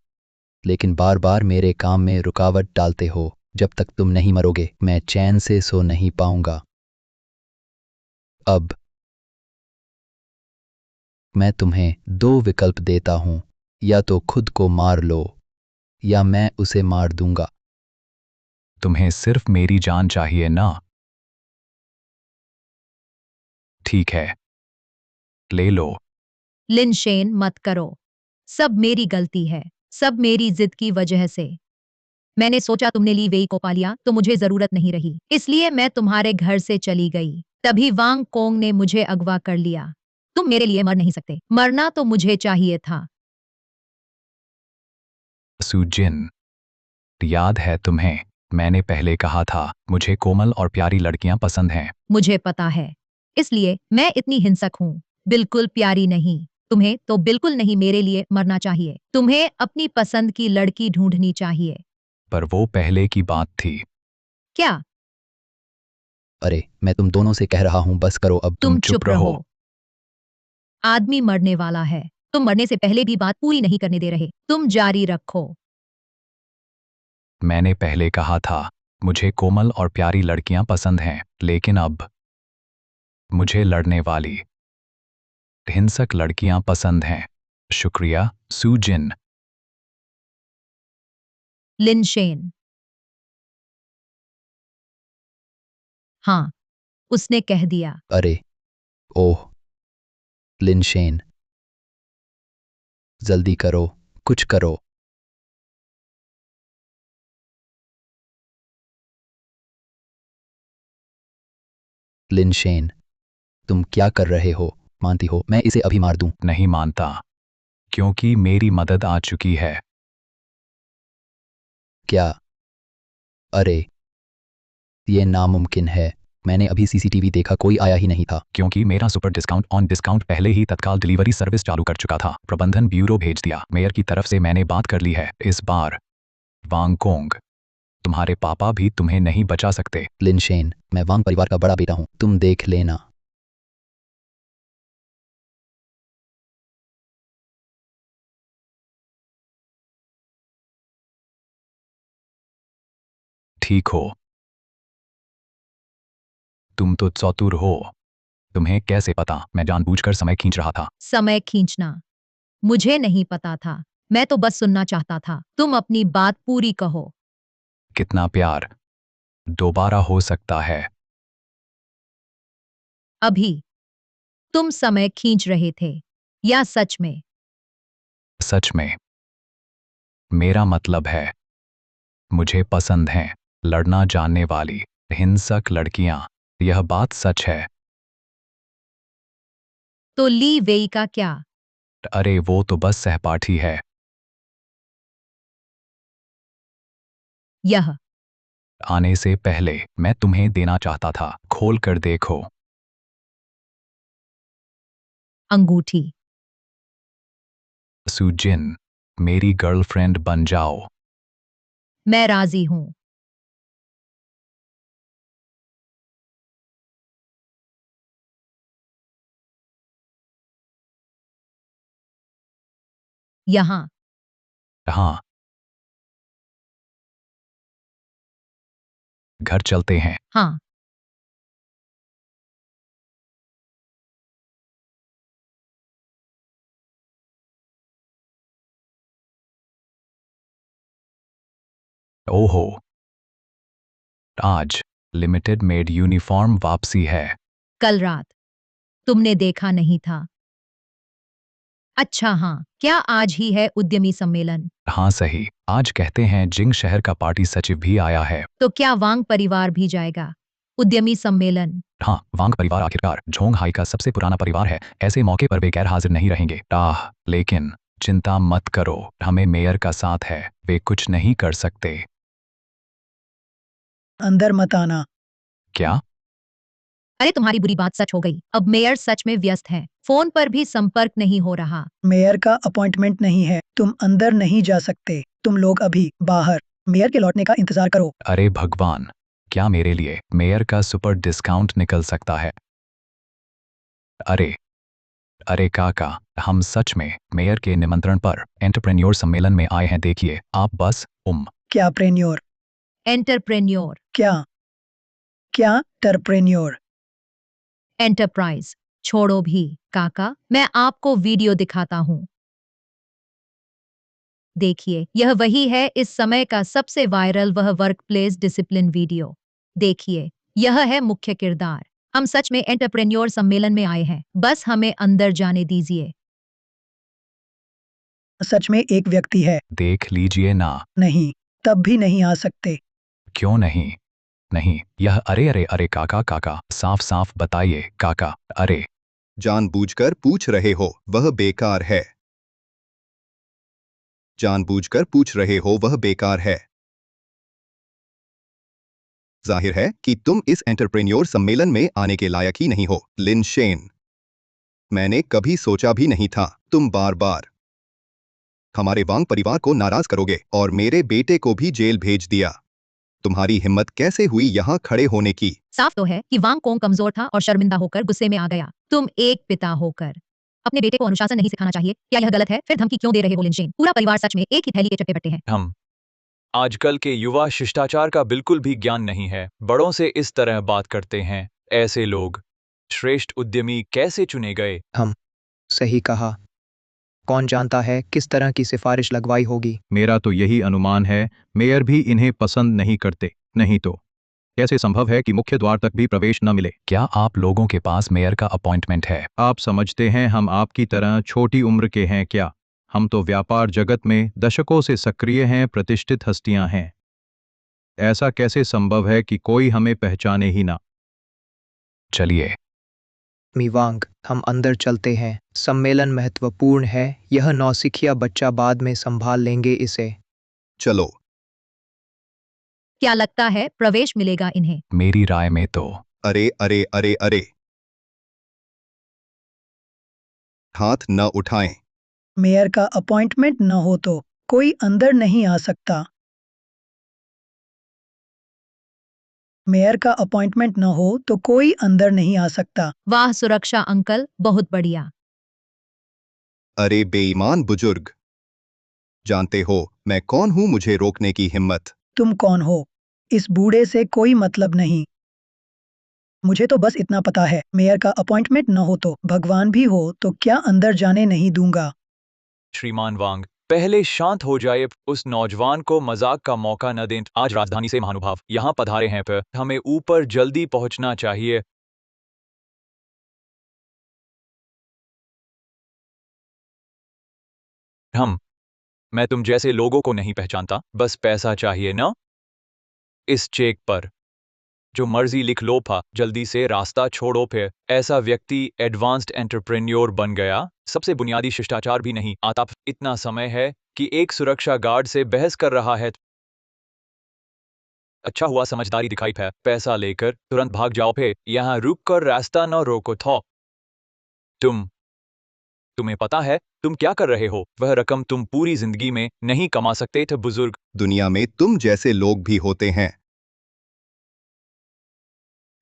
लेकिन बार बार मेरे काम में रुकावट डालते हो। जब तक तुम नहीं मरोगे मैं चैन से सो नहीं पाऊंगा। अब मैं तुम्हें 2 विकल्प देता हूं, या तो खुद को मार लो या मैं उसे मार दूंगा। तुम्हें सिर्फ मेरी जान चाहिए ना? ठीक है, ले लो। लिन शेन, मत करो, सब मेरी गलती है, सब मेरी जिद की वजह से। मैंने सोचा तुमने ली वेई को पा लिया तो मुझे जरूरत नहीं रही, इसलिए मैं तुम्हारे घर से चली गई। तभी वांग कोंग ने मुझे अगवा कर लिया। तुम मेरे लिए मर नहीं सकते, मरना तो मुझे चाहिए था। सुजिन, याद है तुम्हें? मैंने पहले कहा था मुझे कोमल और प्यारी लड़कियां पसंद हैं। मुझे पता है, इसलिए मैं इतनी हिंसक हूँ। बिल्कुल प्यारी नहीं। तुम्हें तो बिल्कुल नहीं मेरे लिए मरना चाहिए। तुम्हें अपनी पसंद की लड़की ढूंढनी चाहिए। पर वो पहले की बात थी। क्या? अरे मैं तुम दोनों से कह रहा हूं बस करो अब। तुम चुप रहो। आदमी मरने वाला है, तुम मरने से पहले भी बात पूरी नहीं करने दे रहे। तुम जारी रखो। मैंने पहले कहा था मुझे कोमल और प्यारी लड़कियां पसंद हैं, लेकिन अब मुझे लड़ने वाली हिंसक लड़कियां पसंद हैं। शुक्रिया सुजिन। लिनशेन। हाँ, उसने कह दिया। अरे ओह लिनशेन, जल्दी करो, कुछ करो। लिनशेन, तुम क्या कर रहे हो? मानती हो मैं इसे अभी मार दूं? नहीं मानता, क्योंकि मेरी मदद आ चुकी है। क्या? अरे ये नामुमकिन है। मैंने अभी सीसीटीवी देखा, कोई आया ही नहीं था। क्योंकि मेरा सुपर डिस्काउंट ऑन डिस्काउंट पहले ही तत्काल डिलीवरी सर्विस चालू कर चुका था। प्रबंधन ब्यूरो भेज दिया। मेयर की तरफ से मैंने बात कर ली है। इस बार वांग कोंग, तुम्हारे पापा भी तुम्हें नहीं बचा सकते। लिनशेन, मैं वांग परिवार का बड़ा बेटा हूं, तुम देख लेना। ठीक हो? तुम तो चतुर हो। तुम्हें कैसे पता? मैं जानबूझकर समय खींच रहा था। समय खींचना मुझे नहीं पता था, मैं तो बस सुनना चाहता था। तुम अपनी बात पूरी कहो। कितना प्यार दोबारा हो सकता है? अभी तुम समय खींच रहे थे या सच में? सच में। मेरा मतलब है मुझे पसंद हैं लड़ना जानने वाली हिंसक लड़कियां। यह बात सच है। तो ली वेई का क्या? अरे वो तो बस सहपाठी है। यह आने से पहले मैं तुम्हें देना चाहता था। खोल कर देखो। अंगूठी। सुजिन, मेरी गर्लफ्रेंड बन जाओ। मैं राजी हूं। यहां। हाँ, घर चलते हैं। हाँ। ओहो, आज लिमिटेड मेड यूनिफॉर्म वापसी है। कल रात तुमने देखा नहीं था? अच्छा हाँ, क्या आज ही है उद्यमी सम्मेलन? हाँ सही, आज कहते हैं जिंग शहर का पार्टी सचिव भी आया है। तो क्या वांग परिवार भी जाएगा उद्यमी सम्मेलन? हाँ, वांग परिवार आखिरकार झोंग हाई का सबसे पुराना परिवार है। ऐसे मौके पर वे गैर हाजिर नहीं रहेंगे। लेकिन चिंता मत करो, हमें मेयर का साथ है, वे कुछ नहीं कर सकते। अंदर मत आना। क्या? अरे तुम्हारी बुरी बात सच हो गई। अब मेयर सच में व्यस्त है, फोन पर भी संपर्क नहीं हो रहा। मेयर का अपॉइंटमेंट नहीं है, तुम अंदर नहीं जा सकते। तुम लोग अभी बाहर मेयर के लौटने का इंतजार करो। अरे भगवान, क्या मेरे लिए मेयर का सुपर डिस्काउंट निकल सकता है? अरे काका, हम सच में मेयर के निमंत्रण पर एंटरप्रेन्योर सम्मेलन में आए हैं। देखिए आप बस क्या प्रेन्योर? एंटरप्रेन्योर। क्या टरप्रेन्योर? एंटरप्राइज छोड़ो भी काका, मैं आपको वीडियो दिखाता हूँ। देखिए, यह वही है इस समय का सबसे वायरल वह वर्क प्लेस डिसिप्लिन वीडियो। देखिए, यह है मुख्य किरदार। हम सच में एंटरप्रेन्योर सम्मेलन में आए हैं, बस हमें अंदर जाने दीजिए। सच में एक व्यक्ति है। देख लीजिए ना। नहीं, तब भी नहीं आ सकते। क्यों नहीं? नहीं, यह अरे अरे अरे काका काका, साफ साफ बताइए काका, अरे जानबूझकर पूछ रहे हो, वह बेकार है। जानबूझकर पूछ रहे हो, वह बेकार है। जाहिर है कि तुम इस एंटरप्रेन्योर सम्मेलन में आने के लायक ही नहीं हो, लिन शेन। मैंने कभी सोचा भी नहीं था तुम बार बार हमारे वांग परिवार को नाराज करोगे और मेरे बेटे को भी जेल भेज दिया। तुम्हारी हिम्मत कैसे हुई यहाँ खड़े होने की? साफ तो है कि वांग कोंग कमजोर था और शर्मिंदा होकर गुस्से में आ गया। तुम एक पिता होकर अपने बेटे को अनुशासन नहीं सिखाना चाहिए। क्या यह गलत है? फिर धमकी क्यों दे रहे हो लिनशेन? पूरा परिवार सच में एक ही थैली के चट्टे बट्टे हैं। हम आजकल के युवा शिष्टाचार का बिल्कुल भी ज्ञान नहीं है, बड़ों से इस तरह बात करते हैं। ऐसे लोग श्रेष्ठ उद्यमी कैसे चुने गए? हम सही कहा। कौन जानता है किस तरह की सिफारिश लगवाई होगी। मेरा तो यही अनुमान है, मेयर भी इन्हें पसंद नहीं करते। नहीं तो कैसे संभव है कि मुख्य द्वार तक भी प्रवेश न मिले? क्या आप लोगों के पास मेयर का अपॉइंटमेंट है? आप समझते हैं हम आपकी तरह छोटी उम्र के हैं क्या? हम तो व्यापार जगत में दशकों से सक्रिय हैं, प्रतिष्ठित हस्तियां हैं। ऐसा कैसे संभव है कि कोई हमें पहचाने ही ना? चलिए मीवांग, हम अंदर चलते हैं। सम्मेलन महत्वपूर्ण है। यह नौसिखिया बच्चा बाद में संभाल लेंगे इसे। चलो। क्या लगता है प्रवेश मिलेगा इन्हें? मेरी राय में तो अरे अरे अरे अरे, हाथ न उठाएं। मेयर का अपॉइंटमेंट न हो तो कोई अंदर नहीं आ सकता। मेयर का अपॉइंटमेंट न हो तो कोई अंदर नहीं आ सकता। वाह सुरक्षा अंकल, बहुत बढ़िया। अरे बेईमान बुजुर्ग, जानते हो मैं कौन हूं? मुझे रोकने की हिम्मत? तुम कौन हो? इस बूढ़े से कोई मतलब नहीं। मुझे तो बस इतना पता है, मेयर का अपॉइंटमेंट न हो तो भगवान भी हो तो क्या अंदर जाने नहीं दूंगा। श्रीमान वांग, पहले शांत हो जाए। उस नौजवान को मजाक का मौका न दें। आज राजधानी से महानुभाव यहाँ पधारे हैं, पर हमें ऊपर जल्दी पहुँचना चाहिए। मैं तुम जैसे लोगों को नहीं पहचानता, बस पैसा चाहिए ना? इस चेक पर जो मर्जी लिख लो। जल्दी से रास्ता छोड़ो। फिर ऐसा व्यक्ति एडवांस्ड एंटरप्रेन्योर बन गया, सबसे बुनियादी शिष्टाचार भी नहीं आता। इतना समय है कि एक सुरक्षा गार्ड से बहस कर रहा है। अच्छा हुआ समझदारी दिखाई। पैसा लेकर तुरंत भाग जाओ। फिर यहाँ रुक कर रास्ता न रोको। तुम्हें पता है तुम क्या कर रहे हो? वह रकम तुम पूरी जिंदगी में नहीं कमा सकते थे बुजुर्ग। दुनिया में तुम जैसे लोग भी होते हैं।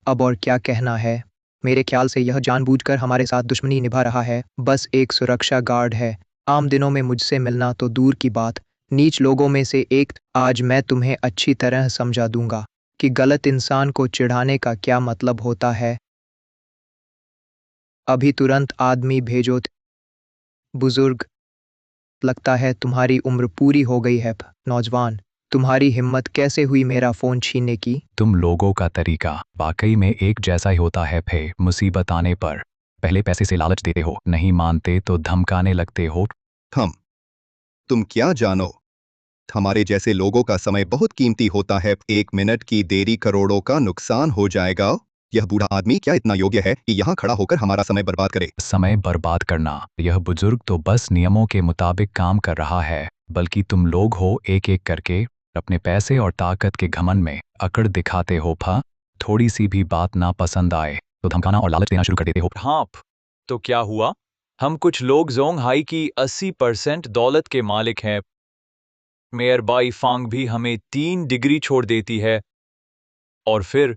अब और क्या कहना है? मेरे ख्याल से यह जानबूझकर हमारे साथ दुश्मनी निभा रहा है। बस एक सुरक्षा गार्ड है। आम दिनों में मुझसे मिलना तो दूर की बात, नीच लोगों में से एक। आज मैं तुम्हें अच्छी तरह समझा दूंगा कि गलत इंसान को चिढ़ाने का क्या मतलब होता है। अभी तुरंत आदमी भेजो। बुजुर्ग, लगता है तुम्हारी उम्र पूरी हो गई है। नौजवान, तुम्हारी हिम्मत कैसे हुई मेरा फोन छीनने की? तुम तुम लोगों का तरीका वाकई में एक जैसा ही होता है। फिर मुसीबत आने पर पहले पैसे से लालच देते हो, नहीं मानते तो धमकाने लगते हो। तुम क्या जानो? हमारे जैसे लोगों का समय बहुत कीमती होता है। 1 मिनट की देरी करोड़ों का नुकसान हो जाएगा। यह बूढ़ा आदमी क्या इतना योग्य है कि यहाँ खड़ा होकर हमारा समय बर्बाद करे? समय बर्बाद करना, यह बुजुर्ग तो बस नियमों के मुताबिक काम कर रहा है, बल्कि तुम लोग हो एक एक करके अपने पैसे और ताकत के घमंड में अकड़ दिखाते हो। थोड़ी सी भी बात ना पसंद आए तो धमकाना और लालच देना शुरू कर देते हो। हाँ, तो क्या हुआ? हम कुछ लोग जोंग हाई की 80% दौलत के मालिक हैं। मेयर बाई फांग भी हमें 3 डिग्री छोड़ देती है। और फिर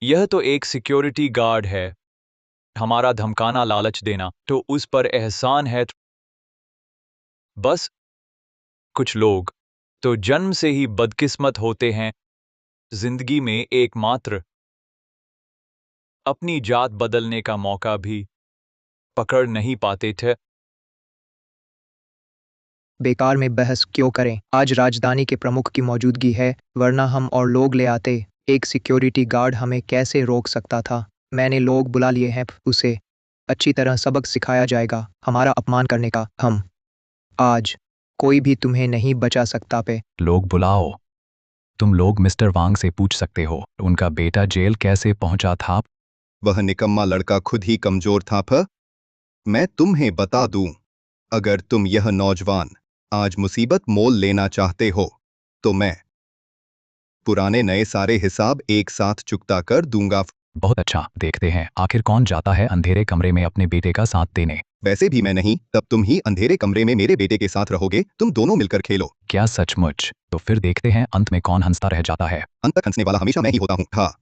यह तो एक सिक्योरिटी गार्ड है। हमारा धमकाना, लालच देना तो उस पर एहसान है। बस कुछ लोग तो जन्म से ही बदकिस्मत होते हैं। जिंदगी में एकमात्र अपनी जात बदलने का मौका भी पकड़ नहीं पाते थे। बेकार में बहस क्यों करें? आज राजधानी के प्रमुख की मौजूदगी है, वरना हम और लोग ले आते। एक सिक्योरिटी गार्ड हमें कैसे रोक सकता था? मैंने लोग बुला लिए हैं, उसे अच्छी तरह सबक सिखाया जाएगा। हमारा अपमान करने का हम आज कोई भी तुम्हें नहीं बचा सकता पे। लोग बुलाओ। तुम लोग मिस्टर वांग से पूछ सकते हो उनका बेटा जेल कैसे पहुंचा था। वह निकम्मा लड़का खुद ही कमजोर था मैं तुम्हें बता दूं, अगर तुम यह नौजवान आज मुसीबत मोल लेना चाहते हो तो मैं पुराने नए सारे हिसाब एक साथ चुकता कर दूंगा। बहुत अच्छा, देखते हैं आखिर कौन जाता है अंधेरे कमरे में अपने बेटे का साथ देने। वैसे भी मैं नहीं, तब तुम ही अंधेरे कमरे में मेरे बेटे के साथ रहोगे। तुम दोनों मिलकर खेलो। क्या सचमुच? तो फिर देखते हैं अंत में कौन हंसता रह जाता है। अंत तक हंसने वाला हमेशा मैं ही होता हूँ। हाँ,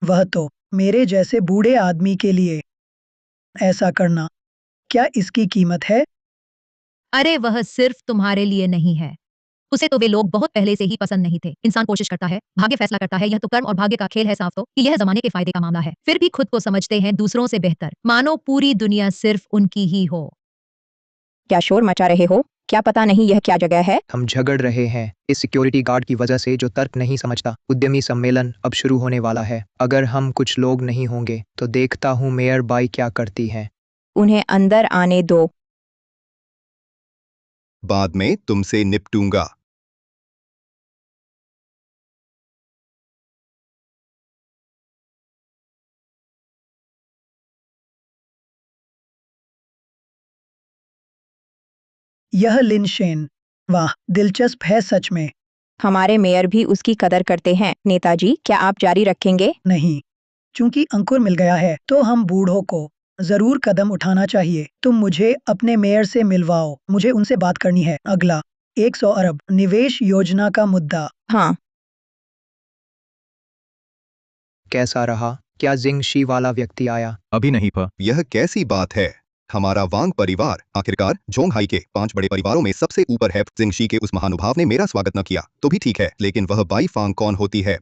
वह तो मेरे जैसे बूढ़े आदमी के लिए ऐसा करना, क्या इसकी कीमत है? अरे वह सिर्फ तुम्हारे लिए नहीं है, उसे तो वे लोग बहुत पहले से ही पसंद नहीं थे। इंसान कोशिश करता है, भाग्य फैसला करता है, यह तो कर्म और भाग्य का खेल है। साफ तो कि यह जमाने के फायदे का मामला है, फिर भी खुद को समझते हैं दूसरों से बेहतर, मानो पूरी दुनिया सिर्फ उनकी ही हो। क्या शोर मचा रहे हो? क्या पता नहीं यह क्या जगह है? हम झगड़ रहे हैं इस सिक्योरिटी गार्ड की वजह से जो तर्क नहीं समझता। उद्यमी सम्मेलन अब शुरू होने वाला है। अगर हम कुछ लोग नहीं होंगे तो देखता हूँ मेयर बाई क्या करती हैं। उन्हें अंदर आने दो। बाद में तुमसे निपटूंगा। यह लिनशेन, वाह दिलचस्प है सच में। हमारे मेयर भी उसकी कदर करते हैं। नेताजी, क्या आप जारी रखेंगे? नहीं, चूंकि अंकुर मिल गया है तो हम बूढ़ों को जरूर कदम उठाना चाहिए। तुम मुझे अपने मेयर से मिलवाओ, मुझे उनसे बात करनी है। अगला 100 अरब निवेश योजना का मुद्दा। हाँ, कैसा रहा? क्या जिंगशी वाला व्यक्ति आया? अभी नहीं यह कैसी बात है? हमारा वांग परिवार आखिरकार जोंगहाई के 5 बड़े परिवारों में सबसे ऊपर है। जिंगशी के उस महानुभाव ने मेरा स्वागत न किया तो भी ठीक है, लेकिन वह बाई फांग कौन होती है?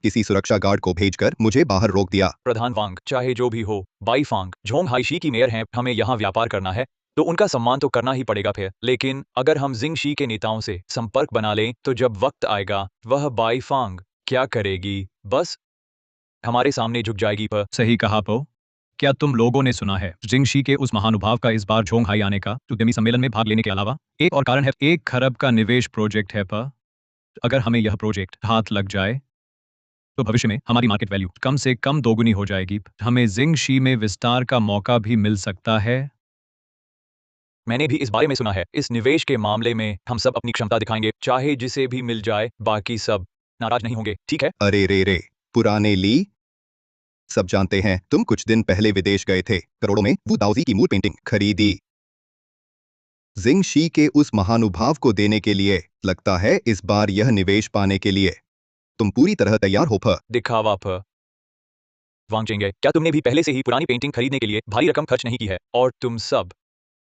किसी सुरक्षा गार्ड को भेजकर मुझे बाहर रोक दिया। प्रधान वांग, चाहे जो भी हो, बाई फांग झोंग हाईशी की मेयर हैं। हमें यहाँ व्यापार करना है तो उनका सम्मान तो करना ही पड़ेगा फिर। लेकिन अगर हम जिंगशी के नेताओं से संपर्क बना लें तो जब वक्त आएगा वह बाई फांग क्या करेगी? बस हमारे सामने झुक जाएगी। सही कहा क्या तुम लोगों ने सुना है जिंगशी के उस महानुभाव का इस बार जोंगहाई आने का? उद्यमी सम्मेलन में भाग लेने के अलावा एक और कारण है। 1 खरब का निवेश प्रोजेक्ट है अगर हमें यह प्रोजेक्ट हाथ लग जाए तो भविष्य में हमारी मार्केट वैल्यू कम से कम दोगुनी हो जाएगी। हमें जिंगशी में विस्तार का मौका भी मिल सकता है। मैंने भी इस बारे में सुना है। इस निवेश के मामले में हम सब अपनी क्षमता दिखाएंगे, चाहे जिसे भी मिल जाए। बाकी सब नाराज नहीं होंगे, ठीक है? अरे रे पुराने ली, सब जानते हैं तुम कुछ दिन पहले विदेश गए थे, करोड़ों में वू दाओजी की मूल पेंटिंग खरीदी जिंगशी के उस महानुभाव को देने के लिए। लगता है इस बार यह निवेश पाने के लिए तुम पूरी तरह तैयार हो। दिखावा वांग चेंगे, क्या तुमने भी पहले से ही पुरानी पेंटिंग खरीदने के लिए भारी रकम खर्च नहीं की है? और तुम सब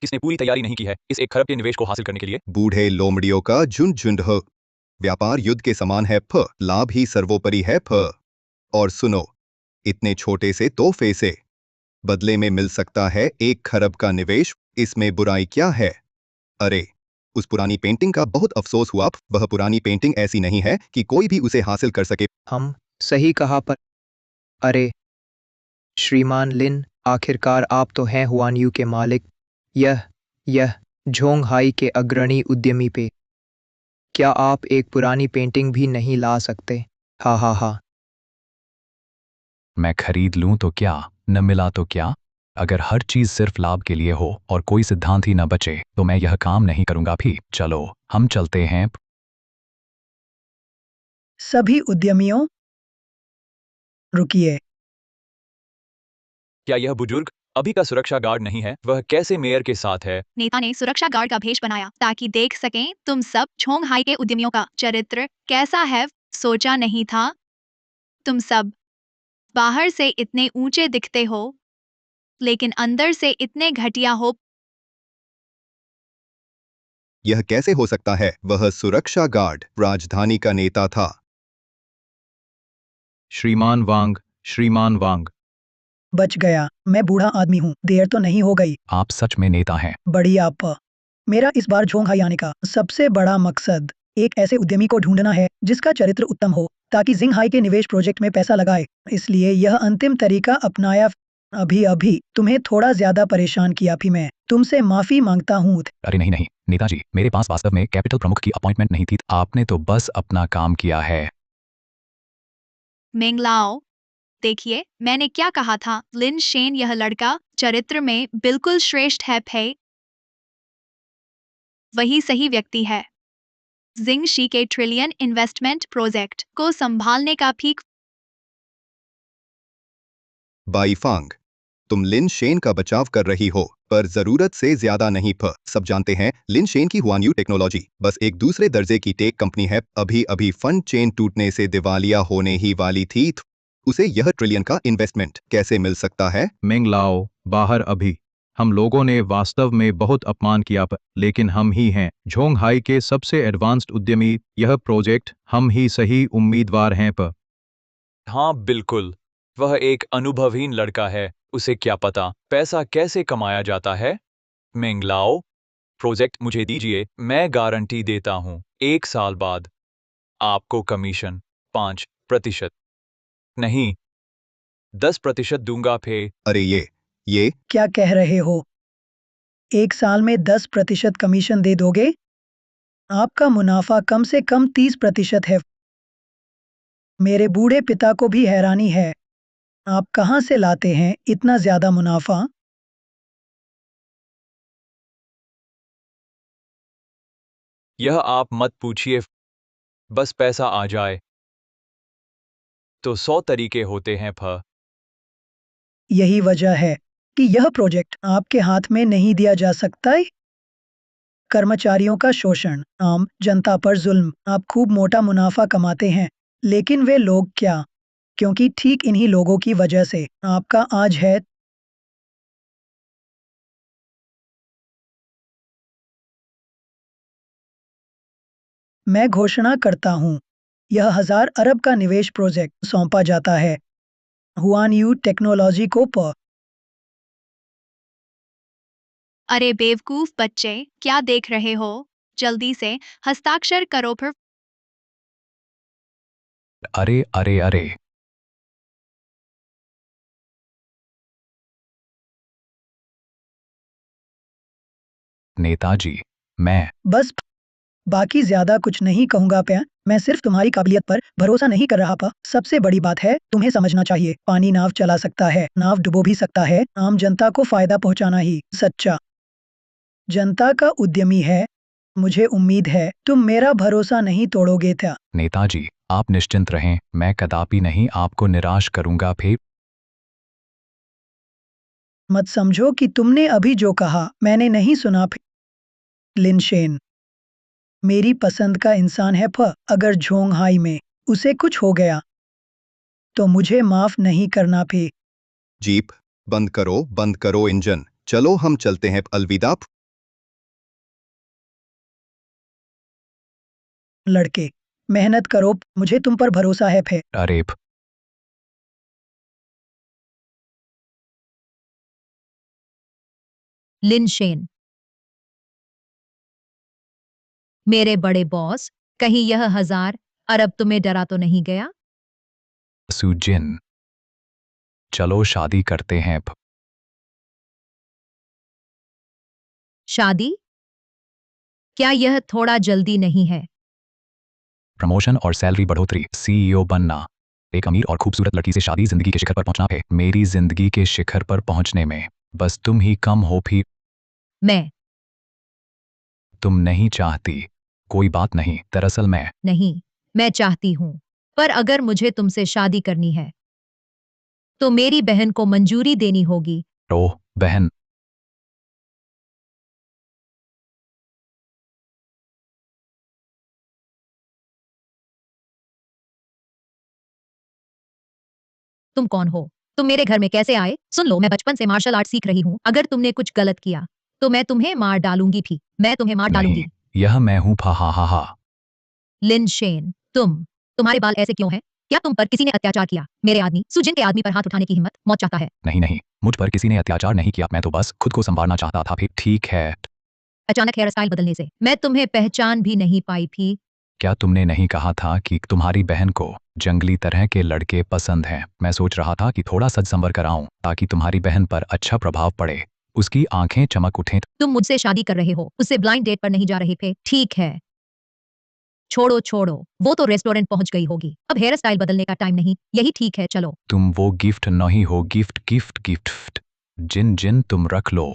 किसने पूरी तैयारी नहीं की है इस 1 खरब के निवेश को हासिल करने के लिए? बूढ़े लोमड़ियों का झुंड हो। व्यापार युद्ध के समान है लाभ ही सर्वोपरि है और सुनो, इतने छोटे से तोहफे से बदले में मिल सकता है 1 खरब का निवेश। इसमें बुराई क्या है? अरे उस पुरानी पेंटिंग का बहुत अफसोस हुआ। वह पुरानी पेंटिंग ऐसी नहीं है कि कोई भी उसे हासिल कर सके। हम सही कहा पर अरे श्रीमान लिन, आखिरकार आप तो हैं हुआनयू के मालिक। यह झोंगहाई के अग्रणी उद्यमी पे क्या आप एक पुरानी पेंटिंग भी नहीं ला सकते? हा हा हा। मैं खरीद लूं तो क्या, न मिला तो क्या? अगर हर चीज सिर्फ लाभ के लिए हो और कोई सिद्धांत ही न बचे तो मैं यह काम नहीं करूंगा भी। चलो हम चलते हैं। सभी उद्यमियों, रुकिए। क्या यह बुजुर्ग अभी का सुरक्षा गार्ड नहीं है? वह कैसे मेयर के साथ है? नेता ने सुरक्षा गार्ड का भेष बनाया ताकि देख सकें तुम सब झोंगहाई के उद्यमियों का चरित्र कैसा है। सोचा नहीं था तुम सब बाहर से इतने ऊंचे दिखते हो लेकिन अंदर से इतने घटिया हो। यह कैसे हो सकता है? वह सुरक्षा गार्ड राजधानी का नेता था। श्रीमान वांग बच गया। मैं बूढ़ा आदमी हूँ, देर तो नहीं हो गई। आप सच में नेता हैं। बढ़िया मेरा इस बार झोंगहाई आने का सबसे बड़ा मकसद एक ऐसे उद्यमी को ढूंढना है जिसका चरित्र उत्तम हो ताकि जिंग हाई के निवेश प्रोजेक्ट में पैसा लगाए, इसलिए यह अंतिम तरीका अपनाया। अभी तुम्हें थोड़ा ज्यादा परेशान किया भी मैं तुमसे माफी मांगता हूँ। अरे नहीं नहीं नेताजी, मेरे पास वास्तव में कैपिटल प्रमुख की अपॉइंटमेंट नहीं थी। आपने तो बस अपना काम किया है। मेंगलाओ, देखिए मैंने क्या कहा था। लिन शेन यह लड़का चरित्र में बिल्कुल श्रेष्ठ है। वही सही व्यक्ति है जिंग शी के ट्रिलियन इन्वेस्टमेंट प्रोजेक्ट को संभालने का भी। बाईफांग, तुम लिन शेन का बचाव कर रही हो, पर जरूरत से ज्यादा नहीं। सब जानते हैं लिन शेन की हुआन्यू टेक्नोलॉजी बस एक दूसरे दर्जे की टेक कंपनी है। अभी फंड चेन टूटने से दिवालिया होने ही वाली थी। उसे यह ट्रिलियन का इन्वेस्टमेंट कैसे मिल सकता है? मेंग लाओ, बाहर अभी। हम लोगों ने वास्तव में बहुत अपमान किया, लेकिन हम ही हैं झोंग हाई के सबसे एडवांस्ड उद्यमी। यह प्रोजेक्ट हम ही सही उम्मीदवार हैं। हाँ बिल्कुल, वह एक अनुभवहीन लड़का है। उसे क्या पता पैसा कैसे कमाया जाता है। मेंगलाओ, प्रोजेक्ट मुझे दीजिए, मैं गारंटी देता हूँ 1 साल बाद आपको कमीशन 5% नहीं 10% दूंगा। अरे ये क्या कह रहे हो? 1 साल में 10% कमीशन दे दोगे? आपका मुनाफा कम से कम 30% है। मेरे बूढ़े पिता को भी हैरानी है। आप कहाँ से लाते हैं इतना ज्यादा मुनाफा? यह आप मत पूछिए, बस पैसा आ जाए तो 100 तरीके होते हैं। यही वजह है कि यह प्रोजेक्ट आपके हाथ में नहीं दिया जा सकता है। कर्मचारियों का शोषण, आम जनता पर जुल्म। आप खूब मोटा मुनाफा कमाते हैं, लेकिन वे लोग क्या? क्योंकि ठीक इन्हीं लोगों की वजह से आपका आज है। मैं घोषणा करता हूँ, यह 1000 अरब का निवेश प्रोजेक्ट सौंपा जाता है हुआनयू टेक्नोलॉजी को। अरे बेवकूफ बच्चे, क्या देख रहे हो? जल्दी से हस्ताक्षर करो फिर। अरे अरे अरे, नेताजी, मैं बस बाकी ज्यादा कुछ नहीं कहूंगा मैं सिर्फ तुम्हारी काबिलियत पर भरोसा नहीं कर रहा। सबसे बड़ी बात है, तुम्हें समझना चाहिए, पानी नाव चला सकता है, नाव डुबो भी सकता है। आम जनता को फायदा पहुंचाना ही सच्चा जनता का उद्यमी है। मुझे उम्मीद है तुम मेरा भरोसा नहीं तोड़ोगे। था नेताजी, आप निश्चिंत रहें, मैं कदापि नहीं आपको निराश करूंगा। मत समझो कि तुमने अभी जो कहा मैंने नहीं सुना। लिन शेन मेरी पसंद का इंसान है। अगर झोंग हाई में उसे कुछ हो गया तो मुझे माफ नहीं करना। जीप बंद करो इंजन, चलो हम चलते हैं। अलविदा। लड़के, मेहनत करो, मुझे तुम पर भरोसा है। अरे लिन शेन, मेरे बड़े बॉस, कहीं यह 1000 अरब तुम्हें डरा तो नहीं गया? सुजिन, चलो शादी करते हैं। शादी? क्या यह थोड़ा जल्दी नहीं है? प्रमोशन और सैलरी बढ़ोतरी, सीईओ बनना, एक अमीर और खूबसूरत लड़की से शादी, जिंदगी के शिखर पर पहुंचना है। मेरी जिंदगी के शिखर पर पहुंचने में बस तुम ही कम हो। फिर मैं तुम नहीं चाहती, कोई बात नहीं। दरअसल मैं चाहती हूँ, पर अगर मुझे तुमसे शादी करनी है तो मेरी बहन को मंजूरी देनी होगी। ओह बहन, तुम कौन हो? तुम मेरे घर में कैसे आए? सुन लो, मैं बचपन से मार्शल आर्ट सीख रही हूँ। अगर तुमने कुछ गलत किया तो मैं तुम्हें मार डालूंगी। भी मैं तुम्हें मार नहीं, डालूंगी। यह मैं हूँ। हा। लिन शेन, तुम्हारे बाल ऐसे क्यों हैं? क्या तुम पर किसी ने अत्याचार किया? मेरे आदमी सुजिन के आदमी पर हाथ उठाने की हिम्मत? मौत चाहता है? नहीं, मुझ पर किसी ने अत्याचार नहीं किया, मैं तो बस खुद को संवारना चाहता था। फिर ठीक है। अचानक हेयर स्टाइल बदलने से मैं तुम्हें पहचान भी नहीं पाई। क्या तुमने नहीं कहा था कि तुम्हारी बहन को जंगली तरह के लड़के पसंद हैं? मैं सोच रहा था कि थोड़ा सच संवर कराऊं ताकि तुम्हारी बहन पर अच्छा प्रभाव पड़े, उसकी आंखें चमक उठें। तुम मुझसे शादी कर रहे हो, उससे ब्लाइंड डेट पर नहीं जा रहे थे। ठीक है, छोड़ो छोड़ो, वो तो रेस्टोरेंट पहुंच गई होगी। अब हेयर स्टाइल बदलने का टाइम नहीं, यही ठीक है, चलो। तुम वो गिफ्ट नहीं हो, गिफ्ट गिफ्ट गिफ्ट। जिन जिन तुम रख लो।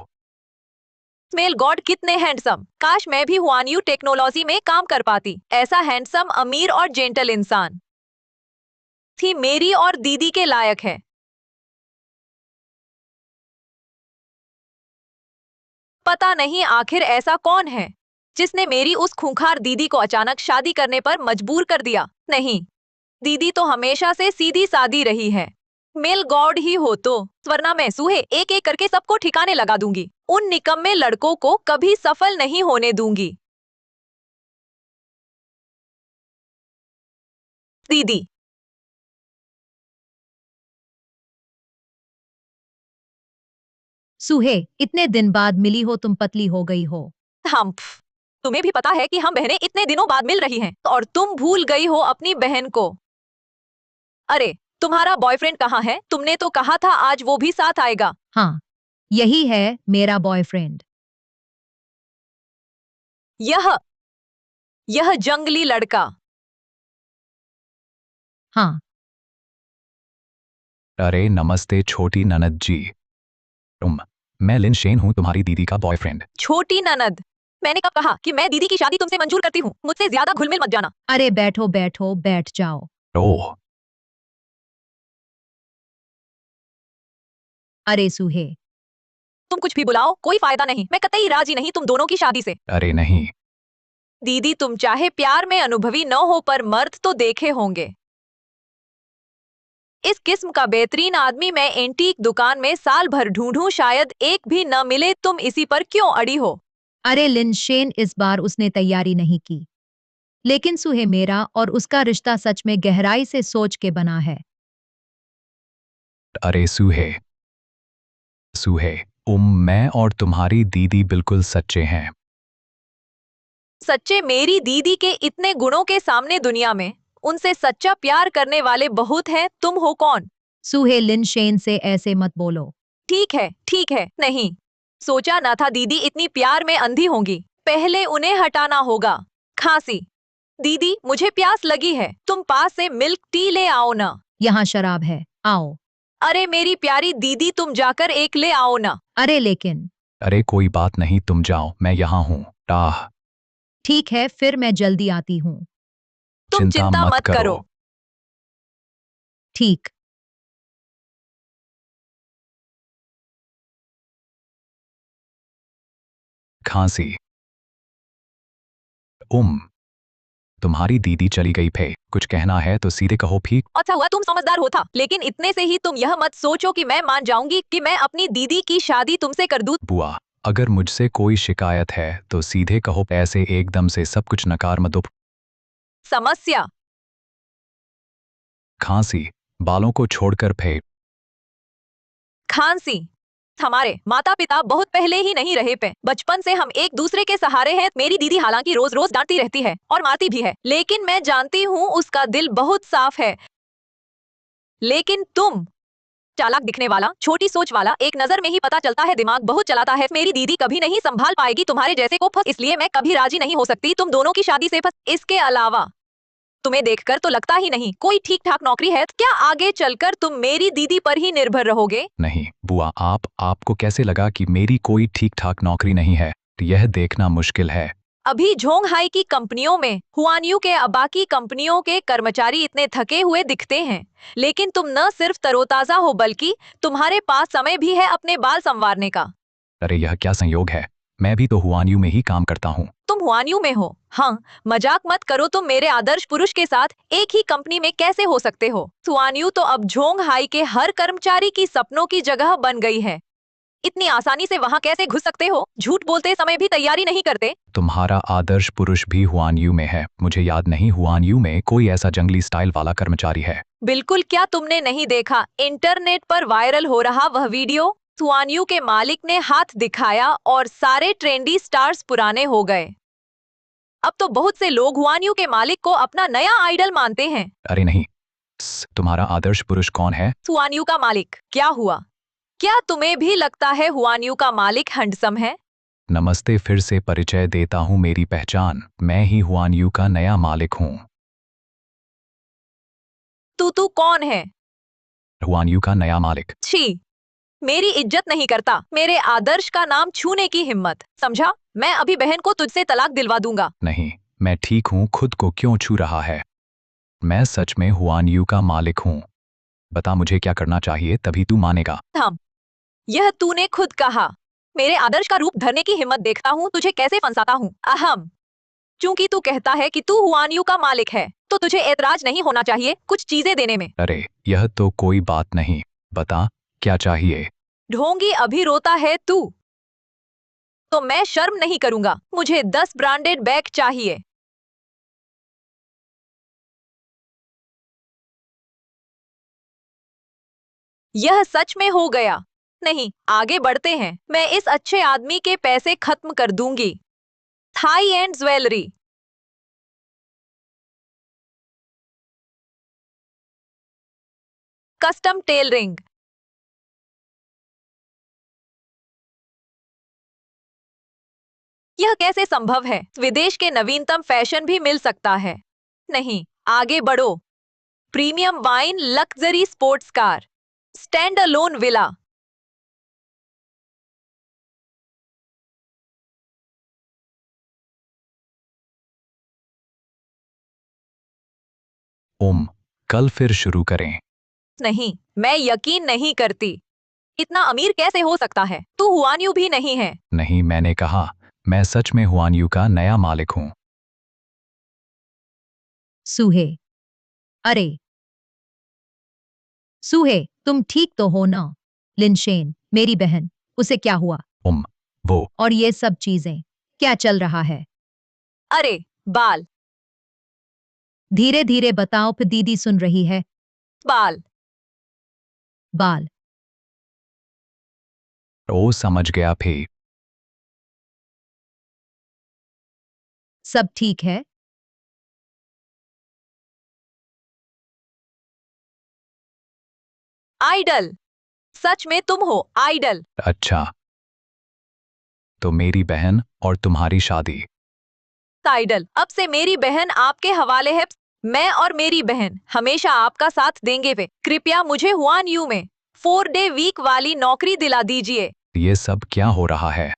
मेल गॉड कितने हैंडसम। काश मैं भी हुआनयू टेक्नोलॉजी में काम कर पाती। ऐसा हैंडसम, अमीर और जेंटल इंसान थी मेरी और दीदी के लायक है। पता नहीं आखिर ऐसा कौन है जिसने मेरी उस खूंखार दीदी को अचानक शादी करने पर मजबूर कर दिया। नहीं, दीदी तो हमेशा से सीधी सादी रही है। मेल गॉड ही हो तो, वरना मैं सूहे एक एक करके सबको ठिकाने लगा दूंगी। उन निकम्मे लड़कों को कभी सफल नहीं होने दूंगी। दीदी, सुहे, इतने दिन बाद मिली हो, तुम पतली हो गई हो। तुम्हें भी पता है कि हम बहनें इतने दिनों बाद मिल रही हैं और तुम भूल गई हो अपनी बहन को। अरे, तुम्हारा बॉयफ्रेंड कहाँ है? तुमने तो कहा था आज वो भी साथ आएगा। हाँ, यही है मेरा बॉयफ्रेंड। यह जंगली लड़का। हाँ, अरे नमस्ते छोटी ननद जी। मैं लिन शेन हूँ, तुम्हारी दीदी का बॉयफ्रेंड। छोटी ननद? मैंने कब कहा कि मैं दीदी की शादी तुमसे मंजूर करती हूँ? मुझसे ज्यादा घुलमिल मत जाना। अरे बैठो बैठो, बैठ जाओ। ओह, अरे सुहे, तुम कुछ भी बुलाओ, कोई फायदा नहीं। मैं कतई राजी नहीं तुम दोनों की शादी से। अरे नहीं। दीदी, तुम चाहे प्यार में अनुभवी न हो पर मर्द तो देखे होंगे। इस किस्म का बेहतरीन आदमी मैं एंटीक दुकान में साल भर ढूंढूं, शायद एक भी न मिले। तुम इसी पर क्यों अड़ी हो? अरे लिन शेन, इस बार उसने तैयारी नहीं की, लेकिन सुहे मेरा और उसका रिश्ता सच में गहराई से सोच के बना है। अरे सूहे सूहे, मैं और तुम्हारी दीदी बिल्कुल सच्चे हैं। सच्चे? मेरी दीदी के इतने गुणों के सामने दुनिया में उनसे सच्चा प्यार करने वाले बहुत हैं। तुम हो कौन? सुहे, लिन शेन से ऐसे मत बोलो। ठीक है, नहीं सोचा न था दीदी इतनी प्यार में अंधी होंगी। पहले उन्हें हटाना होगा। खांसी। दीदी, मुझे प्यास लगी है, तुम पास से मिल्क टी ले आओ ना। यहाँ शराब है, आओ। अरे मेरी प्यारी दीदी, तुम जाकर एक ले आओ ना। अरे लेकिन। अरे कोई बात नहीं, तुम जाओ, मैं यहाँ हूँ। टाह। ठीक है, फिर मैं जल्दी आती हूँ। तुम चिंता मत करो। ठीक। खांसी। तुम्हारी दीदी चली गई फे, कुछ कहना है तो सीधे कहो। ठीक। अच्छा हुआ तुम समझदार हो था, लेकिन इतने से ही तुम यह मत सोचो कि मैं मान जाऊंगी कि मैं अपनी दीदी की शादी तुमसे कर दूं। बुआ, अगर मुझसे कोई शिकायत है तो सीधे कहो, ऐसे एकदम से सब कुछ नकार मत दो। समस्या? खांसी, बालों को छोड़कर फे। खांसी? हमारे माता पिता बहुत पहले ही नहीं रहे पे, बचपन से हम एक दूसरे के सहारे हैं। मेरी दीदी हालांकि रोज रोज डांटती रहती है और मारती भी है, लेकिन मैं जानती हूँ उसका दिल बहुत साफ है। लेकिन तुम चालाक दिखने वाला, छोटी सोच वाला, एक नजर में ही पता चलता है दिमाग बहुत चलाता है। मेरी दीदी कभी नहीं संभाल पाएगी तुम्हारे जैसे को फंस, इसलिए मैं कभी राजी नहीं हो सकती तुम दोनों की शादी से। फंस, इसके अलावा तुम्हें देखकर तो लगता ही नहीं कोई ठीक ठाक नौकरी है। क्या आगे चलकर तुम मेरी दीदी पर ही निर्भर रहोगे? नहीं बुआ, आपको कैसे लगा कि मेरी कोई ठीक ठाक नौकरी नहीं है? यह देखना मुश्किल है। अभी झोंगहाई की कंपनियों में हुआनयू के बाकी कंपनियों के कर्मचारी इतने थके हुए दिखते हैं, लेकिन तुम न सिर्फ तरोताजा हो बल्कि तुम्हारे पास समय भी है अपने बाल संवारने का। अरे यह क्या संयोग है, मैं भी तो हुआनयू में ही काम करता हूँ। तुम हुआनयू में हो? हाँ, मजाक मत करो। तुम मेरे आदर्श पुरुष के साथ एक ही कंपनी में कैसे हो सकते हो? हुआनयू तो अब झोंगहाई के हर कर्मचारी की सपनों की जगह बन गई है। इतनी आसानी से वहाँ कैसे घुस सकते हो? झूठ बोलते समय भी तैयारी नहीं करते। तुम्हारा आदर्श पुरुष भी हुआनयू में है। मुझे याद नहीं हुआनयू में कोई ऐसा जंगली स्टाइल वाला कर्मचारी है। बिल्कुल। क्या तुमने नहीं देखा इंटरनेट पर वायरल हो रहा वह वीडियो? हुआनयू के मालिक ने हाथ दिखाया और सारे ट्रेंडी स्टार्स पुराने हो गए। अब तो बहुत से लोग हुआनयू के मालिक को अपना नया आइडल मानते हैं। अरे नहीं, तुम्हारा आदर्श पुरुष कौन है? हुआनयू का मालिक। क्या हुआ? क्या तुम्हें भी लगता है हुआनयू का मालिक हैंडसम है? नमस्ते, फिर से परिचय देता हूँ मेरी पहचान, मैं ही हुआनयू का नया मालिक हूँ। तू कौन है? हुआनयू का नया मालिक। छी, मेरी इज्जत नहीं करता। मेरे आदर्श का नाम छूने की हिम्मत, समझा? मैं अभी बहन को तुझसे तलाक दिलवा दूंगा। नहीं, मैं ठीक हूँ, खुद को क्यों छू रहा है? मैं सच में हुआनयू का मालिक हूँ। बता मुझे क्या करना चाहिए, तभी तू मानेगा। थम, यह तूने खुद कहा। मेरे आदर्श का रूप धरने की हिम्मत देखता हूँ तुझे कैसे फंसाता हूँ। अहम, चूंकि तू कहता है कि तू हुआनयू का मालिक है, तो तुझे ऐतराज नहीं होना चाहिए कुछ चीजें देने में। अरे यह तो कोई बात नहीं, बता क्या चाहिए? ढोंगी अभी रोता है तू, तो मैं शर्म नहीं करूंगा। मुझे 10 ब्रांडेड बैग चाहिए। यह सच में हो गया? नहीं, आगे बढ़ते हैं। मैं इस अच्छे आदमी के पैसे खत्म कर दूंगी। Thai and jewellery, custom tailoring, यह कैसे संभव है? विदेश के नवीनतम फैशन भी मिल सकता है। नहीं, आगे बढ़ो। Premium wine, luxury sports car, stand alone villa, कल फिर शुरू करें। नहीं, मैं यकीन नहीं करती। इतना अमीर कैसे हो सकता है? तू हुआनयू भी नहीं है। नहीं, मैंने कहा मैं सच में हुआनयू का नया मालिक हूँ। सूहे, अरे सूहे, तुम ठीक तो हो ना? लिनशेन, मेरी बहन, उसे क्या हुआ? वो और ये सब चीजें, क्या चल रहा है? अरे बाल धीरे धीरे बताओ, फिर दीदी सुन रही है। बाल बाल, ओ समझ गया फिर। सब ठीक है? आइडल, सच में तुम हो आइडल? अच्छा, तो मेरी बहन और तुम्हारी शादी। आइडल, अब से मेरी बहन आपके हवाले है। मैं और मेरी बहन हमेशा आपका साथ देंगे। वे कृपया मुझे हुआनयू में 4 डे वीक वाली नौकरी दिला दीजिए। ये सब क्या हो रहा है?